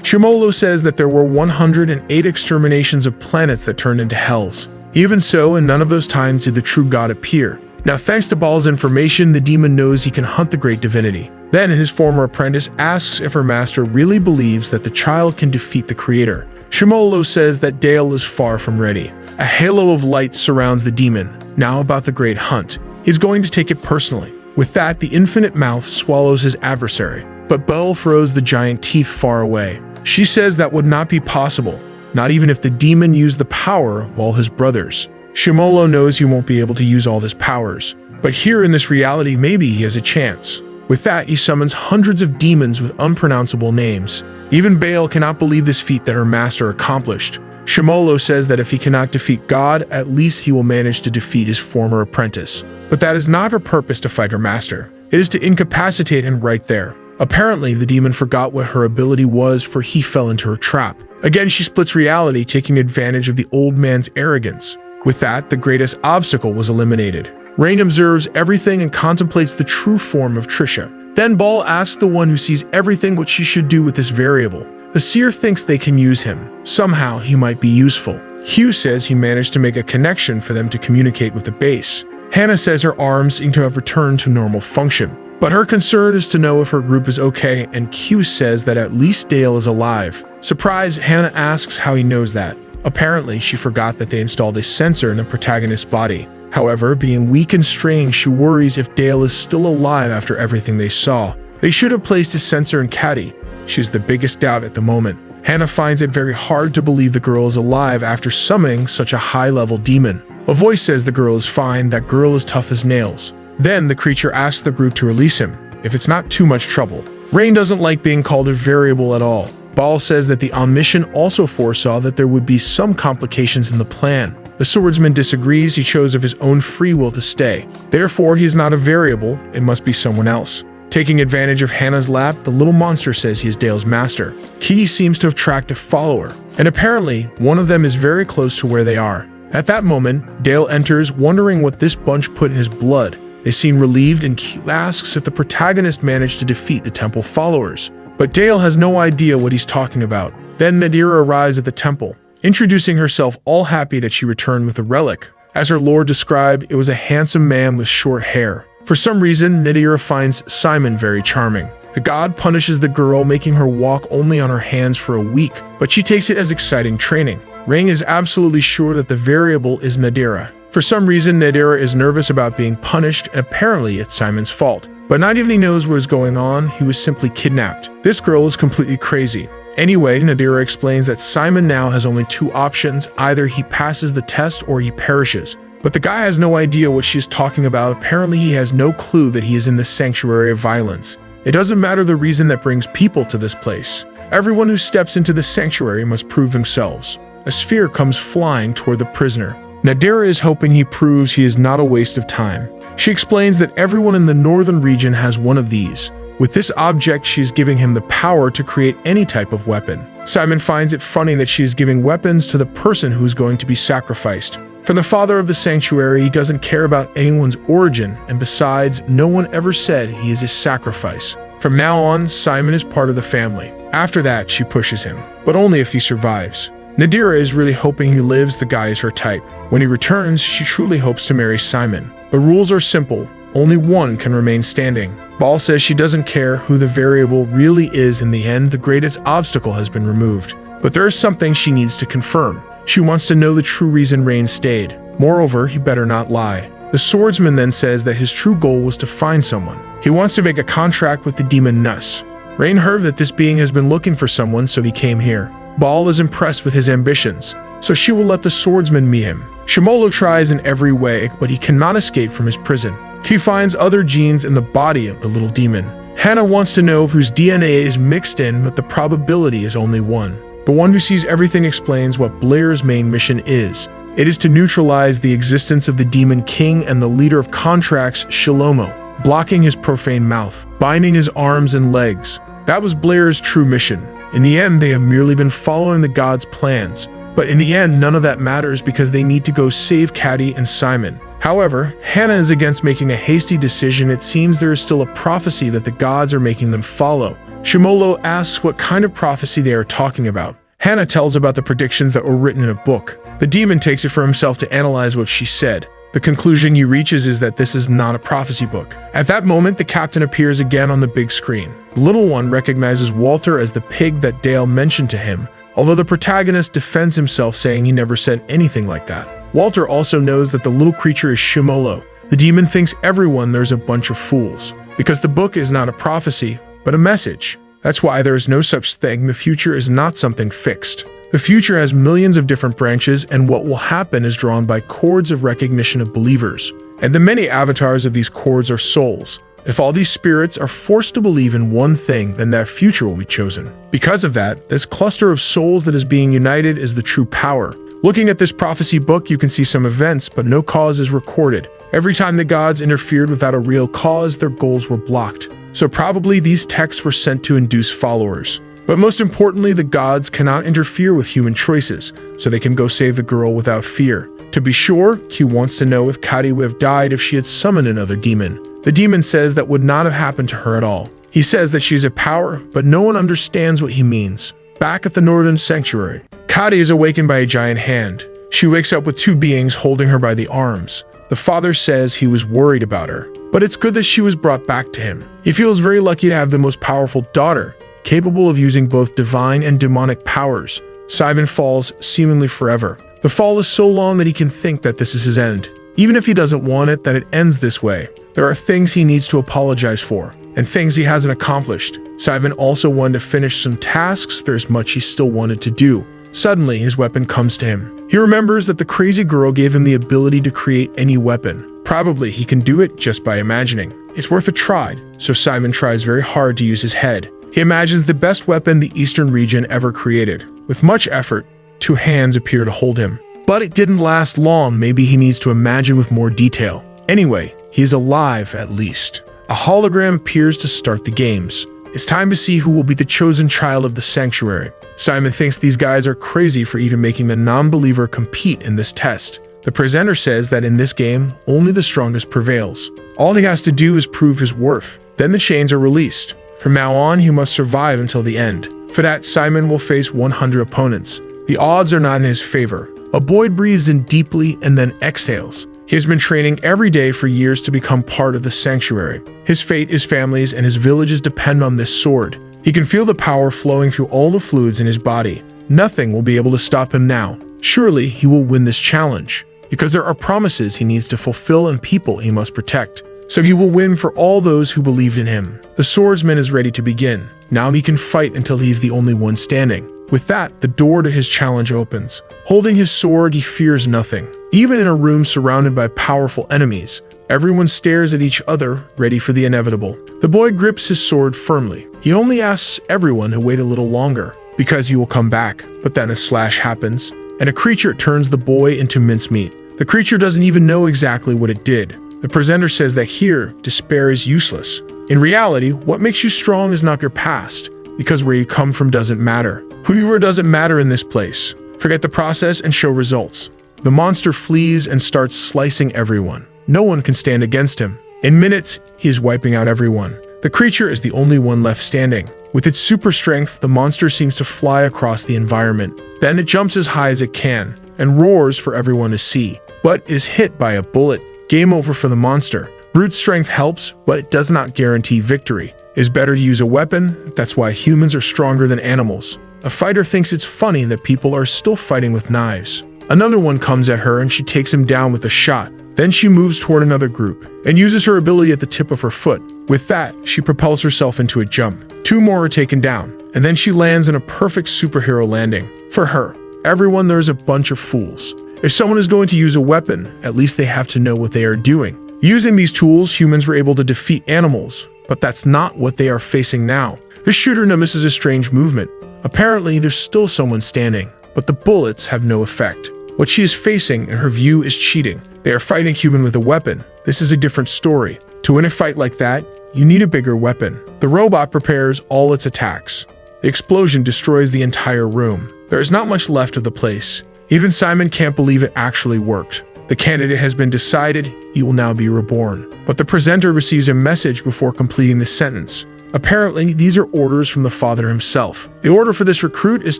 Shimolo says that there were 108 exterminations of planets that turned into hells. Even so, in none of those times did the true god appear. Now, thanks to Baal's information, the demon knows he can hunt the great divinity. Then his former apprentice asks if her master really believes that the child can defeat the creator. Shimolo says that Dale is far from ready. A halo of light surrounds the demon. Now about the great hunt. He's going to take it personally. With that, the infinite mouth swallows his adversary. But Baal throws the giant teeth far away. She says that would not be possible, not even if the demon used the power of all his brothers. Shimolo knows he won't be able to use all his powers, but here in this reality maybe he has a chance. With that, he summons hundreds of demons with unpronounceable names. Even Baal cannot believe this feat that her master accomplished. Shimolo says that if he cannot defeat God, at least he will manage to defeat his former apprentice. But that is not her purpose to fight her master. It is to incapacitate him right there. Apparently, the demon forgot what her ability was, for he fell into her trap. Again, she splits reality, taking advantage of the old man's arrogance. With that, the greatest obstacle was eliminated. Rain observes everything and contemplates the true form of Trisha. Then Baal asks the one who sees everything what she should do with this variable. The seer thinks they can use him. Somehow, he might be useful. Hugh says he managed to make a connection for them to communicate with the base. Hannah says her arms seem to have returned to normal function. But her concern is to know if her group is okay, and Q says that at least Dale is alive. Surprised, Hannah asks how he knows that. Apparently, she forgot that they installed a sensor in the protagonist's body. However, being weak and strange, she worries if Dale is still alive after everything they saw. They should have placed a sensor in Caddy. She's the biggest doubt at the moment. Hannah finds it very hard to believe the girl is alive after summoning such a high-level demon. A voice says the girl is fine, that girl is tough as nails. Then the creature asks the group to release him, if it's not too much trouble. Rain doesn't like being called a variable at all. Baal says that the Omniscient also foresaw that there would be some complications in the plan. The swordsman disagrees. He chose of his own free will to stay. Therefore, he is not a variable. It must be someone else. Taking advantage of Hannah's lap, the little monster says he is Dale's master. Kitty seems to have tracked a follower, and apparently, one of them is very close to where they are. At that moment, Dale enters, wondering what this bunch put in his blood. They seem relieved, and Q asks if the protagonist managed to defeat the temple followers. But Dale has no idea what he's talking about. Then Nadira arrives at the temple, introducing herself, all happy that she returned with a relic. As her lord described, it was a handsome man with short hair. For some reason, Nadira finds Simon very charming. The god punishes the girl, making her walk only on her hands for a week, but she takes it as exciting training. Ring is absolutely sure that the variable is Nadira. For some reason, Nadira is nervous about being punished, and apparently it's Simon's fault. But not even he knows what is going on, he was simply kidnapped. This girl is completely crazy. Anyway, Nadira explains that Simon now has only two options: either he passes the test or he perishes. But the guy has no idea what she's talking about. Apparently he has no clue that he is in the sanctuary of violence. It doesn't matter the reason that brings people to this place. Everyone who steps into the sanctuary must prove themselves. A sphere comes flying toward the prisoner. Nadira is hoping he proves he is not a waste of time. She explains that everyone in the northern region has one of these. With this object, she is giving him the power to create any type of weapon. Simon finds it funny that she is giving weapons to the person who is going to be sacrificed. From the father of the sanctuary, he doesn't care about anyone's origin, and besides, no one ever said he is his sacrifice. From now on, Simon is part of the family. After that, she pushes him, but only if he survives. Nadira is really hoping he lives. The guy is her type. When he returns, she truly hopes to marry Simon. The rules are simple. Only one can remain standing. Ball says she doesn't care who the variable really is. In the end, the greatest obstacle has been removed. But there is something she needs to confirm. She wants to know the true reason Rain stayed. Moreover, he better not lie. The swordsman then says that his true goal was to find someone. He wants to make a contract with the demon Nuss. Rain heard that this being has been looking for someone, so he came here. Ball is impressed with his ambitions, so she will let the swordsman meet him. Shimolo tries in every way, but he cannot escape from his prison. He finds other genes in the body of the little demon. Hannah wants to know whose DNA is mixed in, but the probability is only one. The one who sees everything explains what Blair's main mission is. It is to neutralize the existence of the Demon King and the leader of contracts, Shalomo, blocking his profane mouth, binding his arms and legs. That was Blair's true mission. In the end, they have merely been following the god's plans. But in the end, none of that matters because they need to go save Caddy and Simon. However, Hannah is against making a hasty decision. It seems there is still a prophecy that the gods are making them follow. Shimolo asks what kind of prophecy they are talking about. Hannah tells about the predictions that were written in a book. The demon takes it for himself to analyze what she said. The conclusion he reaches is that this is not a prophecy book. At that moment, the captain appears again on the big screen. The little one recognizes Walter as the pig that Dale mentioned to him, although the protagonist defends himself, saying he never said anything like that. Walter also knows that the little creature is Shimolo. The demon thinks everyone there's a bunch of fools, because the book is not a prophecy, but a message. That's why there is no such thing. The future is not something fixed. The future has millions of different branches, and what will happen is drawn by cords of recognition of believers. And the many avatars of these cords are souls. If all these spirits are forced to believe in one thing, then that future will be chosen. Because of that, this cluster of souls that is being united is the true power. Looking at this prophecy book, you can see some events, but no cause is recorded. Every time the gods interfered without a real cause, their goals were blocked. So probably these texts were sent to induce followers. But most importantly, the gods cannot interfere with human choices, so they can go save the girl without fear. To be sure, he wants to know if Kari would have died if she had summoned another demon. The demon says that would not have happened to her at all. He says that she's a power, but no one understands what he means. Back at the Northern Sanctuary, Kari is awakened by a giant hand. She wakes up with two beings holding her by the arms. The father says he was worried about her, but it's good that she was brought back to him. He feels very lucky to have the most powerful daughter, capable of using both divine and demonic powers. Simon falls seemingly forever. The fall is so long that he can think that this is his end. Even if he doesn't want it, that it ends this way. There are things he needs to apologize for, and things he hasn't accomplished. Simon also wanted to finish some tasks. There's much he still wanted to do. Suddenly, his weapon comes to him. He remembers that the crazy girl gave him the ability to create any weapon. Probably he can do it just by imagining. It's worth a try, so Simon tries very hard to use his head. He imagines the best weapon the Eastern region ever created. With much effort, two hands appear to hold him. But it didn't last long. Maybe he needs to imagine with more detail. Anyway, he's alive at least. A hologram appears to start the games. It's time to see who will be the chosen child of the sanctuary. Simon thinks these guys are crazy for even making the non-believer compete in this test. The presenter says that in this game, only the strongest prevails. All he has to do is prove his worth. Then the chains are released. From now on, he must survive until the end. For that, Simon will face 100 opponents. The odds are not in his favor. A boy breathes in deeply and then exhales. He has been training every day for years to become part of the sanctuary. His fate, his family's, and his villages depend on this sword. He can feel the power flowing through all the fluids in his body. Nothing will be able to stop him now. Surely he will win this challenge, because there are promises he needs to fulfill and people he must protect. So he will win for all those who believed in him. The swordsman is ready to begin. Now he can fight until he's the only one standing. With that, the door to his challenge opens. Holding his sword, he fears nothing. Even in a room surrounded by powerful enemies, everyone stares at each other, ready for the inevitable. The boy grips his sword firmly. He only asks everyone to wait a little longer, because he will come back. But then a slash happens, and a creature turns the boy into mincemeat. The creature doesn't even know exactly what it did. The presenter says that here, despair is useless. In reality, what makes you strong is not your past, because where you come from doesn't matter. Who you are doesn't matter in this place. Forget the process and show results. The monster flees and starts slicing everyone. No one can stand against him. In minutes, he is wiping out everyone. The creature is the only one left standing. With its super strength, the monster seems to fly across the environment. Then it jumps as high as it can and roars for everyone to see, but is hit by a bullet. Game over for the monster. Brute strength helps, but it does not guarantee victory. It is better to use a weapon. That's why humans are stronger than animals. A fighter thinks it's funny that people are still fighting with knives. Another one comes at her and she takes him down with a shot. Then she moves toward another group and uses her ability at the tip of her foot. With that, she propels herself into a jump. Two more are taken down, and then she lands in a perfect superhero landing. For her, everyone there is a bunch of fools. If someone is going to use a weapon, at least they have to know what they are doing. Using these tools, humans were able to defeat animals, but that's not what they are facing now. The shooter notices a strange movement. Apparently, there's still someone standing, but the bullets have no effect. What she is facing, in her view, is cheating. They are fighting human with a weapon. This is a different story. To win a fight like that, you need a bigger weapon. The robot prepares all its attacks. The explosion destroys the entire room. There is not much left of the place. Even Simon can't believe it actually worked. The candidate has been decided, he will now be reborn. But the presenter receives a message before completing the sentence. Apparently, these are orders from the father himself. The order for this recruit is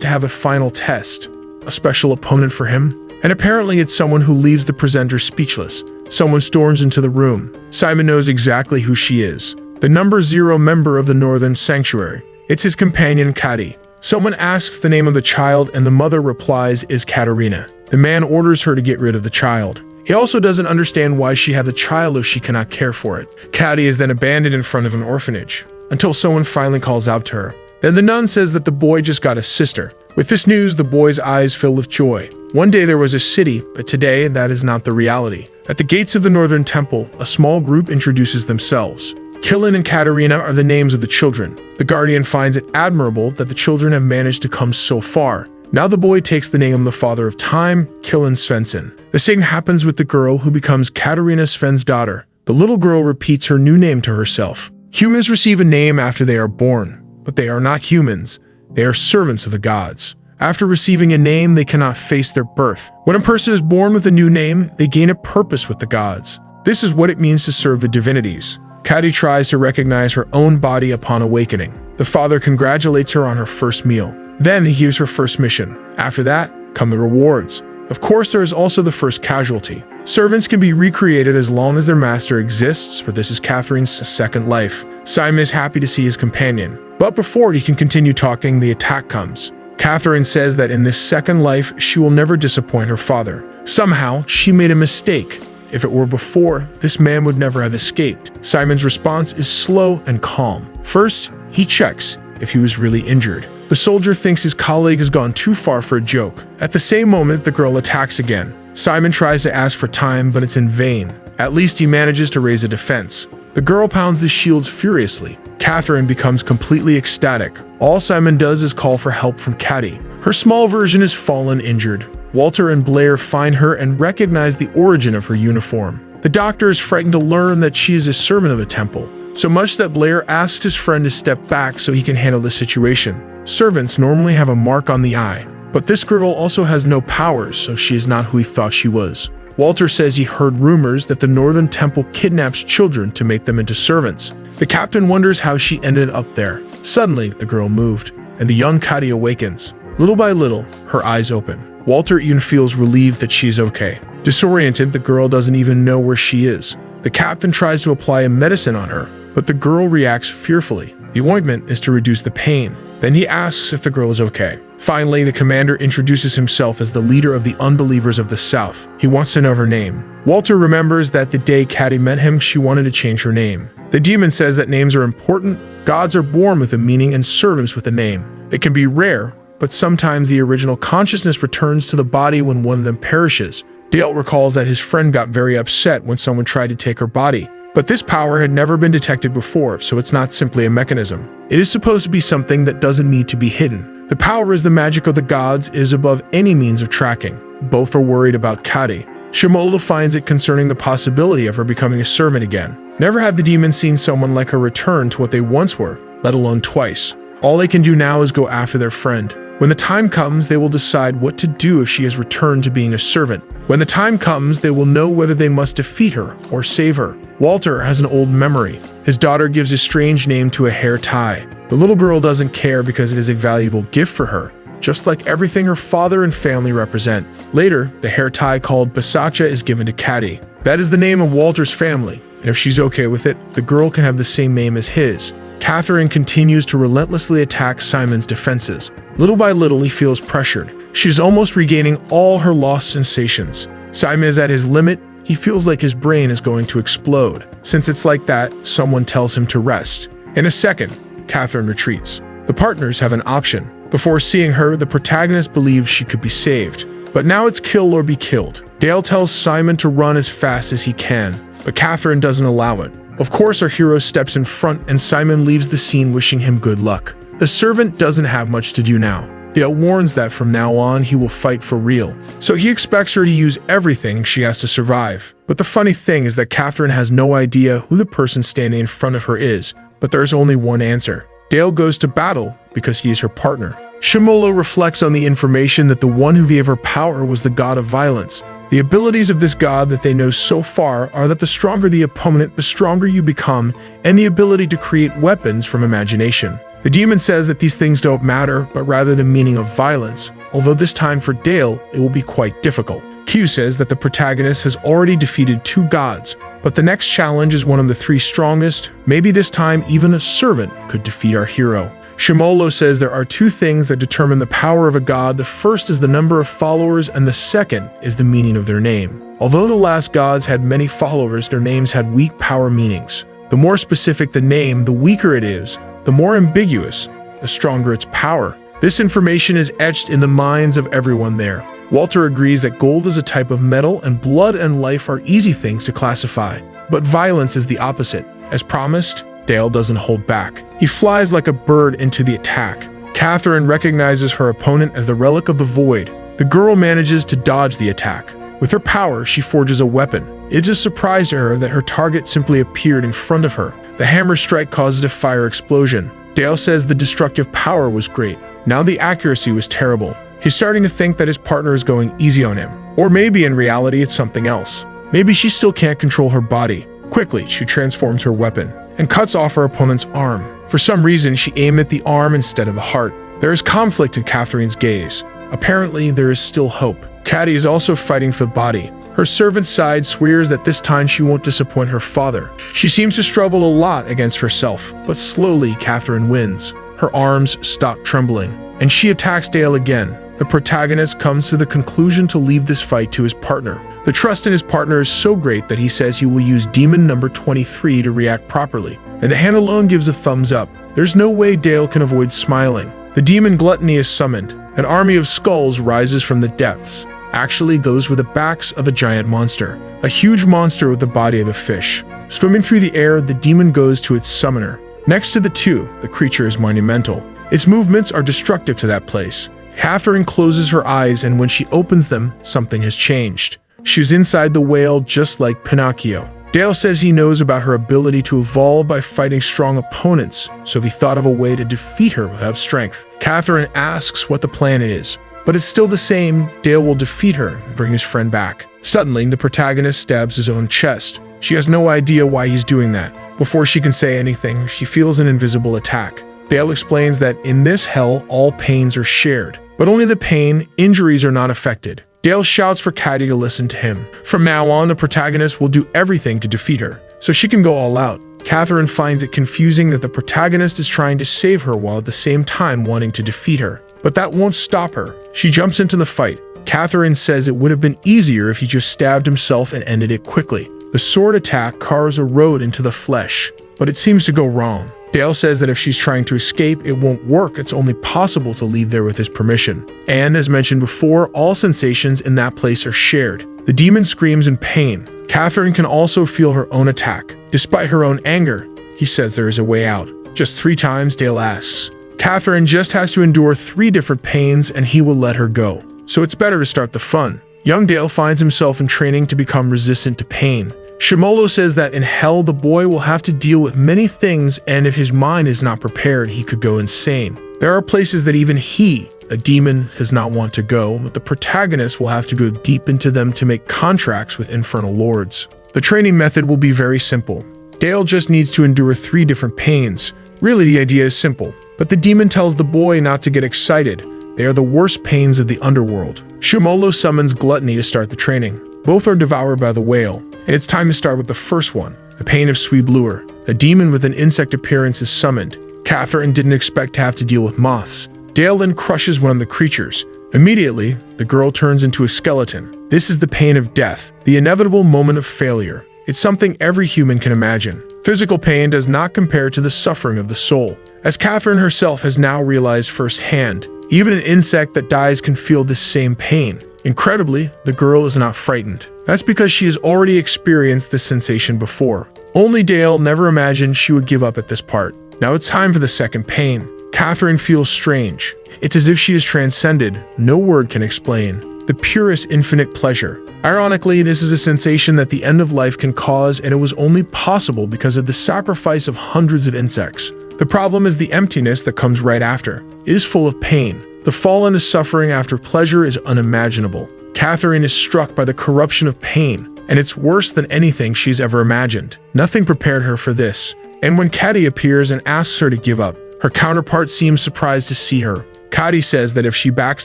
to have a final test, a special opponent for him, and apparently it's someone who leaves the presenter speechless. Someone storms into the room. Simon knows exactly who she is. The number 0 member of the Northern Sanctuary. It's his companion, Kati. Someone asks the name of the child and the mother replies is Katerina. The man orders her to get rid of the child. He also doesn't understand why she had the child if she cannot care for it. Kati is then abandoned in front of an orphanage, until someone finally calls out to her. Then the nun says that the boy just got a sister. With this news, the boy's eyes fill with joy. One day there was a city, but today that is not the reality. At the gates of the Northern Temple, a small group introduces themselves. Killen and Katerina are the names of the children. The Guardian finds it admirable that the children have managed to come so far. Now the boy takes the name of the father of time, Killen Svensson. The same happens with the girl who becomes Katerina Sven's daughter. The little girl repeats her new name to herself. Humans receive a name after they are born, but they are not humans. They are servants of the gods. After receiving a name, they cannot face their birth. When a person is born with a new name, they gain a purpose with the gods. This is what it means to serve the divinities. Kati tries to recognize her own body upon awakening. The father congratulates her on her first meal. Then he gives her first mission. After that, come the rewards. Of course, there is also the first casualty. Servants can be recreated as long as their master exists, for this is Catherine's second life. Simon is happy to see his companion. But before he can continue talking, the attack comes. Catherine says that in this second life, she will never disappoint her father. Somehow, she made a mistake. If it were before, this man would never have escaped. Simon's response is slow and calm. First, he checks if he was really injured. The soldier thinks his colleague has gone too far for a joke. At the same moment, the girl attacks again. Simon tries to ask for time, but it's in vain. At least he manages to raise a defense. The girl pounds the shields furiously. Catherine becomes completely ecstatic. All Simon does is call for help from Kati. Her small version is fallen injured. Walter and Blair find her and recognize the origin of her uniform. The doctor is frightened to learn that she is a servant of the temple, so much that Blair asks his friend to step back so he can handle the situation. Servants normally have a mark on the eye, but this girl also has no powers, so she is not who he thought she was. Walter says he heard rumors that the Northern Temple kidnaps children to make them into servants. The captain wonders how she ended up there. Suddenly, the girl moved, and the young Kati awakens. Little by little, her eyes open. Walter even feels relieved that she's okay. Disoriented, the girl doesn't even know where she is. The captain tries to apply a medicine on her, but the girl reacts fearfully. The ointment is to reduce the pain. Then he asks if the girl is okay. Finally, the commander introduces himself as the leader of the unbelievers of the South. He wants to know her name. Walter remembers that the day Caddy met him, she wanted to change her name. The demon says that names are important. Gods are born with a meaning and servants with a name. They can be rare, but sometimes the original consciousness returns to the body when one of them perishes. Dale recalls that his friend got very upset when someone tried to take her body. But this power had never been detected before, so it's not simply a mechanism. It is supposed to be something that doesn't need to be hidden. The power is the magic of the gods is above any means of tracking. Both are worried about Kadi. Shimola finds it concerning the possibility of her becoming a servant again. Never had the demons seen someone like her return to what they once were, let alone twice. All they can do now is go after their friend. When the time comes, they will decide what to do if she has returned to being a servant. When the time comes, they will know whether they must defeat her or save her. Walter has an old memory. His daughter gives a strange name to a hair tie. The little girl doesn't care because it is a valuable gift for her, just like everything her father and family represent. Later, the hair tie called Basacha is given to Caddy. That is the name of Walter's family, and if she's okay with it, the girl can have the same name as his. Catherine continues to relentlessly attack Simon's defenses. Little by little, he feels pressured. She's almost regaining all her lost sensations. Simon is at his limit. He feels like his brain is going to explode. Since it's like that, someone tells him to rest. In a second, Catherine retreats. The partners have an option. Before seeing her, the protagonist believes she could be saved. But now it's kill or be killed. Dale tells Simon to run as fast as he can, but Catherine doesn't allow it. Of course, our hero steps in front and Simon leaves the scene wishing him good luck. The servant doesn't have much to do now. Dale warns that from now on he will fight for real. So he expects her to use everything she has to survive. But the funny thing is that Catherine has no idea who the person standing in front of her is, but there's only one answer. Dale goes to battle because he is her partner. Shimola reflects on the information that the one who gave her power was the god of violence. The abilities of this god that they know so far are that the stronger the opponent, the stronger you become, and the ability to create weapons from imagination. The demon says that these things don't matter, but rather the meaning of violence, although this time for Dale, it will be quite difficult. Q says that the protagonist has already defeated 2 gods, but the next challenge is one of the 3 strongest. Maybe this time even a servant could defeat our hero. Shimolo says there are 2 things that determine the power of a god. The first is the number of followers, and the second is the meaning of their name. Although the last gods had many followers, their names had weak power meanings. The more specific the name, the weaker it is. The more ambiguous, the stronger its power. This information is etched in the minds of everyone there. Walter agrees that gold is a type of metal and blood and life are easy things to classify. But violence is the opposite. As promised, Dale doesn't hold back. He flies like a bird into the attack. Catherine recognizes her opponent as the relic of the void. The girl manages to dodge the attack. With her power, she forges a weapon. It's a surprise to her that her target simply appeared in front of her. The hammer strike causes a fire explosion. Dale says the destructive power was great. Now the accuracy was terrible. He's starting to think that his partner is going easy on him. Or maybe in reality it's something else. Maybe she still can't control her body. Quickly, she transforms her weapon and cuts off her opponent's arm. For some reason, she aimed at the arm instead of the heart. There is conflict in Catherine's gaze. Apparently, there is still hope. Caddy is also fighting for the body. Her servant's side swears that this time she won't disappoint her father. She seems to struggle a lot against herself, but slowly Catherine wins. Her arms stop trembling, and she attacks Dale again. The protagonist comes to the conclusion to leave this fight to his partner. The trust in his partner is so great that he says he will use demon number 23 to react properly, and the hand alone gives a thumbs up. There's no way Dale can avoid smiling. The demon gluttony is summoned. An army of skulls rises from the depths. Actually, those were the backs of a giant monster. A huge monster with the body of a fish. Swimming through the air, the demon goes to its summoner. Next to the 2, the creature is monumental. Its movements are destructive to that place. Catherine closes her eyes, and when she opens them, something has changed. She's inside the whale just like Pinocchio. Dale says he knows about her ability to evolve by fighting strong opponents, so he thought of a way to defeat her without strength. Catherine asks what the plan is, but it's still the same. Dale will defeat her and bring his friend back. Suddenly, the protagonist stabs his own chest. She has no idea why he's doing that. Before she can say anything, she feels an invisible attack. Dale explains that in this hell, all pains are shared. but only the pain, injuries are not affected. Dale shouts for Caddy to listen to him. From now on, the protagonist will do everything to defeat her, so she can go all out. Catherine finds it confusing that the protagonist is trying to save her while at the same time wanting to defeat her. But that won't stop her. She jumps into the fight. Catherine says it would have been easier if he just stabbed himself and ended it quickly. The sword attack carves a road into the flesh, but it seems to go wrong. Dale says that if she's trying to escape, it won't work. It's only possible to leave there with his permission. And as mentioned before, all sensations in that place are shared. The demon screams in pain. Catherine can also feel her own attack. Despite her own anger, he says there is a way out. Just 3 times, Dale asks. Catherine just has to endure 3 different pains and he will let her go. So it's better to start the fun. Young Dale finds himself in training to become resistant to pain. Shimolo says that in hell the boy will have to deal with many things, and if his mind is not prepared, he could go insane. There are places that even he, a demon, does not want to go, but the protagonist will have to go deep into them to make contracts with infernal lords. The training method will be very simple. Dale just needs to endure 3 different pains. Really, the idea is simple, but the demon tells the boy not to get excited. They are the worst pains of the underworld. Shimolo summons Gluttony to start the training. Both are devoured by the whale, and it's time to start with the first one, the pain of Sweeblure. A demon with an insect appearance is summoned. Catherine didn't expect to have to deal with moths. Dale then crushes one of the creatures. Immediately, the girl turns into a skeleton. This is the pain of death, the inevitable moment of failure. It's something every human can imagine. Physical pain does not compare to the suffering of the soul. As Catherine herself has now realized firsthand, even an insect that dies can feel this same pain. Incredibly, the girl is not frightened. That's because she has already experienced this sensation before. Only Dale never imagined she would give up at this part. Now it's time for the second pain. Catherine feels strange. It's as if she is transcended. No word can explain. The purest infinite pleasure. Ironically, this is a sensation that the end of life can cause, and it was only possible because of the sacrifice of hundreds of insects. The problem is the emptiness that comes right after. It is full of pain. The fallen is suffering after pleasure is unimaginable. Catherine is struck by the corruption of pain, and it's worse than anything she's ever imagined. Nothing prepared her for this. And when Caddy appears and asks her to give up, her counterpart seems surprised to see her. Caddy says that if she backs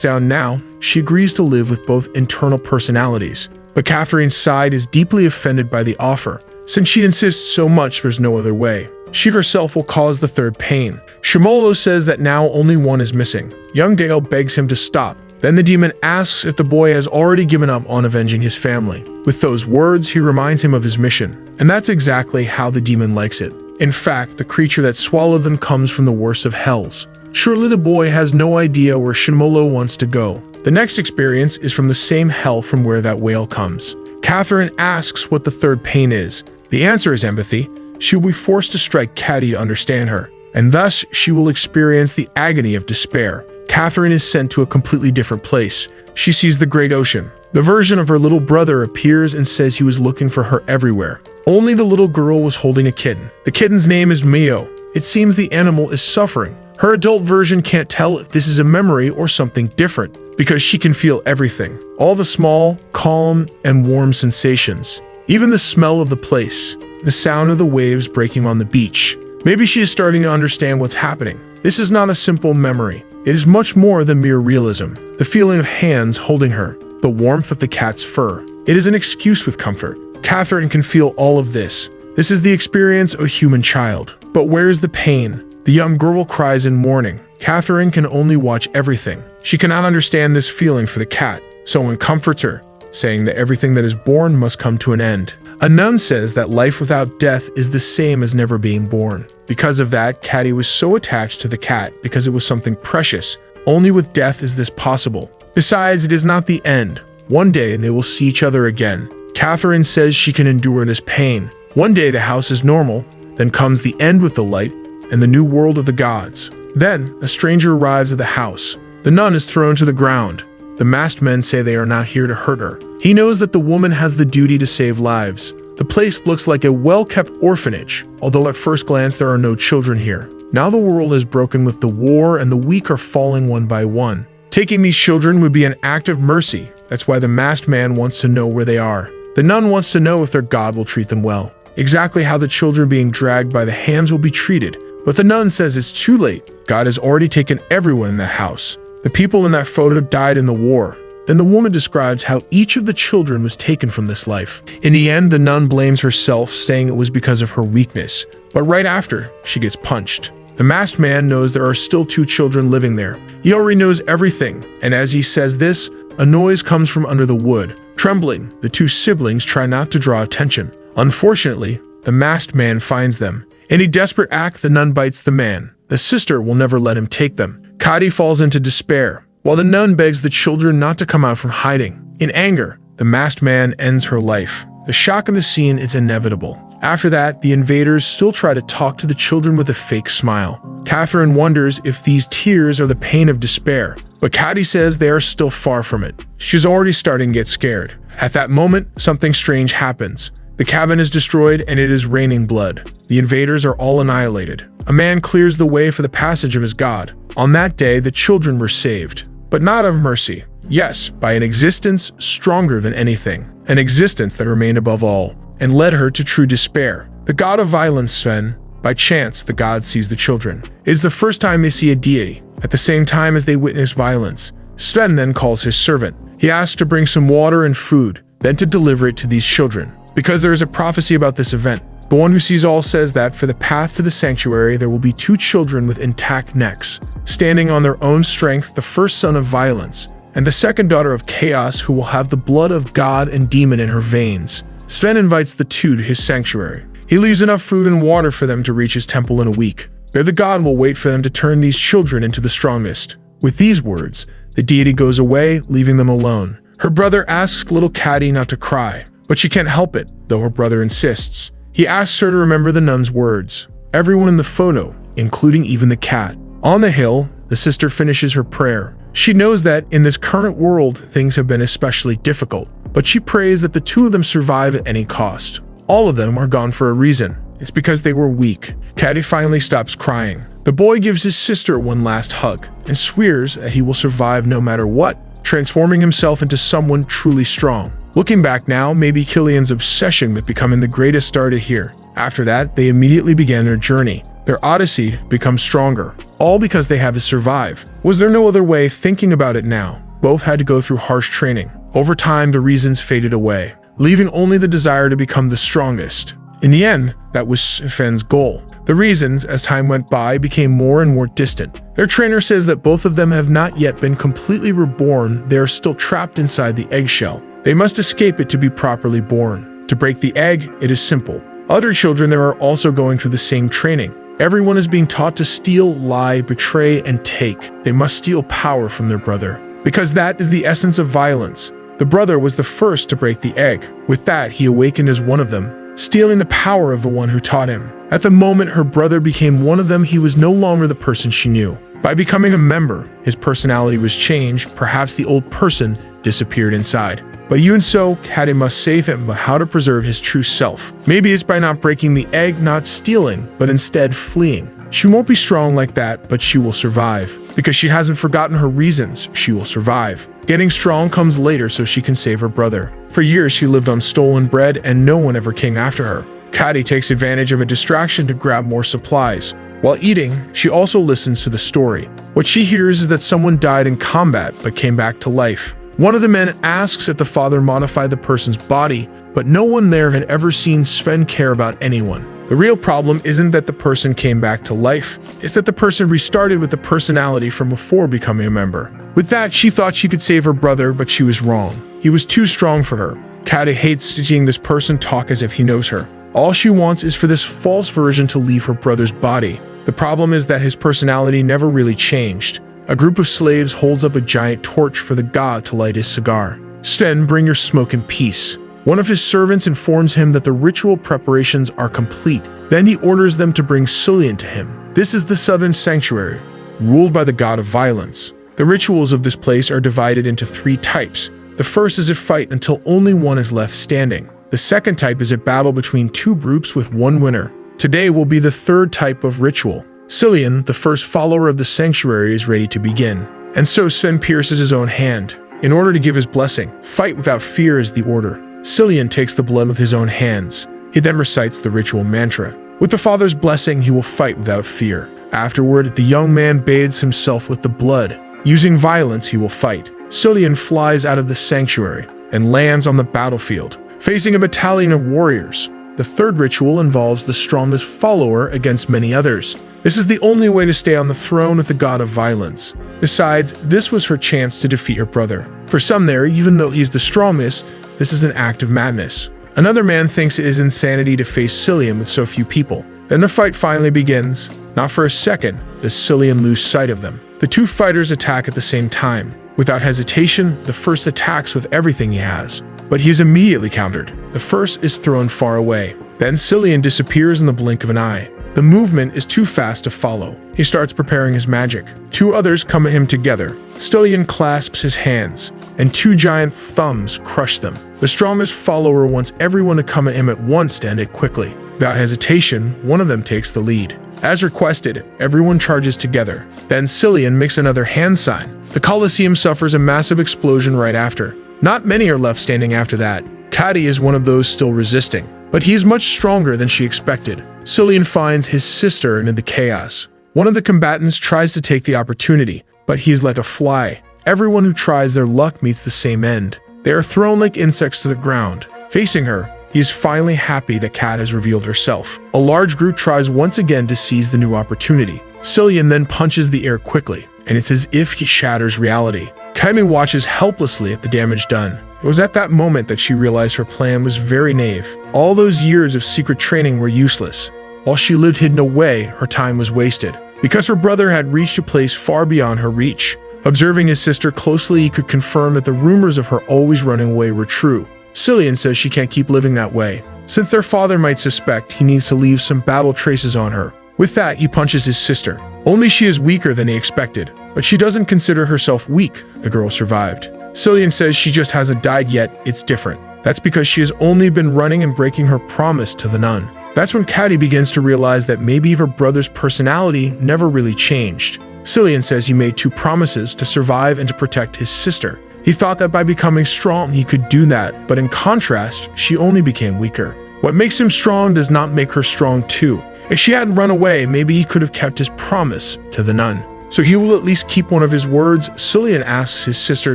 down now, she agrees to live with both internal personalities. But Catherine's side is deeply offended by the offer. Since she insists so much, there's no other way. She herself will cause the third pain. Shimolo says that now only one is missing. Young Dale begs him to stop. Then the demon asks if the boy has already given up on avenging his family. With those words, he reminds him of his mission. And that's exactly how the demon likes it. In fact, the creature that swallowed them comes from the worst of hells. Surely the boy has no idea where Shimolo wants to go. The next experience is from the same hell from where that whale comes. Catherine asks what the third pain is. The answer is empathy. She will be forced to strike Caddy to understand her, and thus she will experience the agony of despair. Catherine is sent to a completely different place. She sees the great ocean. The version of her little brother appears and says he was looking for her everywhere. Only the little girl was holding a kitten. The kitten's name is Mio. It seems the animal is suffering. Her adult version can't tell if this is a memory or something different, because she can feel everything. All the small, calm, and warm sensations. Even the smell of the place. The sound of the waves breaking on the beach. Maybe she is starting to understand what's happening. This is not a simple memory. It is much more than mere realism. The feeling of hands holding her. The warmth of the cat's fur. It is an excuse with comfort. Catherine can feel all of this. This is the experience of a human child. But where is the pain? The young girl cries in mourning. Catherine can only watch everything. She cannot understand this feeling for the cat. Someone comforts her, saying that everything that is born must come to an end. A nun says that life without death is the same as never being born. Because of that, Caddy was so attached to the cat because it was something precious. Only with death is this possible. Besides, it is not the end. One day they will see each other again. Catherine says she can endure this pain. One day the house is normal, then comes the end with the light and the new world of the gods. Then a stranger arrives at the house. The nun is thrown to the ground. The masked men say they are not here to hurt her. He knows that the woman has the duty to save lives. The place looks like a well-kept orphanage, although at first glance there are no children here. Now the world is broken with the war and the weak are falling one by one. Taking these children would be an act of mercy. That's why the masked man wants to know where they are. The nun wants to know if their god will treat them well. Exactly how the children being dragged by the hands will be treated. But the nun says it's too late. God has already taken everyone in the house. The people in that photo died in the war. Then the woman describes how each of the children was taken from this life. In the end, the nun blames herself, saying it was because of her weakness. But right after, she gets punched. The masked man knows there are still 2 children living there. He already knows everything, and as he says this, a noise comes from under the wood. Trembling, the 2 siblings try not to draw attention. Unfortunately, the masked man finds them. In a desperate act, the nun bites the man. The sister will never let him take them. Kadi falls into despair, while the nun begs the children not to come out from hiding. In anger, the masked man ends her life. The shock of the scene is inevitable. After that, the invaders still try to talk to the children with a fake smile. Catherine wonders if these tears are the pain of despair, but Kadi says they are still far from it. She's already starting to get scared. At that moment, something strange happens. The cabin is destroyed and it is raining blood. The invaders are all annihilated. A man clears the way for the passage of his god. On that day, the children were saved, but not of mercy. Yes, by an existence stronger than anything. An existence that remained above all, and led her to true despair. The god of violence, Sven. By chance, the god sees the children. It is the first time they see a deity. At the same time as they witness violence, Sven then calls his servant. He asks to bring some water and food, then to deliver it to these children. Because there is a prophecy about this event, the one who sees all says that for the path to the sanctuary there will be 2 children with intact necks, standing on their own strength, the first son of violence, and the second daughter of chaos, who will have the blood of god and demon in her veins. Sven invites the 2 to his sanctuary. He leaves enough food and water for them to reach his temple in a week. There the god will wait for them to turn these children into the strongest. With these words, the deity goes away, leaving them alone. Her brother asks little Kadi not to cry, but she can't help it, though her brother insists. He asks her to remember the nun's words. Everyone in the photo, including even the cat. On the hill, the sister finishes her prayer. She knows that in this current world, things have been especially difficult, but she prays that the 2 of them survive at any cost. All of them are gone for a reason. It's because they were weak. Kadi finally stops crying. The boy gives his sister one last hug and swears that he will survive no matter what, transforming himself into someone truly strong. Looking back now, maybe Killian's obsession with becoming the greatest started here. After that, they immediately began their journey. Their odyssey becomes stronger, all because they had to survive. Was there no other way? Thinking about it now, both had to go through harsh training. Over time, the reasons faded away, leaving only the desire to become the strongest. In the end, that was Sven's goal. The reasons, as time went by, became more and more distant. Their trainer says that both of them have not yet been completely reborn. They are still trapped inside the eggshell. They must escape it to be properly born. To break the egg, it is simple. Other children there are also going through the same training. Everyone is being taught to steal, lie, betray, and take. They must steal power from their brother, because that is the essence of violence. The brother was the first to break the egg. With that, he awakened as one of them, stealing the power of the one who taught him. At the moment her brother became one of them, he was no longer the person she knew. By becoming a member, his personality was changed. Perhaps the old person disappeared inside. But even so, Kadi must save him. But how to preserve his true self? Maybe it's by not breaking the egg, not stealing, but instead fleeing. She won't be strong like that, but she will survive. Because she hasn't forgotten her reasons, she will survive. Getting strong comes later so she can save her brother. For years she lived on stolen bread and no one ever came after her. Kadi takes advantage of a distraction to grab more supplies. While eating, she also listens to the story. What she hears is that someone died in combat but came back to life. One of the men asks if the father modified the person's body, but no one there had ever seen Sven care about anyone. The real problem isn't that the person came back to life, it's that the person restarted with the personality from before becoming a member. With that, she thought she could save her brother, but she was wrong. He was too strong for her. Kadi hates seeing this person talk as if he knows her. All she wants is for this false version to leave her brother's body. The problem is that his personality never really changed. A group of slaves holds up a giant torch for the god to light his cigar. Sven, bring your smoke in peace. One of his servants informs him that the ritual preparations are complete. Then he orders them to bring Cillian to him. This is the southern sanctuary, ruled by the god of violence. The rituals of this place are divided into 3 types. The first is a fight until only one is left standing. The second type is a battle between 2 groups with one winner. Today will be the 3rd type of ritual. Cillian, the first follower of the sanctuary, is ready to begin. And so Sven pierces his own hand. In order to give his blessing, fight without fear is the order. Cillian takes the blood with his own hands. He then recites the ritual mantra. With the father's blessing, he will fight without fear. Afterward, the young man bathes himself with the blood. Using violence, he will fight. Cillian flies out of the sanctuary and lands on the battlefield, facing a battalion of warriors. The third ritual involves the strongest follower against many others. This is the only way to stay on the throne of the god of violence. Besides, this was her chance to defeat her brother. For some there, even though he's the strongest, this is an act of madness. Another man thinks it is insanity to face Cillian with so few people. Then the fight finally begins. Not for a second does Cillian lose sight of them. The two fighters attack at the same time. Without hesitation, the first attacks with everything he has. But he is immediately countered. The first is thrown far away. Then Cillian disappears in the blink of an eye. The movement is too fast to follow. He starts preparing his magic. Two others come at him together. Cillian clasps his hands, and two giant thumbs crush them. The strongest follower wants everyone to come at him at once to end it quickly. Without hesitation, one of them takes the lead. As requested, everyone charges together. Then Cillian makes another hand sign. The Colosseum suffers a massive explosion right after. Not many are left standing after that. Cady is one of those still resisting, but he is much stronger than she expected. Cillian finds his sister amid the chaos. One of the combatants tries to take the opportunity, but he is like a fly. Everyone who tries their luck meets the same end. They are thrown like insects to the ground. Facing her, he is finally happy that Kat has revealed herself. A large group tries once again to seize the new opportunity. Cillian then punches the air quickly, and it's as if he shatters reality. Kaimi watches helplessly at the damage done. It was at that moment that she realized her plan was very naive. All those years of secret training were useless. While she lived hidden away, her time was wasted. Because her brother had reached a place far beyond her reach. Observing his sister closely, he could confirm that the rumors of her always running away were true. Cillian says she can't keep living that way. Since their father might suspect, he needs to leave some battle traces on her. With that, he punches his sister. Only she is weaker than he expected. But she doesn't consider herself weak. The girl survived. Cillian says she just hasn't died yet. It's different. That's because she has only been running and breaking her promise to the nun. That's when Cady begins to realize that maybe her brother's personality never really changed. Cillian says he made two promises to survive and to protect his sister. He thought that by becoming strong he could do that, but in contrast, she only became weaker. What makes him strong does not make her strong too. If she hadn't run away, maybe he could have kept his promise to the nun. So he will at least keep one of his words. Cillian asks his sister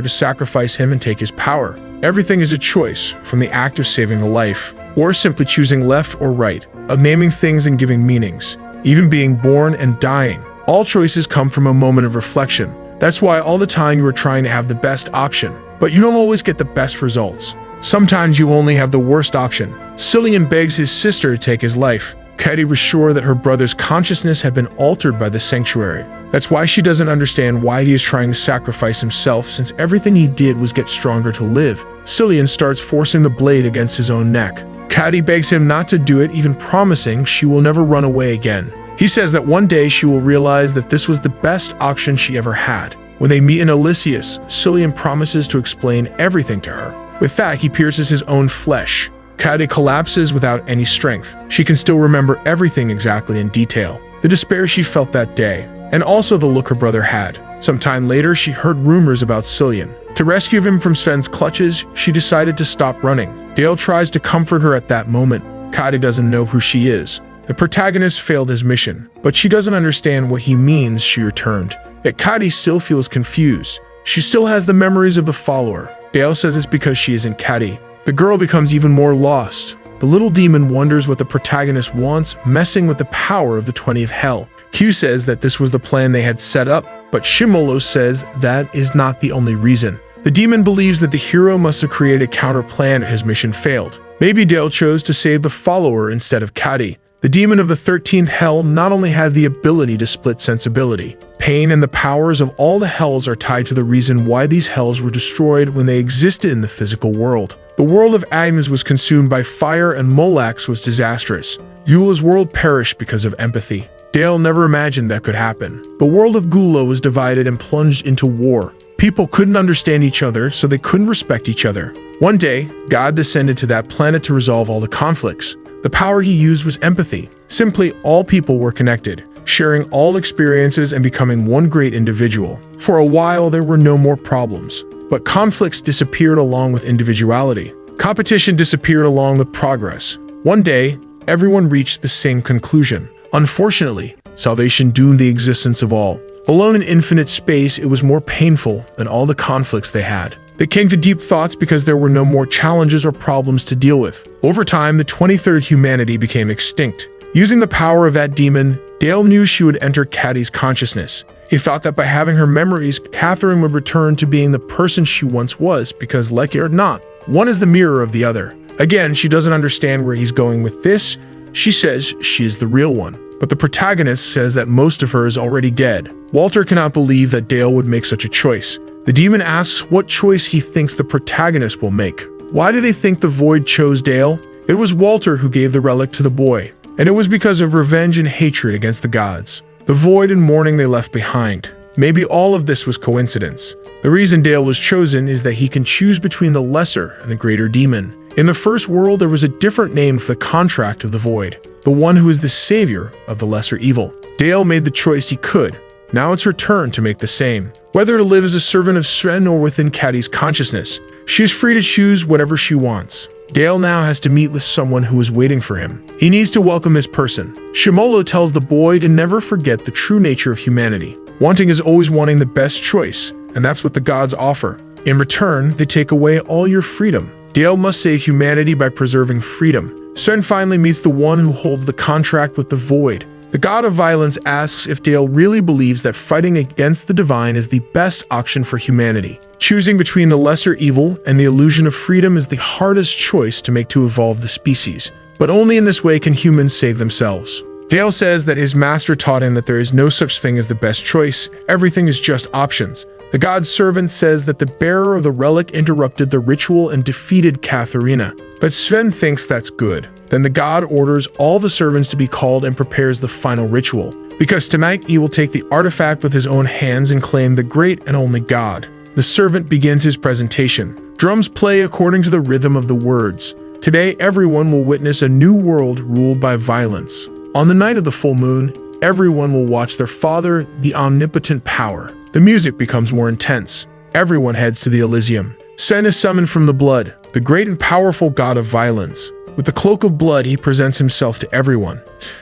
to sacrifice him and take his power. Everything is a choice, from the act of saving a life, or simply choosing left or right, of naming things and giving meanings, even being born and dying. All choices come from a moment of reflection. That's why all the time you are trying to have the best option, but you don't always get the best results. Sometimes you only have the worst option. Cillian begs his sister to take his life. Cady was sure that her brother's consciousness had been altered by the sanctuary. That's why she doesn't understand why he is trying to sacrifice himself, since everything he did was get stronger to live. Cillian starts forcing the blade against his own neck. Cady begs him not to do it, even promising she will never run away again. He says that one day she will realize that this was the best option she ever had. When they meet in Elysius, Cillian promises to explain everything to her. With that, he pierces his own flesh. Cady collapses without any strength. She can still remember everything exactly in detail. The despair she felt that day, and also the look her brother had. Sometime later, she heard rumors about Cillian. To rescue him from Sven's clutches, she decided to stop running. Dale tries to comfort her at that moment. Cady doesn't know who she is. The protagonist failed his mission, but she doesn't understand what he means she returned. Yet Cady still feels confused. She still has the memories of the follower. Dale says it's because she isn't Cady. The girl becomes even more lost. The little demon wonders what the protagonist wants, messing with the power of the 20th hell. Q says that this was the plan they had set up, but Shimolo says that is not the only reason. The demon believes that the hero must have created a counter plan if his mission failed. Maybe Dale chose to save the follower instead of Cady. The demon of the 13th hell not only had the ability to split sensibility. Pain and the powers of all the hells are tied to the reason why these hells were destroyed when they existed in the physical world. The world of Agnes was consumed by fire and Molax was disastrous. Eula's world perished because of empathy. Dale never imagined that could happen. The world of Gula was divided and plunged into war. People couldn't understand each other, so they couldn't respect each other. One day, God descended to that planet to resolve all the conflicts. The power he used was empathy. Simply, all people were connected, sharing all experiences and becoming one great individual. For a while, there were no more problems. But conflicts disappeared along with individuality. Competition disappeared along with progress. One day, everyone reached the same conclusion. Unfortunately, salvation doomed the existence of all. Alone in infinite space, it was more painful than all the conflicts they had. They came to deep thoughts because there were no more challenges or problems to deal with. Over time, the 23rd humanity became extinct. Using the power of that demon, Dale knew she would enter Caddy's consciousness. He thought that by having her memories, Catherine would return to being the person she once was because, like it or not, one is the mirror of the other. Again, she doesn't understand where he's going with this. She says she is the real one. But the protagonist says that most of her is already dead. Walter cannot believe that Dale would make such a choice. The demon asks what choice he thinks the protagonist will make. Why do they think the Void chose Dale? It was Walter who gave the relic to the boy, and it was because of revenge and hatred against the gods. The Void and mourning they left behind. Maybe all of this was coincidence. The reason Dale was chosen is that he can choose between the lesser and the greater demon. In the first world, there was a different name for the contract of the Void, the one who is the savior of the lesser evil. Dale made the choice he could. Now it's her turn to make the same. Whether to live as a servant of Sven or within Caddy's consciousness, she is free to choose whatever she wants. Dale now has to meet with someone who is waiting for him. He needs to welcome this person. Shimolo tells the boy to never forget the true nature of humanity. Wanting is always wanting the best choice, and that's what the gods offer. In return, they take away all your freedom. Dale must save humanity by preserving freedom. Sven finally meets the one who holds the contract with the Void. The god of violence asks if Dale really believes that fighting against the divine is the best option for humanity. Choosing between the lesser evil and the illusion of freedom is the hardest choice to make to evolve the species. But only in this way can humans save themselves. Dale says that his master taught him that there is no such thing as the best choice, everything is just options. The god's servant says that the bearer of the relic interrupted the ritual and defeated Katharina. But Sven thinks that's good. Then the god orders all the servants to be called and prepares the final ritual. Because tonight he will take the artifact with his own hands and claim the great and only god. The servant begins his presentation. Drums play according to the rhythm of the words. Today everyone will witness a new world ruled by violence. On the night of the full moon, everyone will watch their father, the omnipotent power. The music becomes more intense. Everyone heads to the Elysium. Sven is summoned from the blood, the great and powerful god of violence. With the cloak of blood, he presents himself to everyone.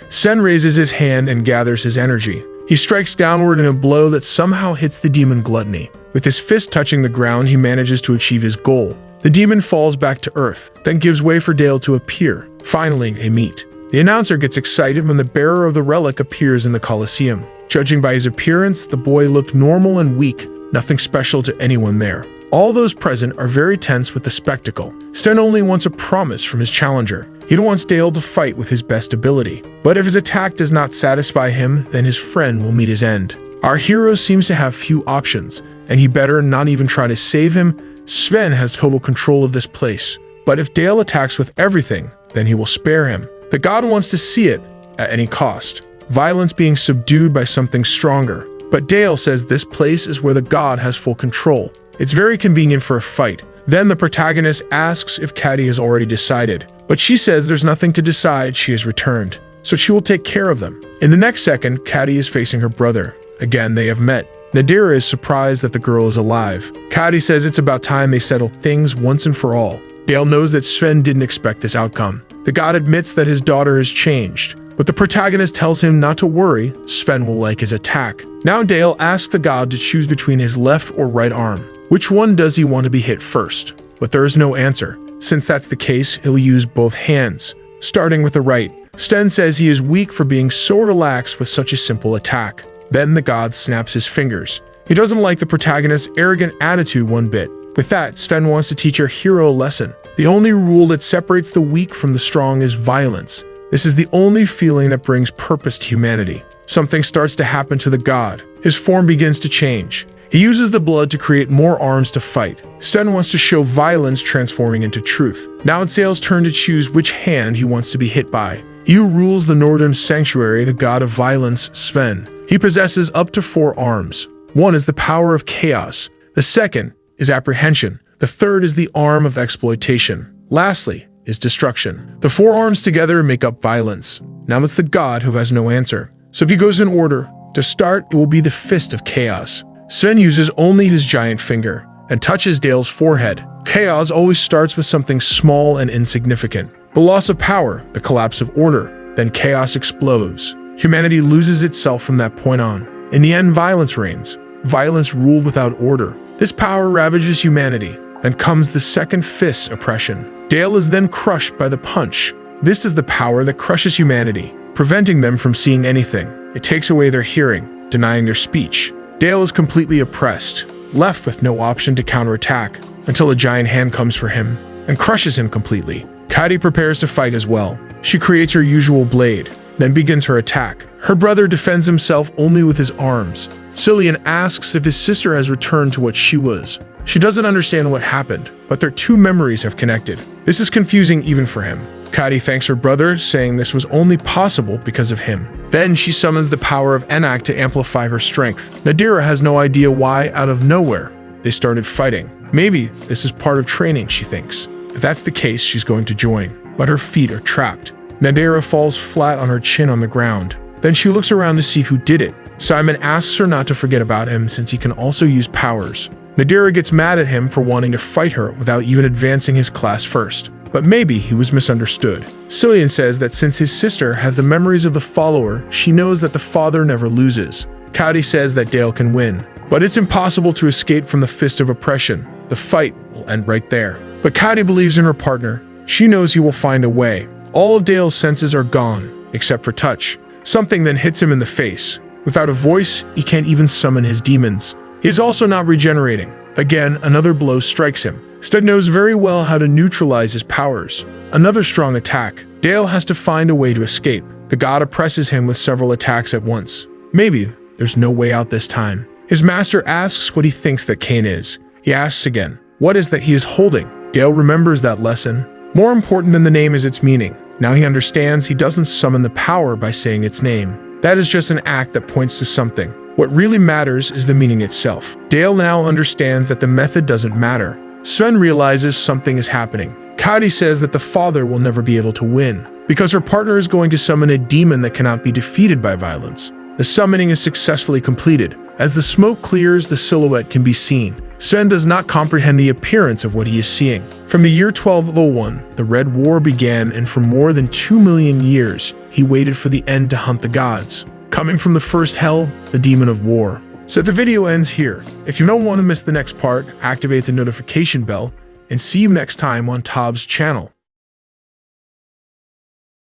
Sven raises his hand and gathers his energy. He strikes downward in a blow that somehow hits the demon Gluttony. With his fist touching the ground, he manages to achieve his goal. The demon falls back to earth, then gives way for Dale to appear. Finally, they meet. The announcer gets excited when the bearer of the relic appears in the Colosseum. Judging by his appearance, the boy looked normal and weak, nothing special to anyone there. All those present are very tense with the spectacle. Sven only wants a promise from his challenger. He wants Dale to fight with his best ability. But if his attack does not satisfy him, then his friend will meet his end. Our hero seems to have few options, and he better not even try to save him. Sven has total control of this place. But if Dale attacks with everything, then he will spare him. The god wants to see it at any cost. Violence being subdued by something stronger. But Dale says this place is where the god has full control. It's very convenient for a fight. Then the protagonist asks if Caddy has already decided. But she says there's nothing to decide, she has returned. So she will take care of them. In the next second, Caddy is facing her brother. Again, they have met. Nadira is surprised that the girl is alive. Caddy says it's about time they settle things once and for all. Dale knows that Sven didn't expect this outcome. The god admits that his daughter has changed. But the protagonist tells him not to worry, Sven will like his attack. Now Dale asks the god to choose between his left or right arm. Which one does he want to be hit first? But there is no answer. Since that's the case, he'll use both hands. Starting with the right, Sven says he is weak for being so relaxed with such a simple attack. Then the god snaps his fingers. He doesn't like the protagonist's arrogant attitude one bit. With that, Sven wants to teach our hero a lesson. The only rule that separates the weak from the strong is violence. This is the only feeling that brings purpose to humanity. Something starts to happen to the god. His form begins to change. He uses the blood to create more arms to fight. Sven wants to show violence transforming into truth. Now it's Dale's turn to choose which hand he wants to be hit by. He who rules the Northern Sanctuary, the god of violence, Sven. He possesses up to 4 arms. One is the power of chaos. The second is apprehension. The third is the arm of exploitation. Lastly is destruction. The 4 arms together make up violence. Now it's the god who has no answer. So if he goes in order, to start, it will be the fist of chaos. Sven uses only his giant finger and touches Dale's forehead. Chaos always starts with something small and insignificant. The loss of power, the collapse of order, then chaos explodes. Humanity loses itself from that point on. In the end, violence reigns. Violence ruled without order. This power ravages humanity. Then comes the second fist's oppression. Dale is then crushed by the punch. This is the power that crushes humanity, preventing them from seeing anything. It takes away their hearing, denying their speech. Dale is completely oppressed, left with no option to counterattack, until a giant hand comes for him and crushes him completely. Kaede prepares to fight as well. She creates her usual blade, then begins her attack. Her brother defends himself only with his arms. Cillian asks if his sister has returned to what she was. She doesn't understand what happened, but their two memories have connected. This is confusing even for him. Kaede thanks her brother, saying this was only possible because of him. Then she summons the power of Enak to amplify her strength. Nadira has no idea why, out of nowhere, they started fighting. Maybe this is part of training, she thinks. If that's the case, she's going to join. But her feet are trapped. Nadira falls flat on her chin on the ground. Then she looks around to see who did it. Simon asks her not to forget about him since he can also use powers. Nadira gets mad at him for wanting to fight her without even advancing his class first. But maybe he was misunderstood. Cillian says that since his sister has the memories of the follower, she knows that the father never loses. Kaede says that Dale can win, but it's impossible to escape from the fist of oppression. The fight will end right there. But Kaede believes in her partner. She knows he will find a way. All of Dale's senses are gone, except for touch. Something then hits him in the face. Without a voice, he can't even summon his demons. He is also not regenerating. Again, another blow strikes him. Stud knows very well how to neutralize his powers. Another strong attack. Dale has to find a way to escape. The god oppresses him with several attacks at once. Maybe there's no way out this time. His master asks what he thinks that Cain is. He asks again, what is that he is holding? Dale remembers that lesson. More important than the name is its meaning. Now he understands he doesn't summon the power by saying its name. That is just an act that points to something. What really matters is the meaning itself. Dale now understands that the method doesn't matter. Sven realizes something is happening. Kaede says that the father will never be able to win, because her partner is going to summon a demon that cannot be defeated by violence. The summoning is successfully completed. As the smoke clears, the silhouette can be seen. Sven does not comprehend the appearance of what he is seeing. From the year 1201, the Red War began, and for more than 2 million years, he waited for the end to hunt the gods. Coming from the first hell, the demon of war. So the video ends here. If you don't want to miss the next part, activate the notification bell, and see you next time on Tob's channel.